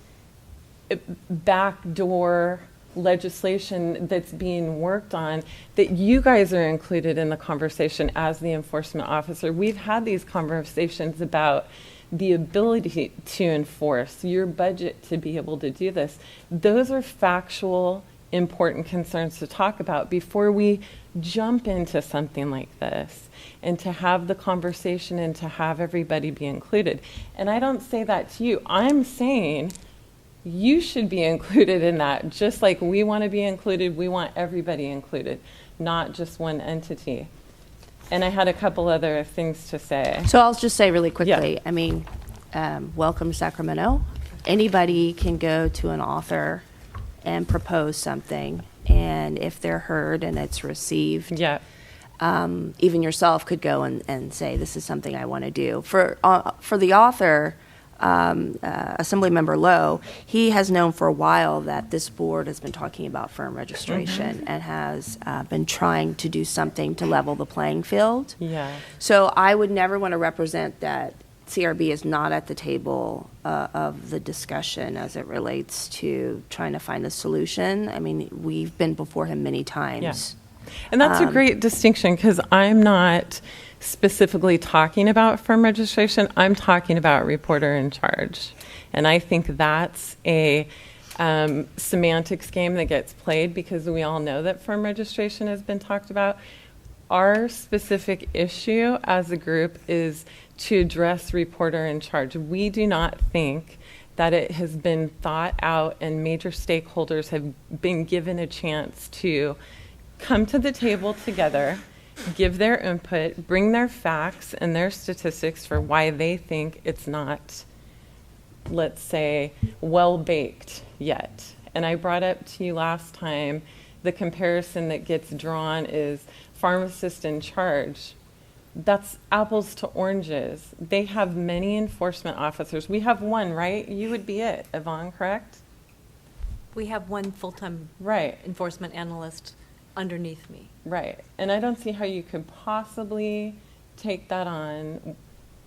backdoor legislation that's being worked on, that you guys are included in the conversation as the enforcement officer. We've had these conversations about the ability to enforce, your budget to be able to do this. Those are factual, important concerns to talk about before we jump into something like this, and to have the conversation and to have everybody be included. And I don't say that to you. I'm saying you should be included in that. Just like we want to be included, we want everybody included, not just one entity. And I had a couple other things to say. So I'll just say really quickly, Yeah. I mean, welcome to Sacramento. Anybody can go to an author and propose something, and if they're heard and it's received, even yourself could go and say, this is something I want to do. For the author, Assemblymember Lowe, he has known for a while that this board has been talking about firm registration and has been trying to do something to level the playing field. Yeah. So I would never want to represent that CRB is not at the table of the discussion as it relates to trying to find a solution. I mean, we've been before him many times. Yeah. And that's a great distinction, because I'm not specifically talking about firm registration. I'm talking about reporter in charge. And I think that's a semantics game that gets played, because we all know that firm registration has been talked about. Our specific issue as a group is to address reporter in charge. We do not think that it has been thought out and major stakeholders have been given a chance to come to the table together, give their input, bring their facts and their statistics for why they think it's not, let's say, well-baked yet. And I brought up to you last time, the comparison that gets drawn is pharmacist in charge. That's apples to oranges. They have many enforcement officers. We have one, right? You would be it, Yvonne, correct? We have one full-time enforcement analyst underneath me. Right. And I don't see how you could possibly take that on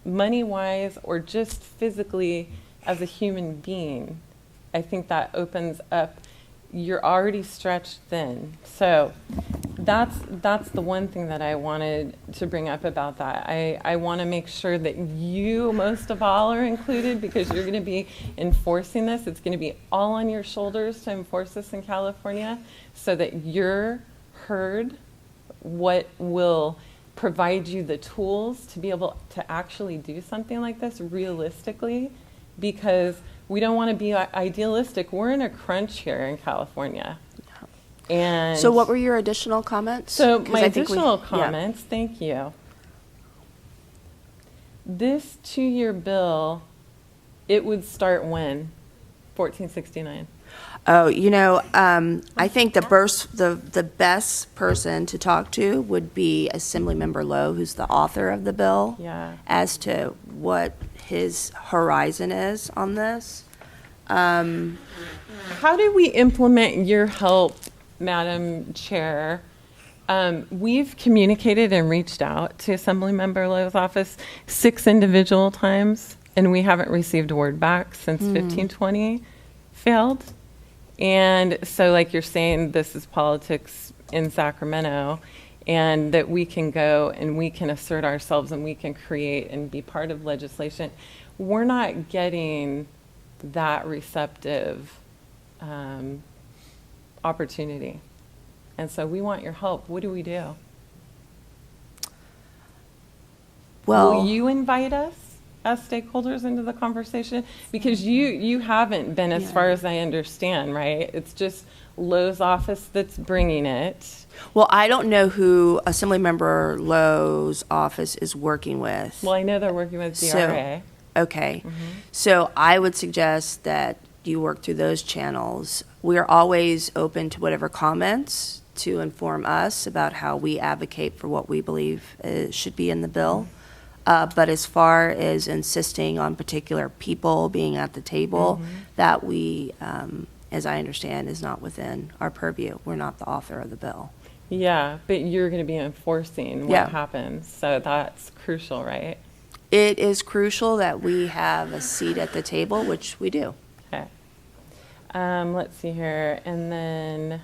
money-wise or just physically as a human being. I think that opens up, you're already stretched thin. So that's the one thing that I wanted to bring up about that. I want to make sure that you, most of all, are included, because you're going to be enforcing this. It's going to be all on your shoulders to enforce this in California, so that you're heard, what will provide you the tools to be able to actually do something like this realistically, because we don't want to be idealistic. We're in a crunch here in California. And so what were your additional comments? So my additional comments, thank you. This 2-year bill, it would start when? 1469. Oh, I think the best person to talk to would be Assemblymember Lowe, who's the author of the bill, as to what his horizon is on this. How do we implement your help, Madam Chair? We've communicated and reached out to Assemblymember Lowe's office 6 individual times, and we haven't received word back since 1520 failed. And so, like you're saying, this is politics in Sacramento, and that we can go and we can assert ourselves and we can create and be part of legislation. We're not getting that receptive opportunity. And so we want your help. What do we do? Well, will you invite us as stakeholders into the conversation? Because you haven't been, as far as I understand, right? It's just Lowe's office that's bringing it. Well, I don't know who Assemblymember Lowe's office is working with. Well, I know they're working with DRA. Okay. So I would suggest that you work through those channels. We are always open to whatever comments to inform us about how we advocate for what we believe should be in the bill. But as far as insisting on particular people being at the table, that we, as I understand, is not within our purview. We're not the author of the bill. Yeah, but you're going to be enforcing what happens. So that's crucial, right? It is crucial that we have a seat at the table, which we do. Okay. Let's see here. And then,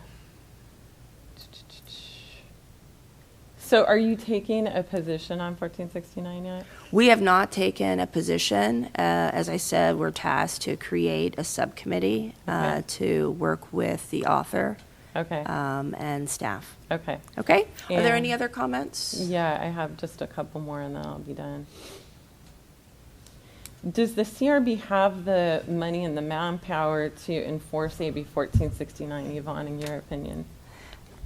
so are you taking a position on 1469 yet? We have not taken a position. As I said, we're tasked to create a subcommittee to work with the author and staff. Okay. Okay. Are there any other comments? Yeah, I have just a couple more and then I'll be done. Does the CRB have the money and the manpower to enforce AB 1469, Yvonne, in your opinion?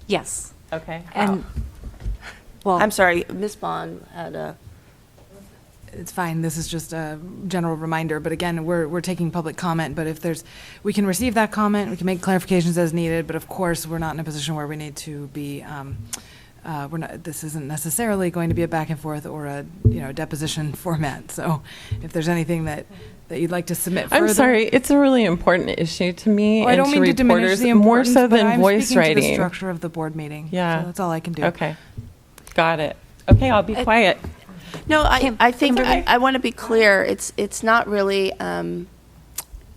Yes. Okay. And, well, I'm sorry, Ms. Bond had a... It's fine. This is just a general reminder. But again, we're taking public comment. But if we can receive that comment, we can make clarifications as needed. But of course, we're not in a position where we need to be. This isn't necessarily going to be a back and forth or a deposition format. So if there's anything that you'd like to submit further. I'm sorry, it's a really important issue to me I and don't to mean to diminish reporters, the more importance, so but than I'm voice speaking to writing. the structure of the board meeting. Yeah. So that's all I can do. Okay. Got it. Okay, I'll be quiet. No, I think I want to be clear. It's not really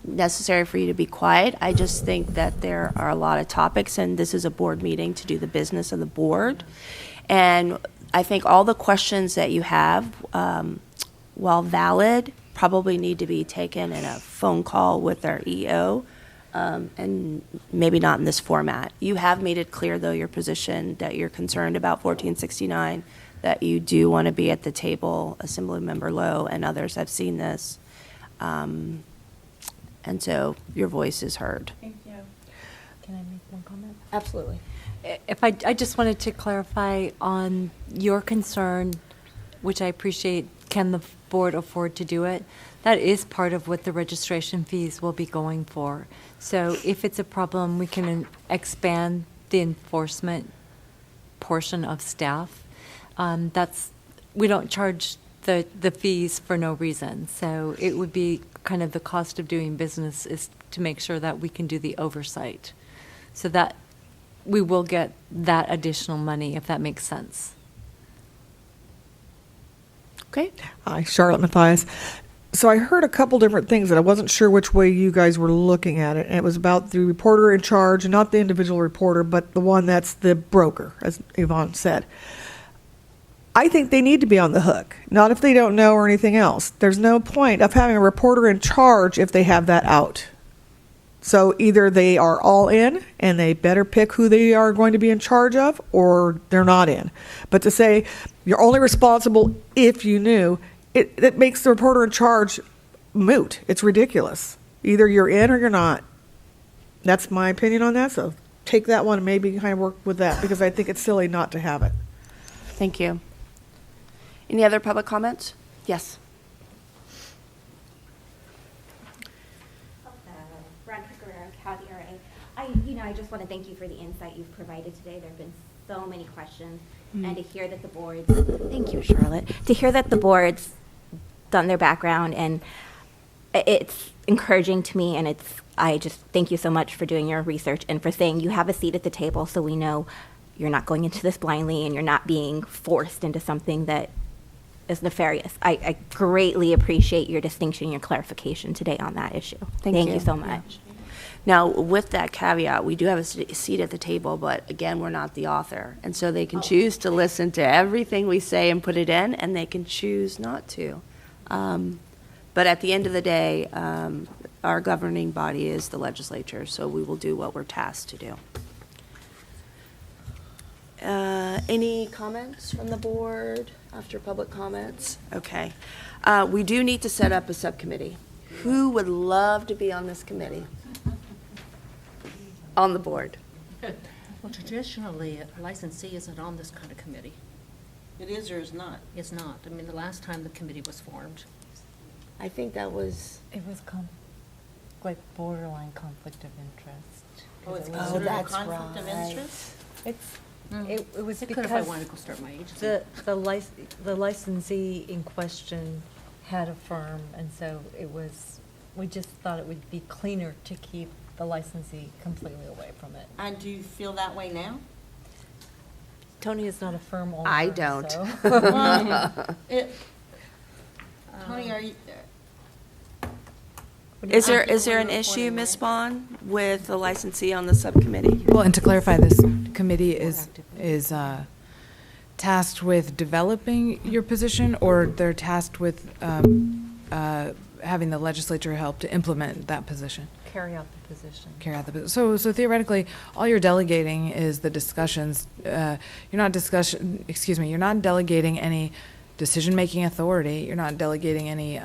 necessary for you to be quiet. I just think that there are a lot of topics, and this is a board meeting to do the business of the board. And I think all the questions that you have, while valid, probably need to be taken in a phone call with our EO, and maybe not in this format. You have made it clear, though, your position that you're concerned about 1469, that you do want to be at the table. Assemblymember Lowe and others have seen this. And so your voice is heard. Thank you. Can I make one comment? Absolutely. If I just wanted to clarify on your concern, which I appreciate, can the board afford to do it? That is part of what the registration fees will be going for. So if it's a problem, we can expand the enforcement portion of staff. We don't charge the fees for no reason. So it would be kind of the cost of doing business is to make sure that we can do the oversight. So that we will get that additional money, if that makes sense. Okay. Hi, Charlotte Mathias. So I heard a couple different things that I wasn't sure which way you guys were looking at it. And it was about the reporter in charge, not the individual reporter, but the one that's the broker, as Yvonne said. I think they need to be on the hook, not if they don't know or anything else. There's no point of having a reporter in charge if they have that out. So either they are all in and they better pick who they are going to be in charge of, or they're not in. But to say you're only responsible if you knew, it makes the reporter in charge moot. It's ridiculous. Either you're in or you're not. That's my opinion on that. So take that one and maybe kind of work with that, because I think it's silly not to have it. Thank you. Any other public comments? Yes. I just want to thank you for the insight you've provided today. There have been so many questions, and to hear that the boards, thank you, Charlotte, to hear that the boards done their background and it's encouraging to me, and I just thank you so much for doing your research and for saying you have a seat at the table, so we know you're not going into this blindly and you're not being forced into something that is nefarious. I greatly appreciate your distinction, your clarification today on that issue. Thank you so much. Now, with that caveat, we do have a seat at the table, but again, we're not the author. And so they can choose to listen to everything we say and put it in, and they can choose not to. But at the end of the day, our governing body is the legislature, so we will do what we're tasked to do. Any comments from the board after public comments? Okay. We do need to set up a subcommittee. Who would love to be on this committee? On the board. Well, traditionally, a licensee isn't on this kind of committee. It is or is not? It's not. I mean, the last time the committee was formed. I think that was... It was like borderline conflict of interest. Oh, it's It was- considered a that's conflict of right. interest? It's, it was It because could if I wanted to go start my agency. the licensee in question had a firm, and so we just thought it would be cleaner to keep the licensee completely away from it. And do you feel that way now? Tony is not a firm owner. I don't. so- Tony, are you, Is there an issue, Ms. Spawn, with the licensee on the subcommittee? Well, and to clarify, this committee is tasked with developing your position, or they're tasked with having the legislature help to implement that position? Carry out the position. Carry out the business. So theoretically, all you're delegating is the discussions. You're not delegating any decision-making authority. You're not delegating any.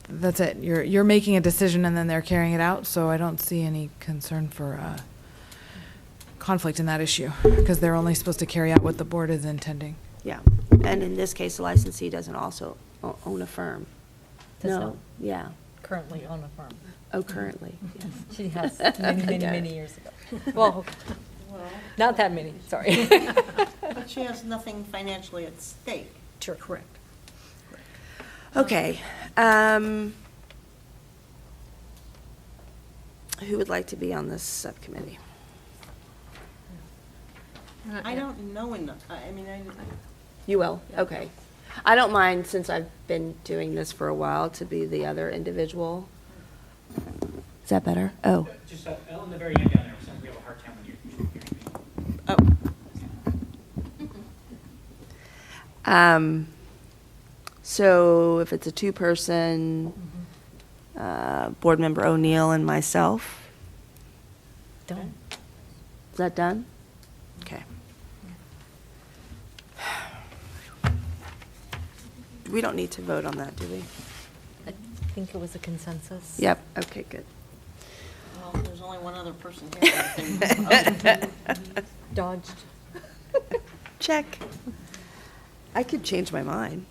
That's it. You're making a decision and then they're carrying it out. So I don't see any concern for conflict in that issue, because they're only supposed to carry out what the board is intending. Yeah, and in this case, the licensee doesn't also own a firm. Does No, not. yeah. Currently own a firm. Oh, currently, yes. She has many Okay. years ago. Well, not that many, sorry. but she has nothing financially at stake. Sure, correct. Okay. Who would like to be on this subcommittee? I don't know enough, I mean, You will? Okay. I don't mind, since I've been doing this for a while, to be the other individual. Is that better? Oh. Just on the very end down there, since we have a hard time when you're. So if it's a two-person, Board Member O'Neill and myself. Done. Is that done? Okay. We don't need to vote on that, do we? I think it was a consensus. Yep, okay, good. well, there's only one other person here. I think. Dodged. Check. I could change my mind.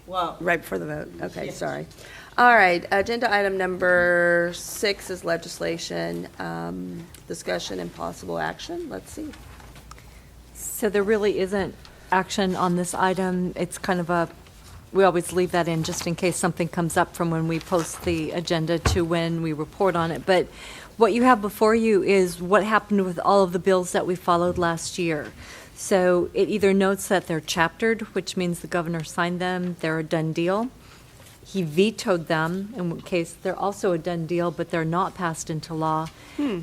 Well. Right before the vote. Okay, Yes. sorry. All right, agenda item number 6 is legislation, discussion and possible action. Let's see. So there really isn't action on this item. It's kind of we always leave that in just in case something comes up from when we post the agenda to when we report on it. But what you have before you is what happened with all of the bills that we followed last year. So it either notes that they're chaptered, which means the governor signed them, they're a done deal. He vetoed them, in which case they're also a done deal, but they're not passed into law.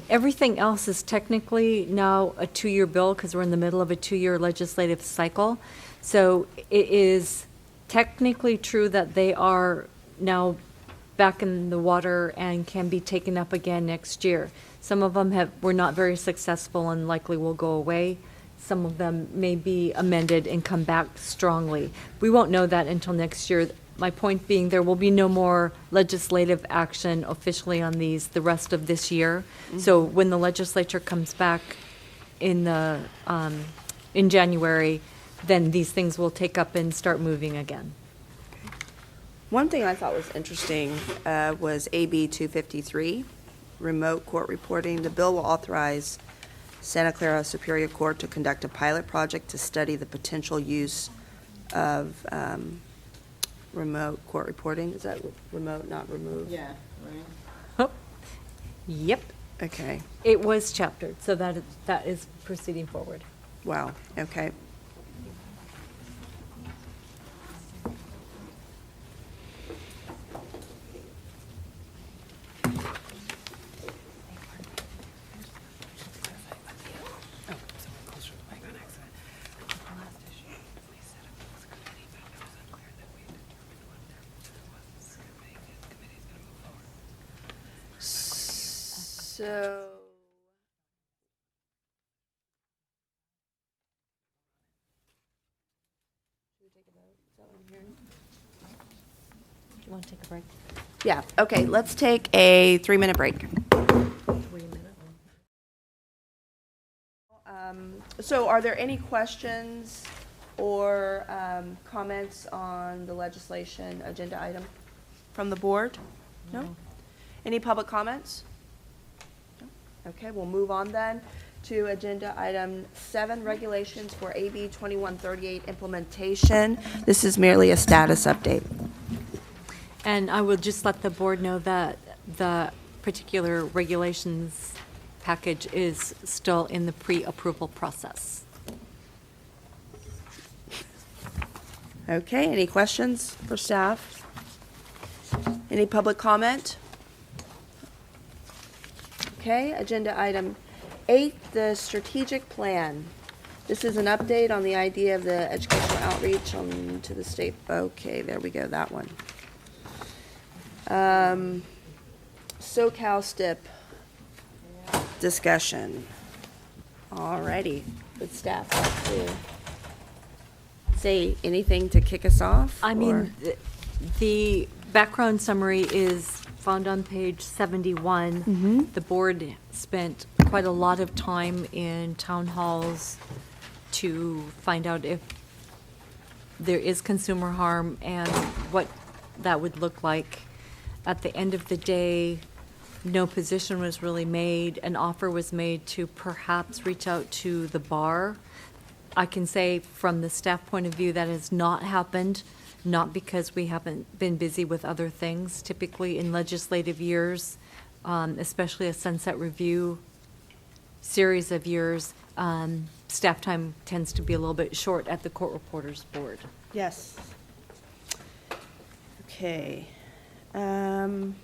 Everything else is technically now a 2-year bill because we're in the middle of a 2-year legislative cycle. So it is technically true that they are now back in the water and can be taken up again next year. Some of them were not very successful and likely will go away. Some of them may be amended and come back strongly. We won't know that until next year. My point being, there will be no more legislative action officially on these the rest of this year. So when the legislature comes back in January, then these things will take up and start moving again. One thing I thought was interesting was AB 253, remote court reporting. The bill will authorize Santa Clara Superior Court to conduct a pilot project to study the potential use of remote court reporting. Is that remote, not removed? Yeah, right. Oh, yep. Okay. It was chaptered, so that is proceeding forward. Wow, okay. So, Do you want to take a break? yeah, okay, let's take a 3-minute break. 3 minutes. So are there any questions or comments on the legislation agenda item from the board? No? Any public comments? No? Okay, we'll move on then to agenda item 7, regulations for AB 2138 implementation. This is merely a status update. And I will just let the board know that the particular regulations package is still in the pre-approval process. Okay, any questions for staff? Any public comment? Okay, agenda item 8, the strategic plan. This is an update on the idea of the educational outreach to the state. Okay, there we go, that one. SoCal STIP discussion. Alrighty, would staff like to say anything to kick us off? I or- mean, the background summary is found on page 71. The board spent quite a lot of time in town halls to find out if there is consumer harm and what that would look like. At the end of the day, no position was really made. An offer was made to perhaps reach out to the bar. I can say from the staff point of view, that has not happened, not because we haven't been busy with other things. Typically in legislative years, especially a sunset review series of years, staff time tends to be a little bit short at the court reporters board. Yes. Okay. And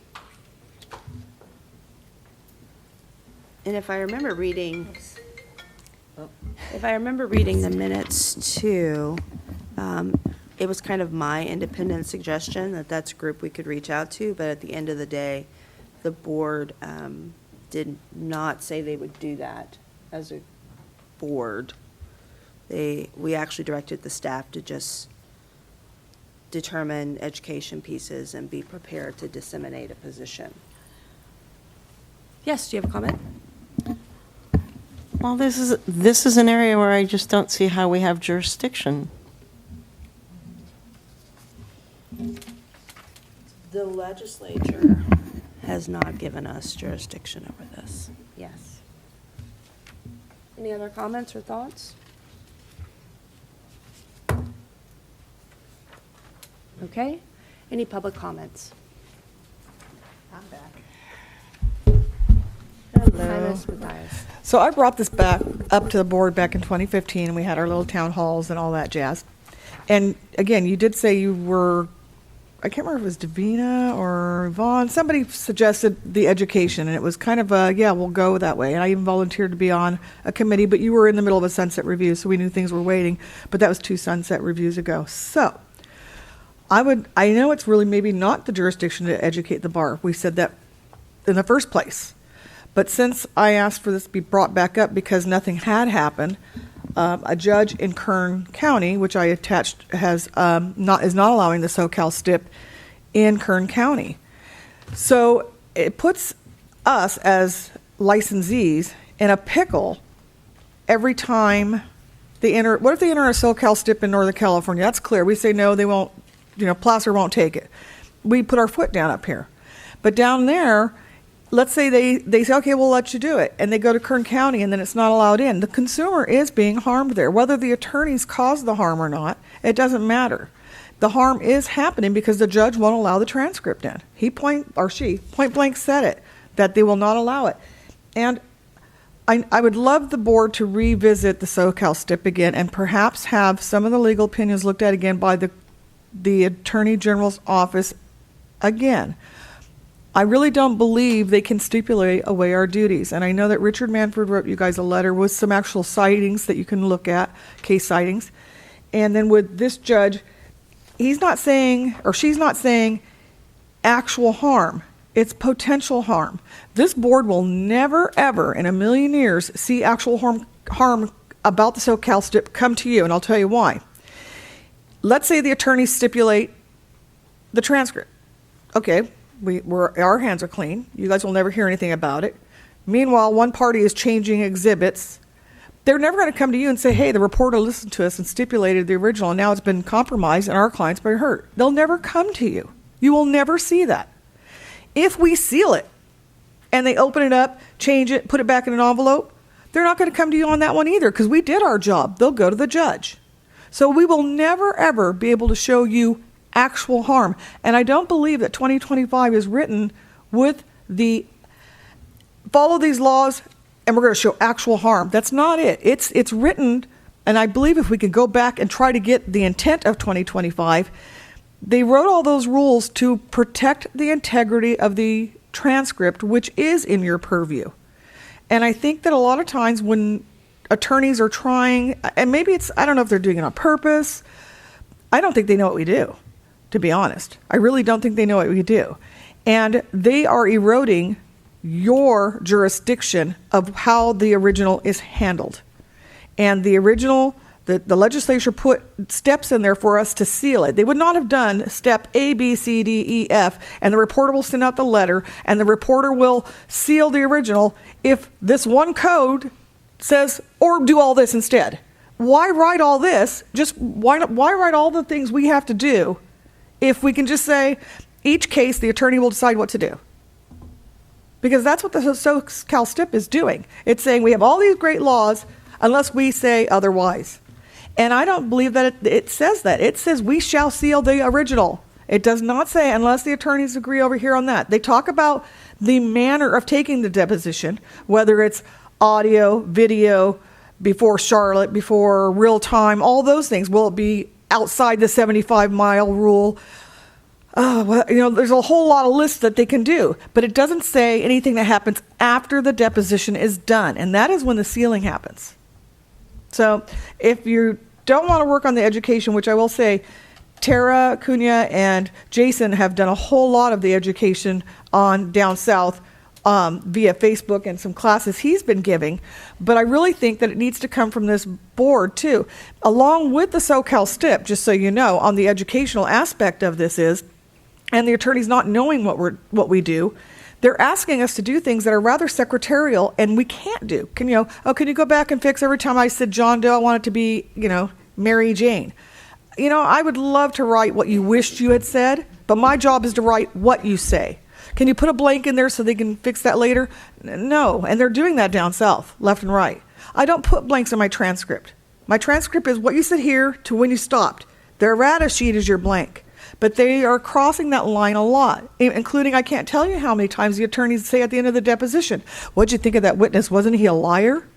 if I remember reading, the minutes too, it was kind of my independent suggestion that that's a group we could reach out to, but at the end of the day, the board did not say they would do that as a board. We actually directed the staff to just determine education pieces and be prepared to disseminate a position. Yes, do you have a comment? Well, this is an area where I just don't see how we have jurisdiction. The legislature has not given us jurisdiction over this. Yes. Any other comments or thoughts? Okay. Any public comments? I'm back. Hello. Ms. Mathias. So I brought this back up to the board back in 2015, and we had our little town halls and all that jazz. And again, you did say you were, I can't remember if it was Davina or Yvonne, somebody suggested the education, and it was kind of a, yeah, we'll go that way. And I even volunteered to be on a committee, but you were in the middle of a sunset review, so we knew things were waiting, but that was 2 sunset reviews ago. So I know it's really maybe not the jurisdiction to educate the bar. We said that in the first place. But since I asked for this to be brought back up because nothing had happened, a judge in Kern County, which I attached, is not allowing the SoCal STIP in Kern County. So it puts us as licensees in a pickle every time they enter. What if they enter a SoCal STIP in Northern California? That's clear. We say no, they won't. Placer won't take it. We put our foot down up here, but down there. Let's say they say, okay, we'll let you do it. And they go to Kern County and then it's not allowed in. The consumer is being harmed there. Whether the attorneys caused the harm or not, it doesn't matter. the harm is happening because the judge won't allow the transcript in. She point blank said it, that they will not allow it. And I would love the board to revisit the SoCal STIP again and perhaps have some of the legal opinions looked at again by the Attorney General's office again. I really don't believe they can stipulate away our duties. And I know that Richard Manford wrote you guys a letter with some actual sightings that you can look at, case sightings. And then with this judge, he's not saying, or she's not saying actual harm. It's potential harm. This board will never, ever in a million years see actual harm about the SoCal STIP come to you, and I'll tell you why. Let's say the attorneys stipulate the transcript. Okay, our hands are clean. You guys will never hear anything about it. Meanwhile, one party is changing exhibits. They're never going to come to you and say, hey, the reporter listened to us and stipulated the original, and now it's been compromised and our client's been hurt. They'll never come to you. You will never see that. If we seal it and they open it up, change it, put it back in an envelope, they're not going to come to you on that one either because we did our job. They'll go to the judge. So we will never, ever be able to show you actual harm. And I don't believe that 2025 is written with the follow these laws and we're going to show actual harm. That's not it. It's written, and I believe if we could go back and try to get the intent of 2025, they wrote all those rules to protect the integrity of the transcript, which is in your purview. And I think that a lot of times when attorneys are trying, and maybe it's, I don't know if they're doing it on purpose, I don't think they know what we do, to be honest. I really don't think they know what we do. And they are eroding your jurisdiction of how the original is handled. And the original, the legislature put steps in there for us to seal it. They would not have done step A, B, C, D, E, F, and the reporter will send out the letter, and the reporter will seal the original if this one code says, or do all this instead. Why write all this? Just why write all the things we have to do if we can just say, each case the attorney will decide what to do? Because that's what the SoCal STIP is doing. It's saying we have all these great laws unless we say otherwise. And I don't believe that it says that. It says we shall seal the original. It does not say unless the attorneys agree over here on that. They talk about the manner of taking the deposition, whether it's audio, video, before Charlotte, before real time, all those things. Will it be outside the 75-mile rule? There's a whole lot of lists that they can do, but it doesn't say anything that happens after the deposition is done, and that is when the sealing happens. So if you don't want to work on the education, which I will say, Tara Cunha and Jason have done a whole lot of the education on down south via Facebook and some classes he's been giving, but I really think that it needs to come from this board too, along with the SoCal STIP, just so you know, on the educational aspect of this is, and the attorneys not knowing what we do, they're asking us to do things that are rather secretarial and we can't do. Can you go back and fix every time I said John Doe, I want it to be, Mary Jane. I would love to write what you wished you had said, but my job is to write what you say. Can you put a blank in there so they can fix that later? No, and they're doing that down south, left and right. I don't put blanks in my transcript. My transcript is what you said here to when you stopped. Their errata sheet is your blank. But they are crossing that line a lot, including I can't tell you how many times the attorneys say at the end of the deposition, what'd you think of that witness? Wasn't he a liar?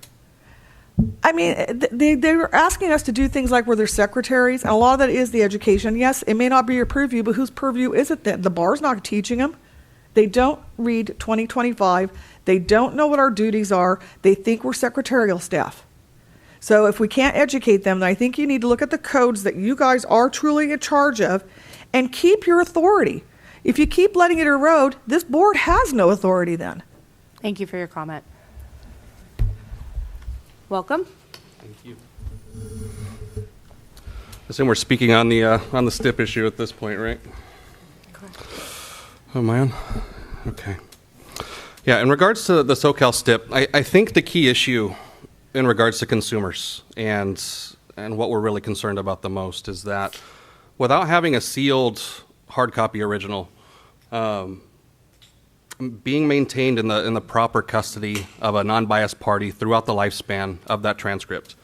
I mean, they were asking us to do things like we're their secretaries, and a lot of that is the education. Yes, it may not be your purview, but whose purview is it then? The bar's not teaching them. They don't read 2025. They don't know what our duties are. They think we're secretarial staff. So if we can't educate them, then I think you need to look at the codes that you guys are truly in charge of and keep your authority. If you keep letting it erode, this board has no authority then. Thank you for your comment. Welcome. Thank you. I assume we're speaking on the STIP issue at this point, right? Correct. Oh, am I on? Okay. Yeah, in regards to the SoCal STIP, I think the key issue in regards to consumers and what we're really concerned about the most is that without having a sealed hard copy original being maintained in the proper custody of a non-biased party throughout the lifespan of that transcript,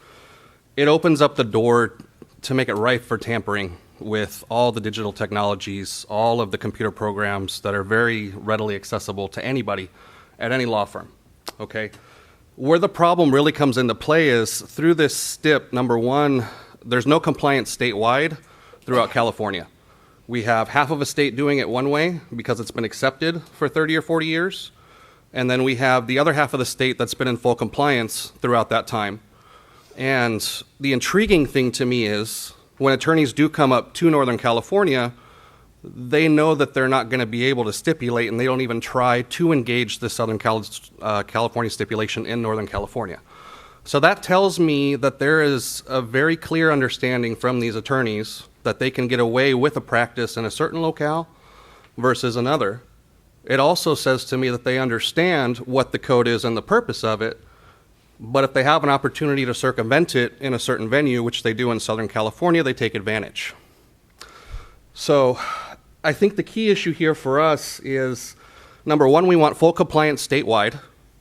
it opens up the door to make it rife for tampering with all the digital technologies, all of the computer programs that are very readily accessible to anybody at any law firm, okay? Where the problem really comes into play is through this STIP, number one, there's no compliance statewide throughout California. We have half of a state doing it one way because it's been accepted for 30 or 40 years. And then we have the other half of the state that's been in full compliance throughout that time. And the intriguing thing to me is when attorneys do come up to Northern California, they know that they're not going to be able to stipulate, and they don't even try to engage the Southern California stipulation in Northern California. So that tells me that there is a very clear understanding from these attorneys that they can get away with a practice in a certain locale versus another. It also says to me that they understand what the code is and the purpose of it, but if they have an opportunity to circumvent it in a certain venue, which they do in Southern California, they take advantage. So I think the key issue here for us is, number one, we want full compliance statewide.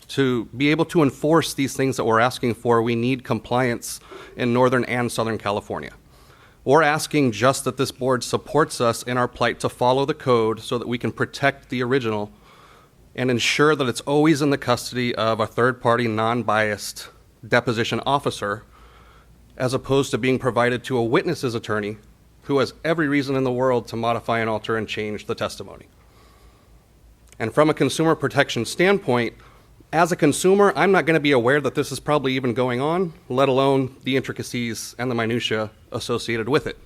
To be able to enforce these things that we're asking for, we need compliance in Northern and Southern California. We're asking just that this board supports us in our plight to follow the code so that we can protect the original and ensure that it's always in the custody of a third-party, non-biased deposition officer, as opposed to being provided to a witness's attorney who has every reason in the world to modify and alter and change the testimony. And from a consumer protection standpoint, as a consumer, I'm not going to be aware that this is probably even going on, let alone the intricacies and the minutia associated with it.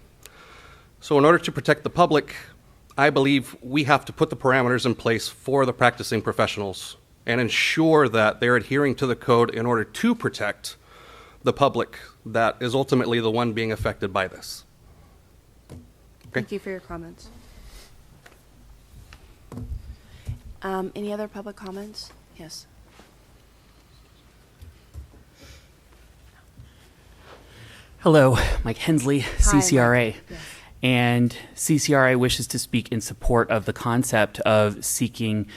So in order to protect the public, I believe we have to put the parameters in place for the practicing professionals and ensure that they're adhering to the code in order to protect the public that is ultimately the one being affected by this. Okay. Thank you for your comments. Any other public comments? Yes. Hello, Mike Hensley, CCRA. Mike. Yes. And CCRA wishes to speak in support of the concept of seeking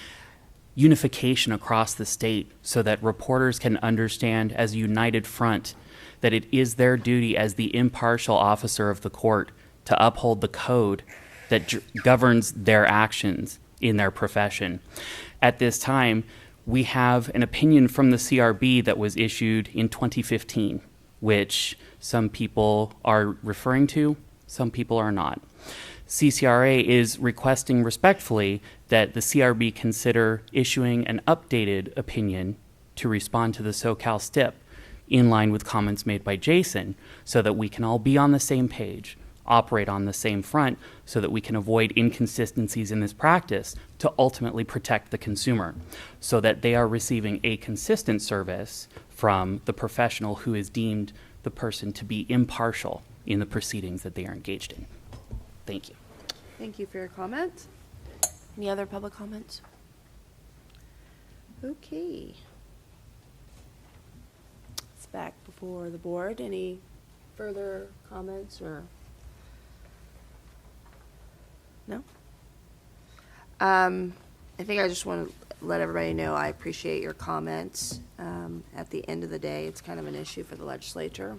unification across the state so that reporters can understand as a united front that it is their duty as the impartial officer of the court to uphold the code that governs their actions in their profession. At this time, we have an opinion from the CRB that was issued in 2015, which some people are referring to, some people are not. CCRA is requesting respectfully that the CRB consider issuing an updated opinion to respond to the SoCal STIP in line with comments made by Jason so that we can all be on the same page, operate on the same front so that we can avoid inconsistencies in this practice to ultimately protect the consumer so that they are receiving a consistent service from the professional who is deemed the person to be impartial in the proceedings that they are engaged in. Thank you. Thank you for your comment. Any other public comments? Okay. It's back before the board. Any further comments or? No? I think I just want to let everybody know I appreciate your comments. At the end of the day, it's kind of an issue for the legislature.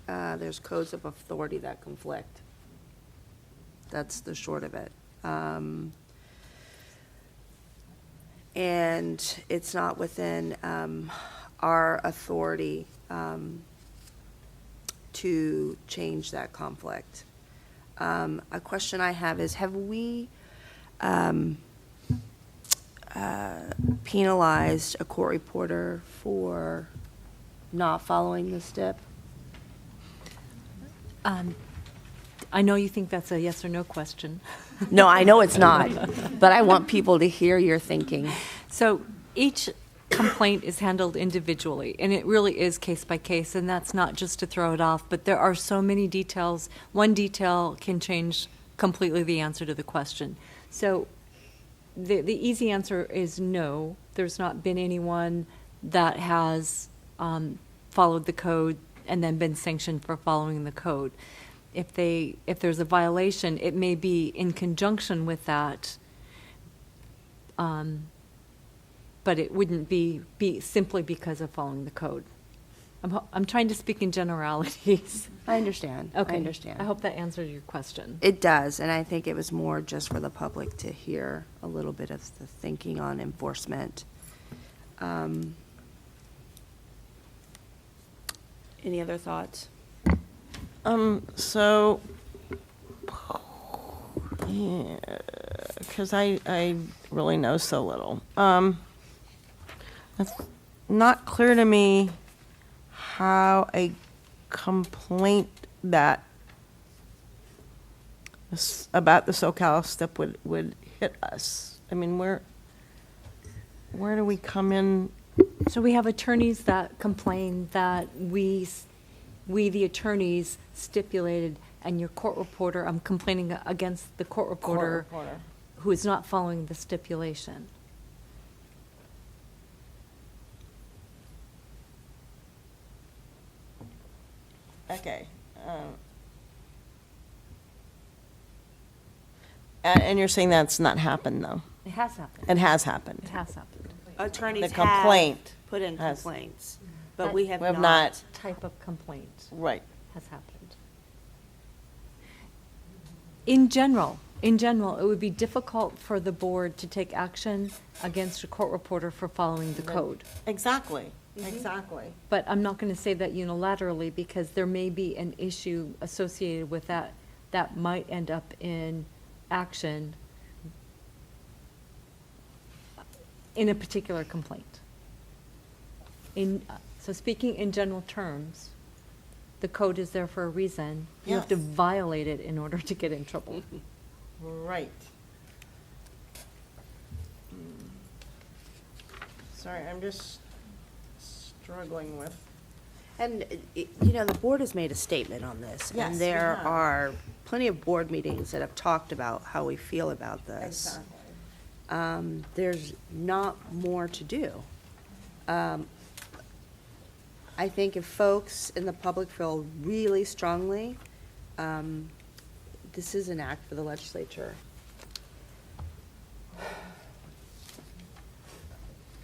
There's codes of authority that conflict. That's the short of it. And it's not within our authority to change that conflict. A question I have is, have we penalized a court reporter for not following the STIP? I know you think that's a yes or no question. No, I know it's not, but I want people to hear your thinking. So each complaint is handled individually, and it really is case by case, and that's not just to throw it off, but there are so many details. One detail can change completely the answer to the question. So the easy answer is no. There's not been anyone that has followed the code and then been sanctioned for following the code. If there's a violation, it may be in conjunction with that, but it wouldn't be simply because of following the code. I'm trying to speak in generalities. I understand. Okay. I understand. I hope that answered your question. It does, and I think it was more just for the public to hear a little bit of the thinking on enforcement. Any other thoughts? So, because I really know so little. It's not clear to me how a complaint that about the SoCal step would hit us. I mean, where do we come in? So we have attorneys that complain that we the attorneys stipulated, and your court reporter, I'm complaining against the court reporter who is not following the stipulation. Okay. And you're saying that's not happened, though? It has happened. It has happened. It has happened. Attorneys The complaint have put in has- complaints, but we have not. not. Type of complaint Right. has happened. In general, it would be difficult for the board to take action against a court reporter for following the code. Exactly. Exactly. But I'm not going to say that unilaterally, because there may be an issue associated with that that might end up in action in a particular complaint. So speaking in general terms, the code is there for a reason. You have to Yes. violate it in order to get in trouble. Right. Sorry, I'm just struggling with. And, the board has made a statement on this. Yes, And we there have. are plenty of board meetings that have talked about how we feel about this. There's not more to do. I think if folks in the public feel really strongly, this is an act for the legislature. Can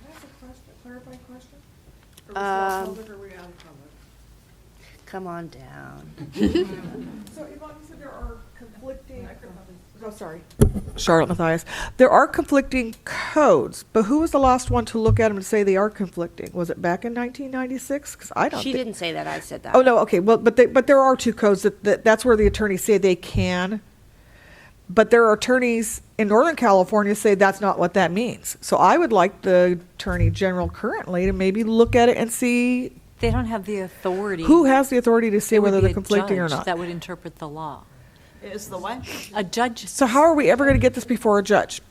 I ask a clarifying question? Are we still public or are we out of public? Come on down. So Yvonne, you said there are conflicting, oh, sorry. Charlotte Mathias. There are conflicting codes, but who was the last one to look at them and say they are conflicting? Was it back in 1996? Because I don't She think. didn't say that, I said that. Oh, no, okay, well, but there are two codes that's where the attorneys say they can. But there are attorneys in Northern California say that's not what that means. So I would like the Attorney General currently to maybe look at it and see They don't have the authority. who has the authority to say It would whether be they're a conflicting or judge not. that would interpret the law. Is the what? A judge. So how are we ever going to get this before a judge?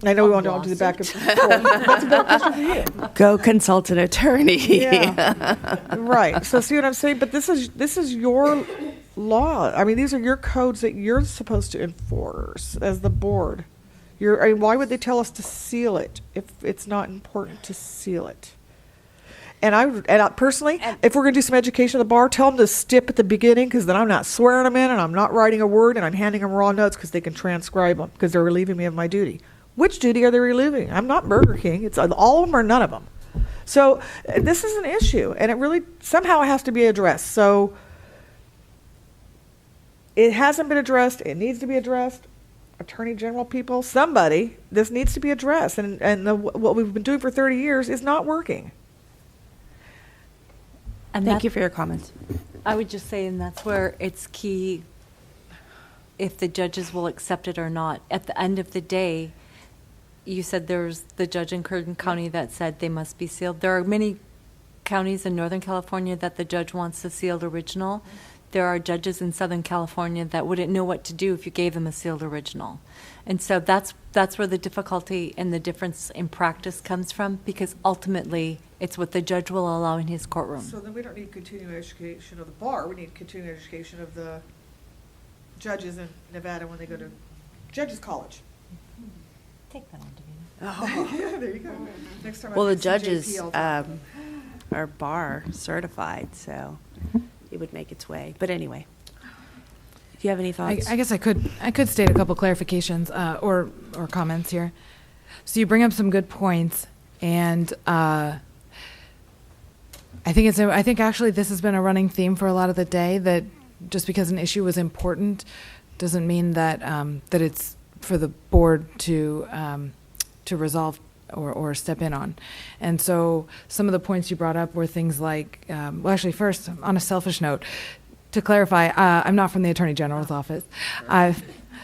I know we want to do the back and forth. That's a better question for you. Go consult an attorney. Yeah. Right. So see what I'm saying? But this is your law. I mean, these are your codes that you're supposed to enforce as the board. Why would they tell us to seal it if it's not important to seal it? And I personally, if we're going to do some education at the bar, tell them to stip at the beginning, because then I'm not swearing them in and I'm not writing a word and I'm handing them raw notes because they can transcribe them because they're relieving me of my duty. Which duty are they relieving? I'm not Burger King. It's all of them or none of them. So this is an issue, and it really somehow has to be addressed. So it hasn't been addressed. It needs to be addressed. Attorney General people, somebody, this needs to be addressed. And what we've been doing for 30 years is not working. And Thank you for your comments. I would just say, and that's where it's key, if the judges will accept it or not. At the end of the day, you said there's the judge in Curtin County that said they must be sealed. There are many counties in Northern California that the judge wants the sealed original. There are judges in Southern California that wouldn't know what to do if you gave them a sealed original. And so that's where the difficulty and the difference in practice comes from, because ultimately it's what the judge will allow in his courtroom. So then we don't need continuing education of the bar. We need continuing education of the judges in Nevada when they go to judges college. Take that on, Oh, yeah, there you go. Next time I Well, the visit CJP, judges I'll talk. are bar certified, so it would make its way. But anyway, do you have any thoughts? I guess I could state a couple clarifications or comments here. So you bring up some good points, and I think actually this has been a running theme for a lot of the day, that just because an issue was important doesn't mean that that it's for the board to resolve or step in on. And so some of the points you brought up were things like, well, actually, first, on a selfish note, to clarify, I'm not from the Attorney General's office.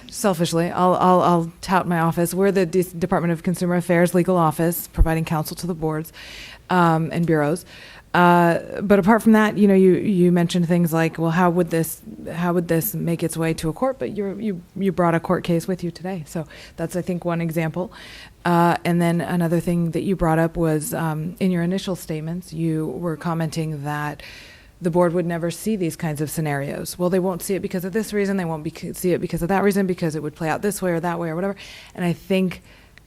Selfishly, I'll tout my office. We're the Department of Consumer Affairs legal office, providing counsel to the boards and bureaus. But apart from that, you mentioned things like, well, how would this make its way to a court? But you brought a court case with you today, so that's, I think, one example. And then another thing that you brought up was in your initial statements, you were commenting that the board would never see these kinds of scenarios. Well, they won't see it because of this reason. They won't see it because of that reason, because it would play out this way or that way or whatever. And I think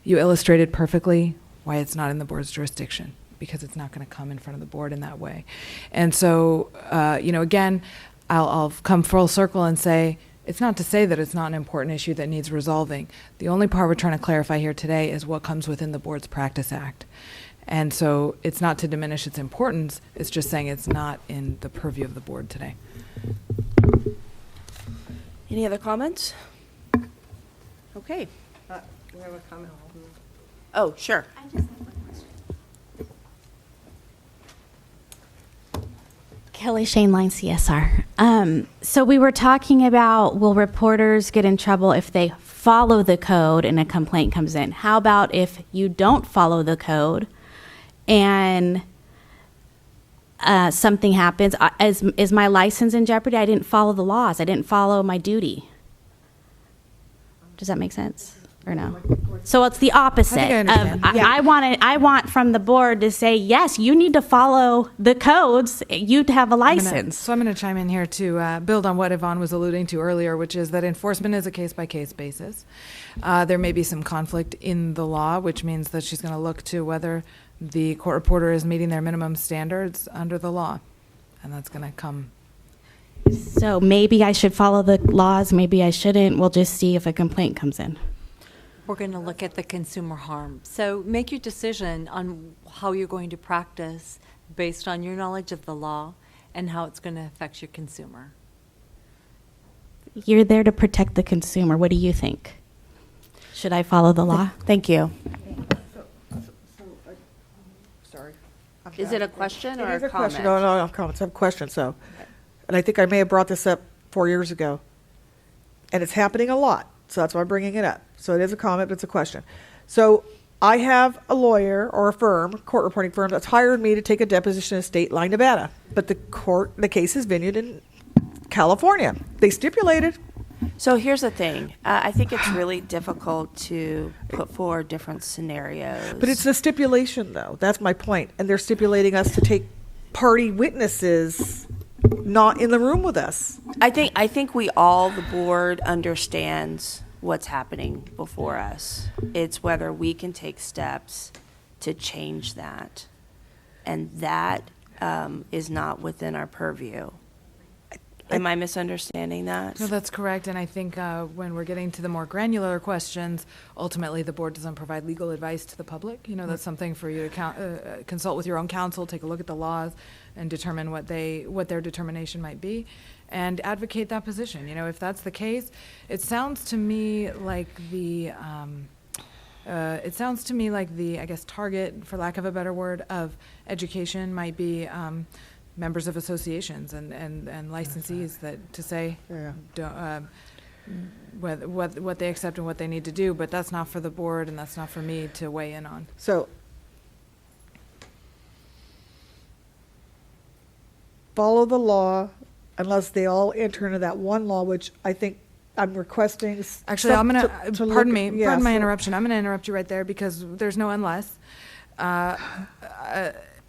you illustrated perfectly why it's not in the board's jurisdiction, because it's not going to come in front of the board in that way. And so, again, I'll come full circle and say, it's not to say that it's not an important issue that needs resolving. The only part we're trying to clarify here today is what comes within the Board's Practice Act. And so it's not to diminish its importance, it's just saying it's not in the purview of the board today. Any other comments? Okay. We have a comment. Oh, sure. I just have one question. Kelly Shane Line, CSR. So we were talking about, will reporters get in trouble if they follow the code and a complaint comes in? How about if you don't follow the code and something happens? Is my license in jeopardy? I didn't follow the laws. I didn't follow my duty. Does that make sense? Or no? So it's the opposite. I want from the board to say, yes, you need to follow the codes. You have a license. I'm going to chime in here to build on what Yvonne was alluding to earlier, which is that enforcement is a case-by-case basis. There may be some conflict in the law, which means that she's going to look to whether the court reporter is meeting their minimum standards under the law. And that's going to come. So maybe I should follow the laws, maybe I shouldn't. We'll just see if a complaint comes in. We're going to look at the consumer harm. So make your decision on how you're going to practice based on your knowledge of the law and how it's going to affect your consumer. You're there to protect the consumer. What do you think? Should I follow the law? Thank you. Sorry. Is it a question or It is a a question. comment? No, comments. I have a question, so. And I think I may have brought this up 4 years ago. And it's happening a lot, so that's why I'm bringing it up. So it is a comment, but it's a question. So I have a lawyer or a firm, court reporting firm, that's hired me to take a deposition in State Line, Nevada. But the case is venued in California. They stipulated. So here's the thing. I think it's really difficult to put forward different scenarios. But it's a stipulation, though. That's my point. And they're stipulating us to take party witnesses not in the room with us. I think we all, the board, understands what's happening before us. It's whether we can take steps to change that. And that is not within our purview. Am I misunderstanding that? No, that's correct. And I think when we're getting to the more granular questions, ultimately the board doesn't provide legal advice to the public. That's something for you to consult with your own counsel, take a look at the laws, and determine what their determination might be, and advocate that position. If that's the case, it sounds to me like the I guess, target, for lack of a better word, of education might be members of associations and licensees, that to say what they accept and what they need to do, but that's not for the board and that's not for me to weigh in on. So follow the law unless they all enter into that one law, which I think I'm requesting. Actually, I'm going to pardon my interruption. I'm going to interrupt you right there because there's no unless.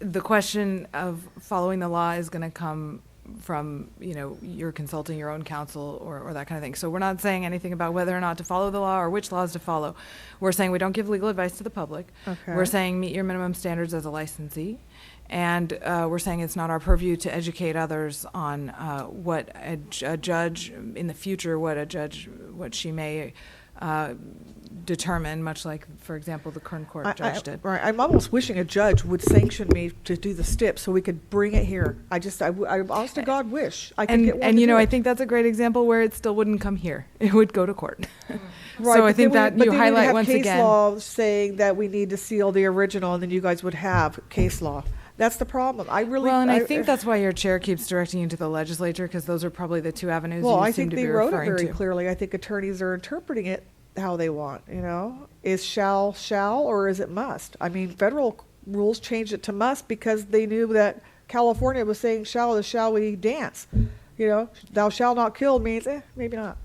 The question of following the law is going to come from, you're consulting your own counsel or that kind of thing. So we're not saying anything about whether or not to follow the law or which laws to follow. We're saying we don't give legal advice to the public. Okay. We're saying meet your minimum standards as a licensee. And we're saying it's not our purview to educate others on what a judge in the future, what she may determine, much like, for example, the Kern Court judge did. Right, I'm almost wishing a judge would sanction me to do the STIP so we could bring it here. I honest to God wish I could get one And to you know, do I it. think that's a great example where it still wouldn't come here. It would go to court. Right, So I but think then that you then we'd highlight have once case again. law saying that we need to seal the original, and then you guys would have case law. That's the problem. Well, and I think that's why your chair keeps directing you to the legislature, because those are probably the two avenues Well, you I seem think to they be wrote it referring very to. clearly. I think attorneys are interpreting it how they want, you know? Is shall, or is it must? I mean, federal rules changed it to must because they knew that California was saying shall we dance. You know, thou shalt not kill means, maybe not.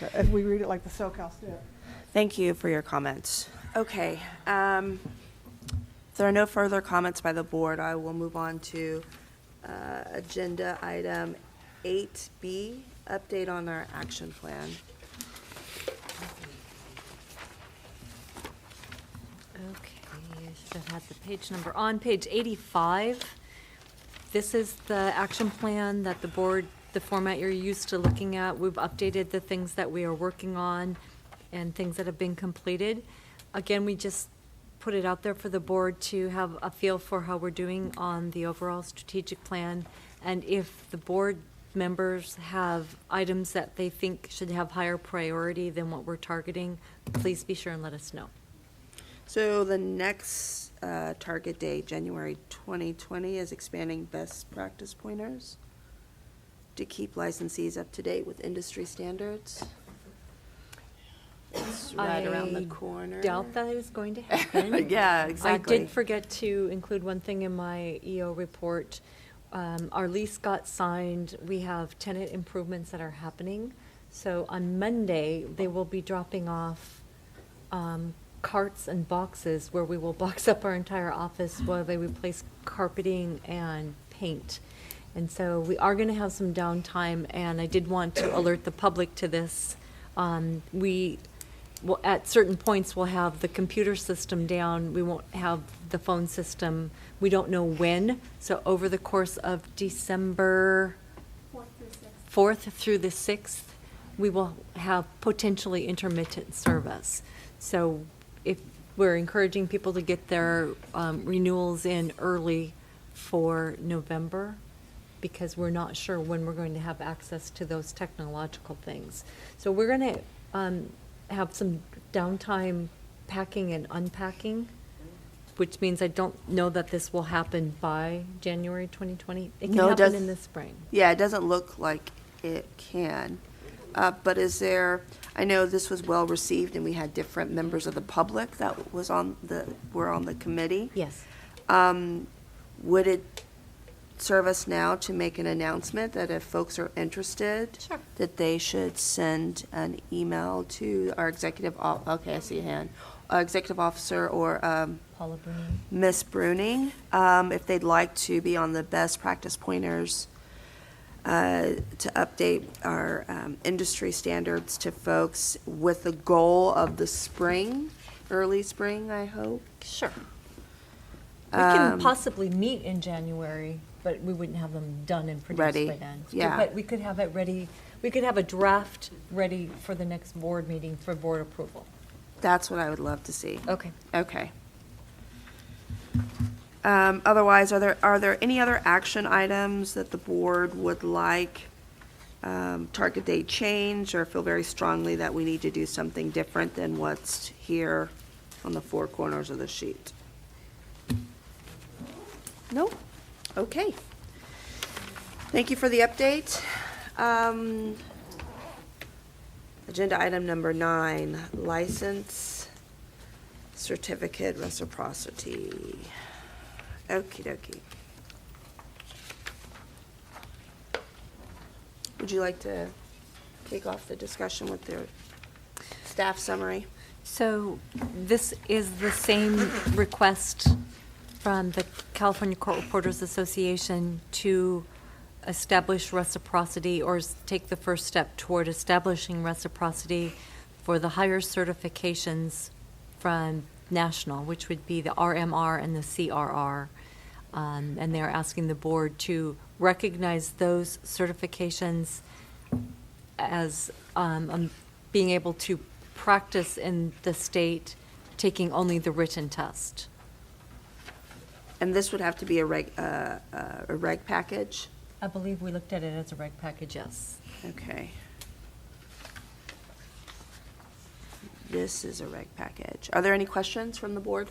If we read it like the SoCal STIP. Thank you for your comments. Okay. If there are no further comments by the board, I will move on to agenda item 8B, update on our action plan. Okay, I should have had the page number. On page 85, this is the action plan that the board, the format you're used to looking at. We've updated the things that we are working on and things that have been completed. Again, we just put it out there for the board to have a feel for how we're doing on the overall strategic plan. And if the board members have items that they think should have higher priority than what we're targeting, please be sure and let us know. So the next target date, January 2020, is expanding best practice pointers to keep licensees up to date with industry standards. It's right around the corner. I doubt that is going to happen. Yeah, exactly. I did forget to include one thing in my EO report. Our lease got signed. We have tenant improvements that are happening. So on Monday, they will be dropping off carts and boxes where we will box up our entire office while they replace carpeting and paint. And so we are going to have some downtime, and I did want to alert the public to this. Well, at certain points, we'll have the computer system down. We won't have the phone system. We don't know when. So over the course of December 4th through the 6th, we will have potentially intermittent service. So if we're encouraging people to get their renewals in early for November, because we're not sure when we're going to have access to those technological things. So we're going to have some downtime packing and unpacking, which means I don't know that this will happen by January 2020. It can happen in the spring. Yeah, it doesn't look like it can. But is there, I know this was well received and we had different members of the public that were on the committee. Yes. Would it serve us now to make an announcement that if folks are interested, sure, that they should send an email to our executive, okay, I see a hand, executive officer or Paula Bruning. Miss Bruning, if they'd like to be on the best practice pointers to update our industry standards to folks with the goal of the spring, early spring, I hope. Sure. We can possibly meet in January, but we wouldn't have them done and produced Ready. by then. Yeah. But we could have it ready, we could have a draft ready for the next board meeting for board approval. That's what I would love to see. Okay. Okay. Otherwise, are there any other action items that the board would like target date change, or feel very strongly that we need to do something different than what's here on the four corners of the sheet? No? Okay. Thank you for the update. Agenda item number 9, license certificate reciprocity. Okie dokie. Would you like to kick off the discussion with their staff summary? So this is the same request from the California Court Reporters Association to establish reciprocity, or take the first step toward establishing reciprocity for the higher certifications from national, which would be the RMR and the CRR. And they're asking the board to recognize those certifications as being able to practice in the state taking only the written test. And this would have to be a reg package? I believe we looked at it as a reg package, yes. Okay. This is a reg package. Are there any questions from the board?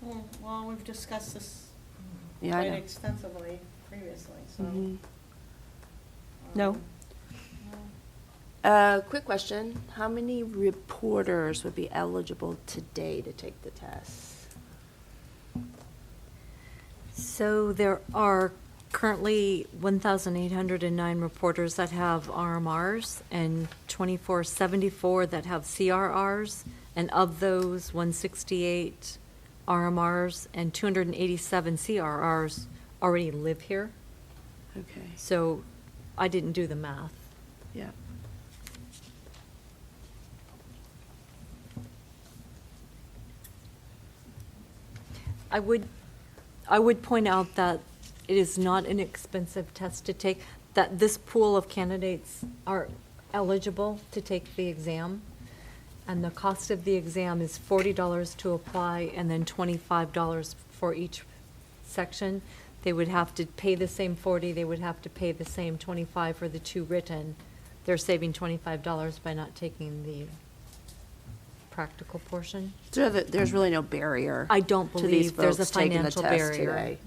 Well, we've discussed this Yeah, I know. extensively previously, so. No? Quick question. How many reporters would be eligible today to take the test? So there are currently 1,809 reporters that have RMRs and 2,474 that have CRRs. And of those, 168 RMRs and 287 CRRs already live here. Okay. So I didn't do the math. Yeah. I would point out that it is not an expensive test to take, that this pool of candidates are eligible to take the exam. And the cost of the exam is $40 to apply and then $25 for each section. They would have to pay the same 40, they would have to pay the same 25 for the two written. They're saving $25 by not taking the practical portion. So there's really no barrier. I don't to these believe there's a folks taking the financial test barrier today.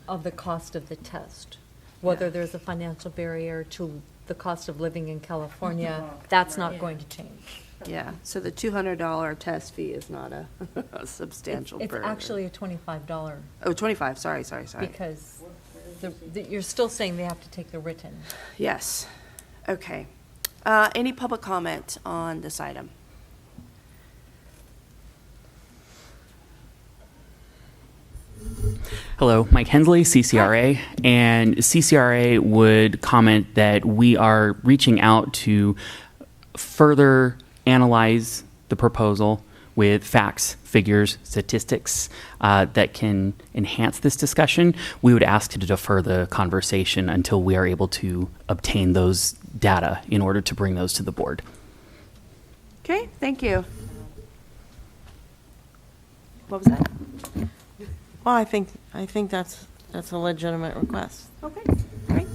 of the cost of the test. Whether there's a financial barrier to the cost of living in California, that's not going to change. Yeah, so the $200 test fee is not a substantial It's burden. actually a $25. Oh, 25, sorry. Because you're still saying they have to take the written. Yes, okay. Any public comment on this item? Hello, Mike Hensley, CCRA, and CCRA would comment that we are reaching out to further analyze the proposal with facts, figures, statistics that can enhance this discussion. We would ask to defer the conversation until we are able to obtain those data in order to bring those to the board. Okay, thank you. What was that? Well, I think that's a legitimate request. Okay, great.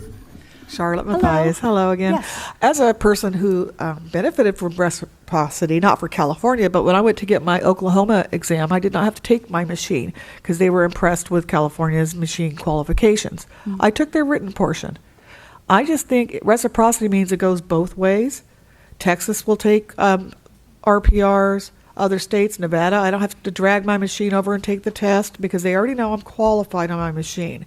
Charlotte Mathias, hello again. Yes. As a person who benefited from reciprocity, not for California, but when I went to get my Oklahoma exam, I did not have to take my machine because they were impressed with California's machine qualifications. Mm-hmm. I took their written portion. I just think reciprocity means it goes both ways. Texas will take RPRs, other states, Nevada, I don't have to drag my machine over and take the test because they already know I'm qualified on my machine.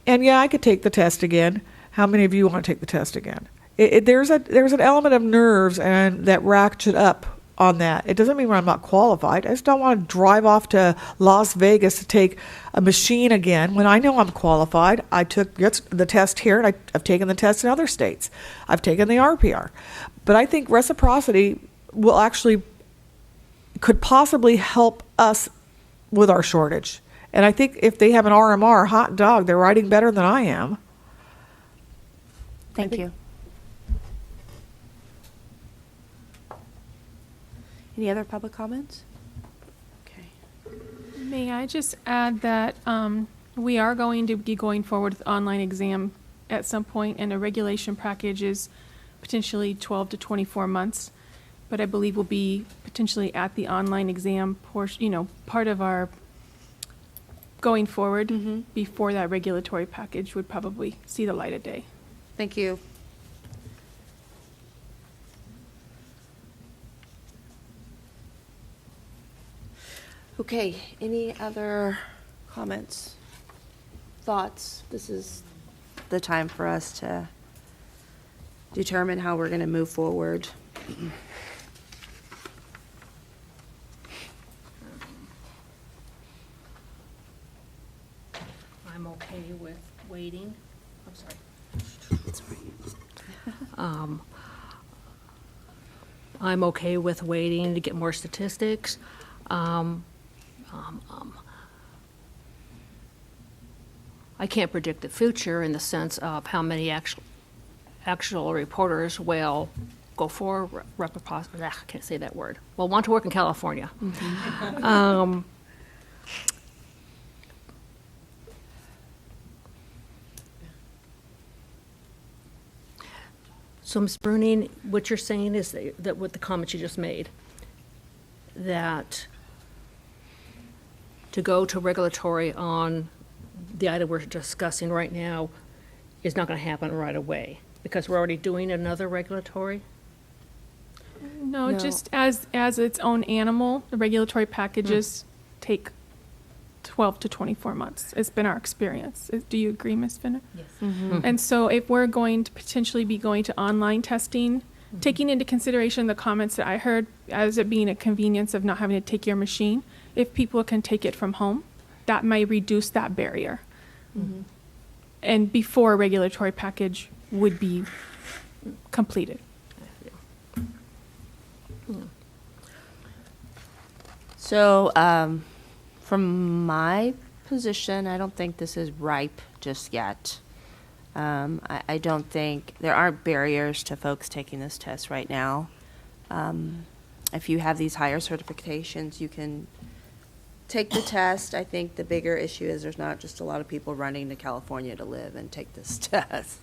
And yeah, I could take the test again. How many of you want to take the test again? There's an element of nerves and that ratchet up on that. It doesn't mean I'm not qualified. I just don't want to drive off to Las Vegas to take a machine again when I know I'm qualified. I took the test here, and I've taken the test in other states. I've taken the RPR. But I think reciprocity will actually could possibly help us with our shortage. And I think if they have an RMR, hot dog, they're writing better than I am. Thank you. Any other public comments? Okay. May I just add that we are going to be going forward with online exam at some point, and a regulation package is potentially 12 to 24 months. But I believe we'll be potentially at the online exam portion, part of our going forward before that regulatory package would probably see the light of day. Thank you. Okay, any other comments, thoughts? This is the time for us to determine how we're going to move forward. I'm okay with waiting. I'm sorry. I'm okay with waiting to get more statistics. I can't predict the future in the sense of how many actual reporters will go for reciprocity. I can't say that word. Well, want to work in California. So, Ms. Bruning, what you're saying is that with the comments you just made, that to go to regulatory on the item we're discussing right now is not going to happen right away because we're already doing another regulatory? No, just as its own animal, the regulatory packages take 12 to 24 months. It's been our experience. Do you agree, Ms. Finner? Yes. And so if we're going to potentially be going to online testing, taking into consideration the comments that I heard as it being a convenience of not having to take your machine, if people can take it from home, that may reduce that barrier. And before a regulatory package would be completed. So, from my position, I don't think this is ripe just yet. I don't think, there aren't barriers to folks taking this test right now. If you have these higher certifications, you can take the test. I think the bigger issue is there's not just a lot of people running to California to live and take this test.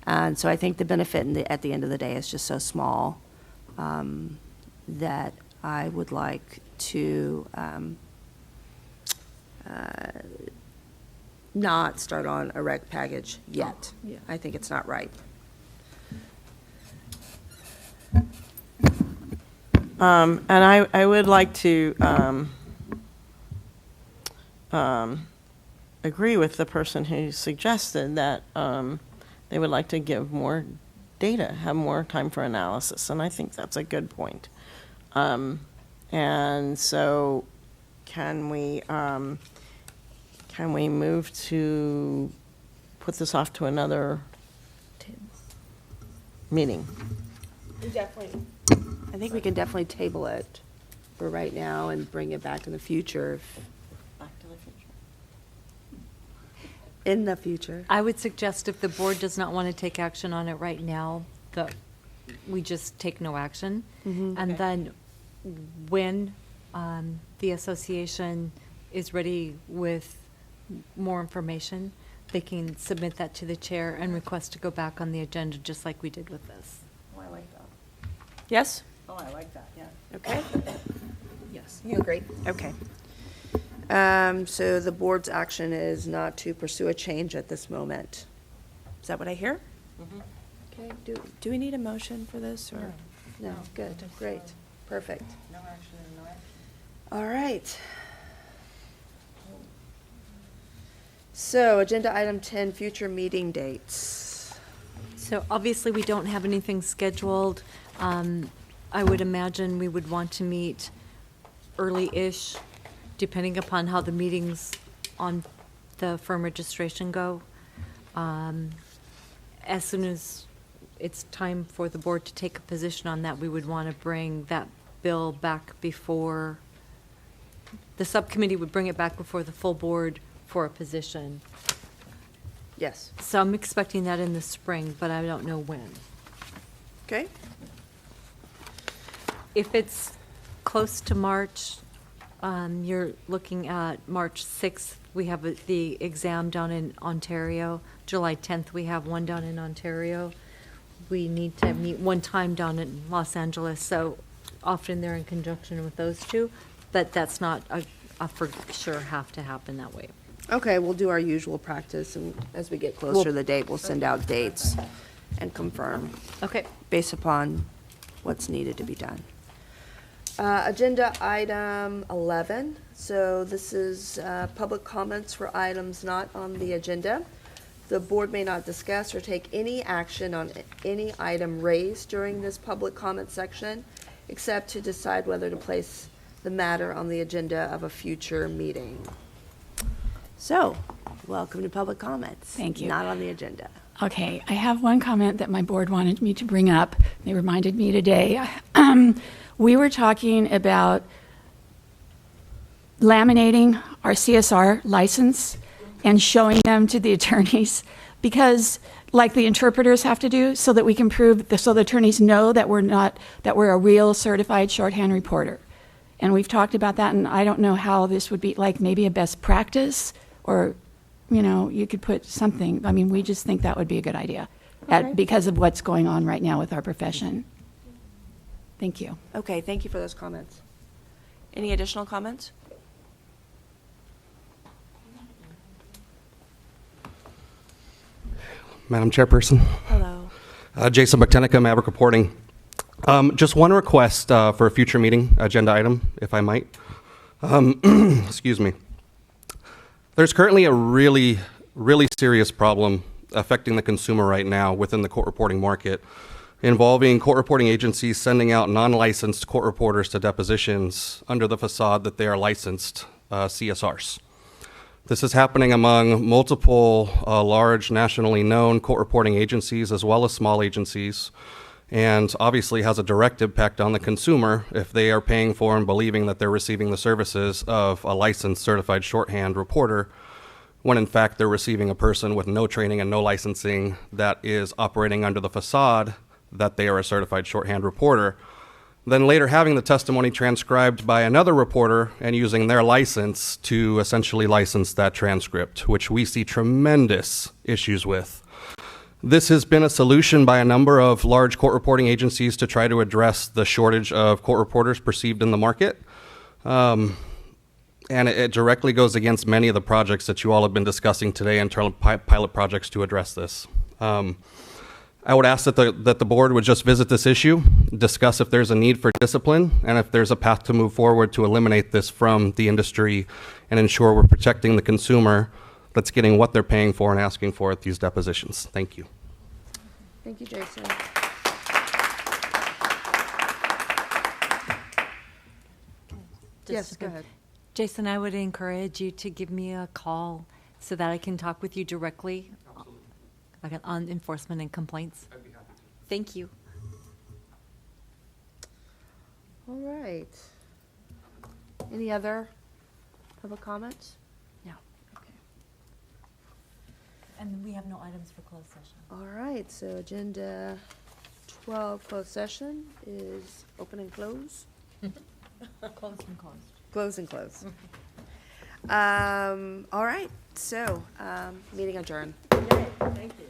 And so I think the benefit at the end of the day is just so small that I would like to not start on a reg package yet. Yeah. I think it's not right. And I would like to agree with the person who suggested that they would like to give more data, have more time for analysis, and I think that's a good point. And so can we move to put this off to another meeting? Definitely. I think we can definitely table it for right now and bring it back in the future. Back to the future. In the future. I would suggest if the board does not want to take action on it right now, that we just take no action. And then when the association is ready with more information, they can submit that to the chair and request to go back on the agenda, just like we did with this. Oh, I like that. Yes? Oh, I like that, yeah. Okay. Yes. You agree? Okay. So the board's action is not to pursue a change at this moment. Is that what I hear? Okay. Do we need a motion for this or? No. Good. Great. Perfect. No action and no action. All right. So agenda item 10, future meeting dates. So obviously, we don't have anything scheduled. I would imagine we would want to meet early-ish, depending upon how the meetings on the firm registration go. As soon as it's time for the board to take a position on that, we would want to bring that bill back before, the subcommittee would bring it back before the full board for a position. Yes. So I'm expecting that in the spring, but I don't know when. Okay. If it's close to March, you're looking at March 6th, we have the exam down in Ontario. July 10th, we have one down in Ontario. We need to meet one time down in Los Angeles, so often they're in conjunction with those two, but that's not a for sure have to happen that way. Okay, we'll do our usual practice, and as we get closer to the date, we'll send out dates and confirm. Okay. Based upon what's needed to be done. Agenda item 11. So this is public comments for items not on the agenda. The board may not discuss or take any action on any item raised during this public comment section, except to decide whether to place the matter on the agenda of a future meeting. So, welcome to public comments. Thank you. Not on the agenda. Okay, I have one comment that my board wanted me to bring up. They reminded me today. We were talking about laminating our CSR license and showing them to the attorneys because like the interpreters have to do, so that we can prove, so the attorneys know that we're a real certified shorthand reporter. And we've talked about that, and I don't know how this would be, like maybe a best practice, or, you could put something. I mean, we just think that would be a good idea Okay. because of what's going on right now with our profession. Thank you. Okay, thank you for those comments. Any additional comments? Madam Chairperson. Hello. Jason Botanica, Maverick reporting. Just one request for a future meeting agenda item, if I might. Excuse me. There's currently a really serious problem affecting the consumer right now within the court reporting market, involving court reporting agencies sending out non-licensed court reporters to depositions under the facade that they are licensed CSRs. This is happening among multiple large nationally known court reporting agencies as well as small agencies, and obviously has a direct impact on the consumer if they are paying for and believing that they're receiving the services of a licensed certified shorthand reporter, when in fact they're receiving a person with no training and no licensing that is operating under the facade that they are a certified shorthand reporter. Then later having the testimony transcribed by another reporter and using their license to essentially license that transcript, which we see tremendous issues with. This has been a solution by a number of large court reporting agencies to try to address the shortage of court reporters perceived in the market. And it directly goes against many of the projects that you all have been discussing today, internal pilot projects to address this. I would ask that the board would just visit this issue, discuss if there's a need for discipline, and if there's a path to move forward to eliminate this from the industry and ensure we're protecting the consumer that's getting what they're paying for and asking for at these depositions. Thank you. Thank you, Jason. Yes, go ahead. Jason, I would encourage you to give me a call so that I can talk with you directly. Absolutely. On enforcement and complaints. I'd be happy to. Thank you. All right. Any other public comments? No. Okay. And we have no items for closed session. All right, so agenda 12, closed session is open and close? Closed and closed. Close and close. All right, so meeting adjourned. Thank you.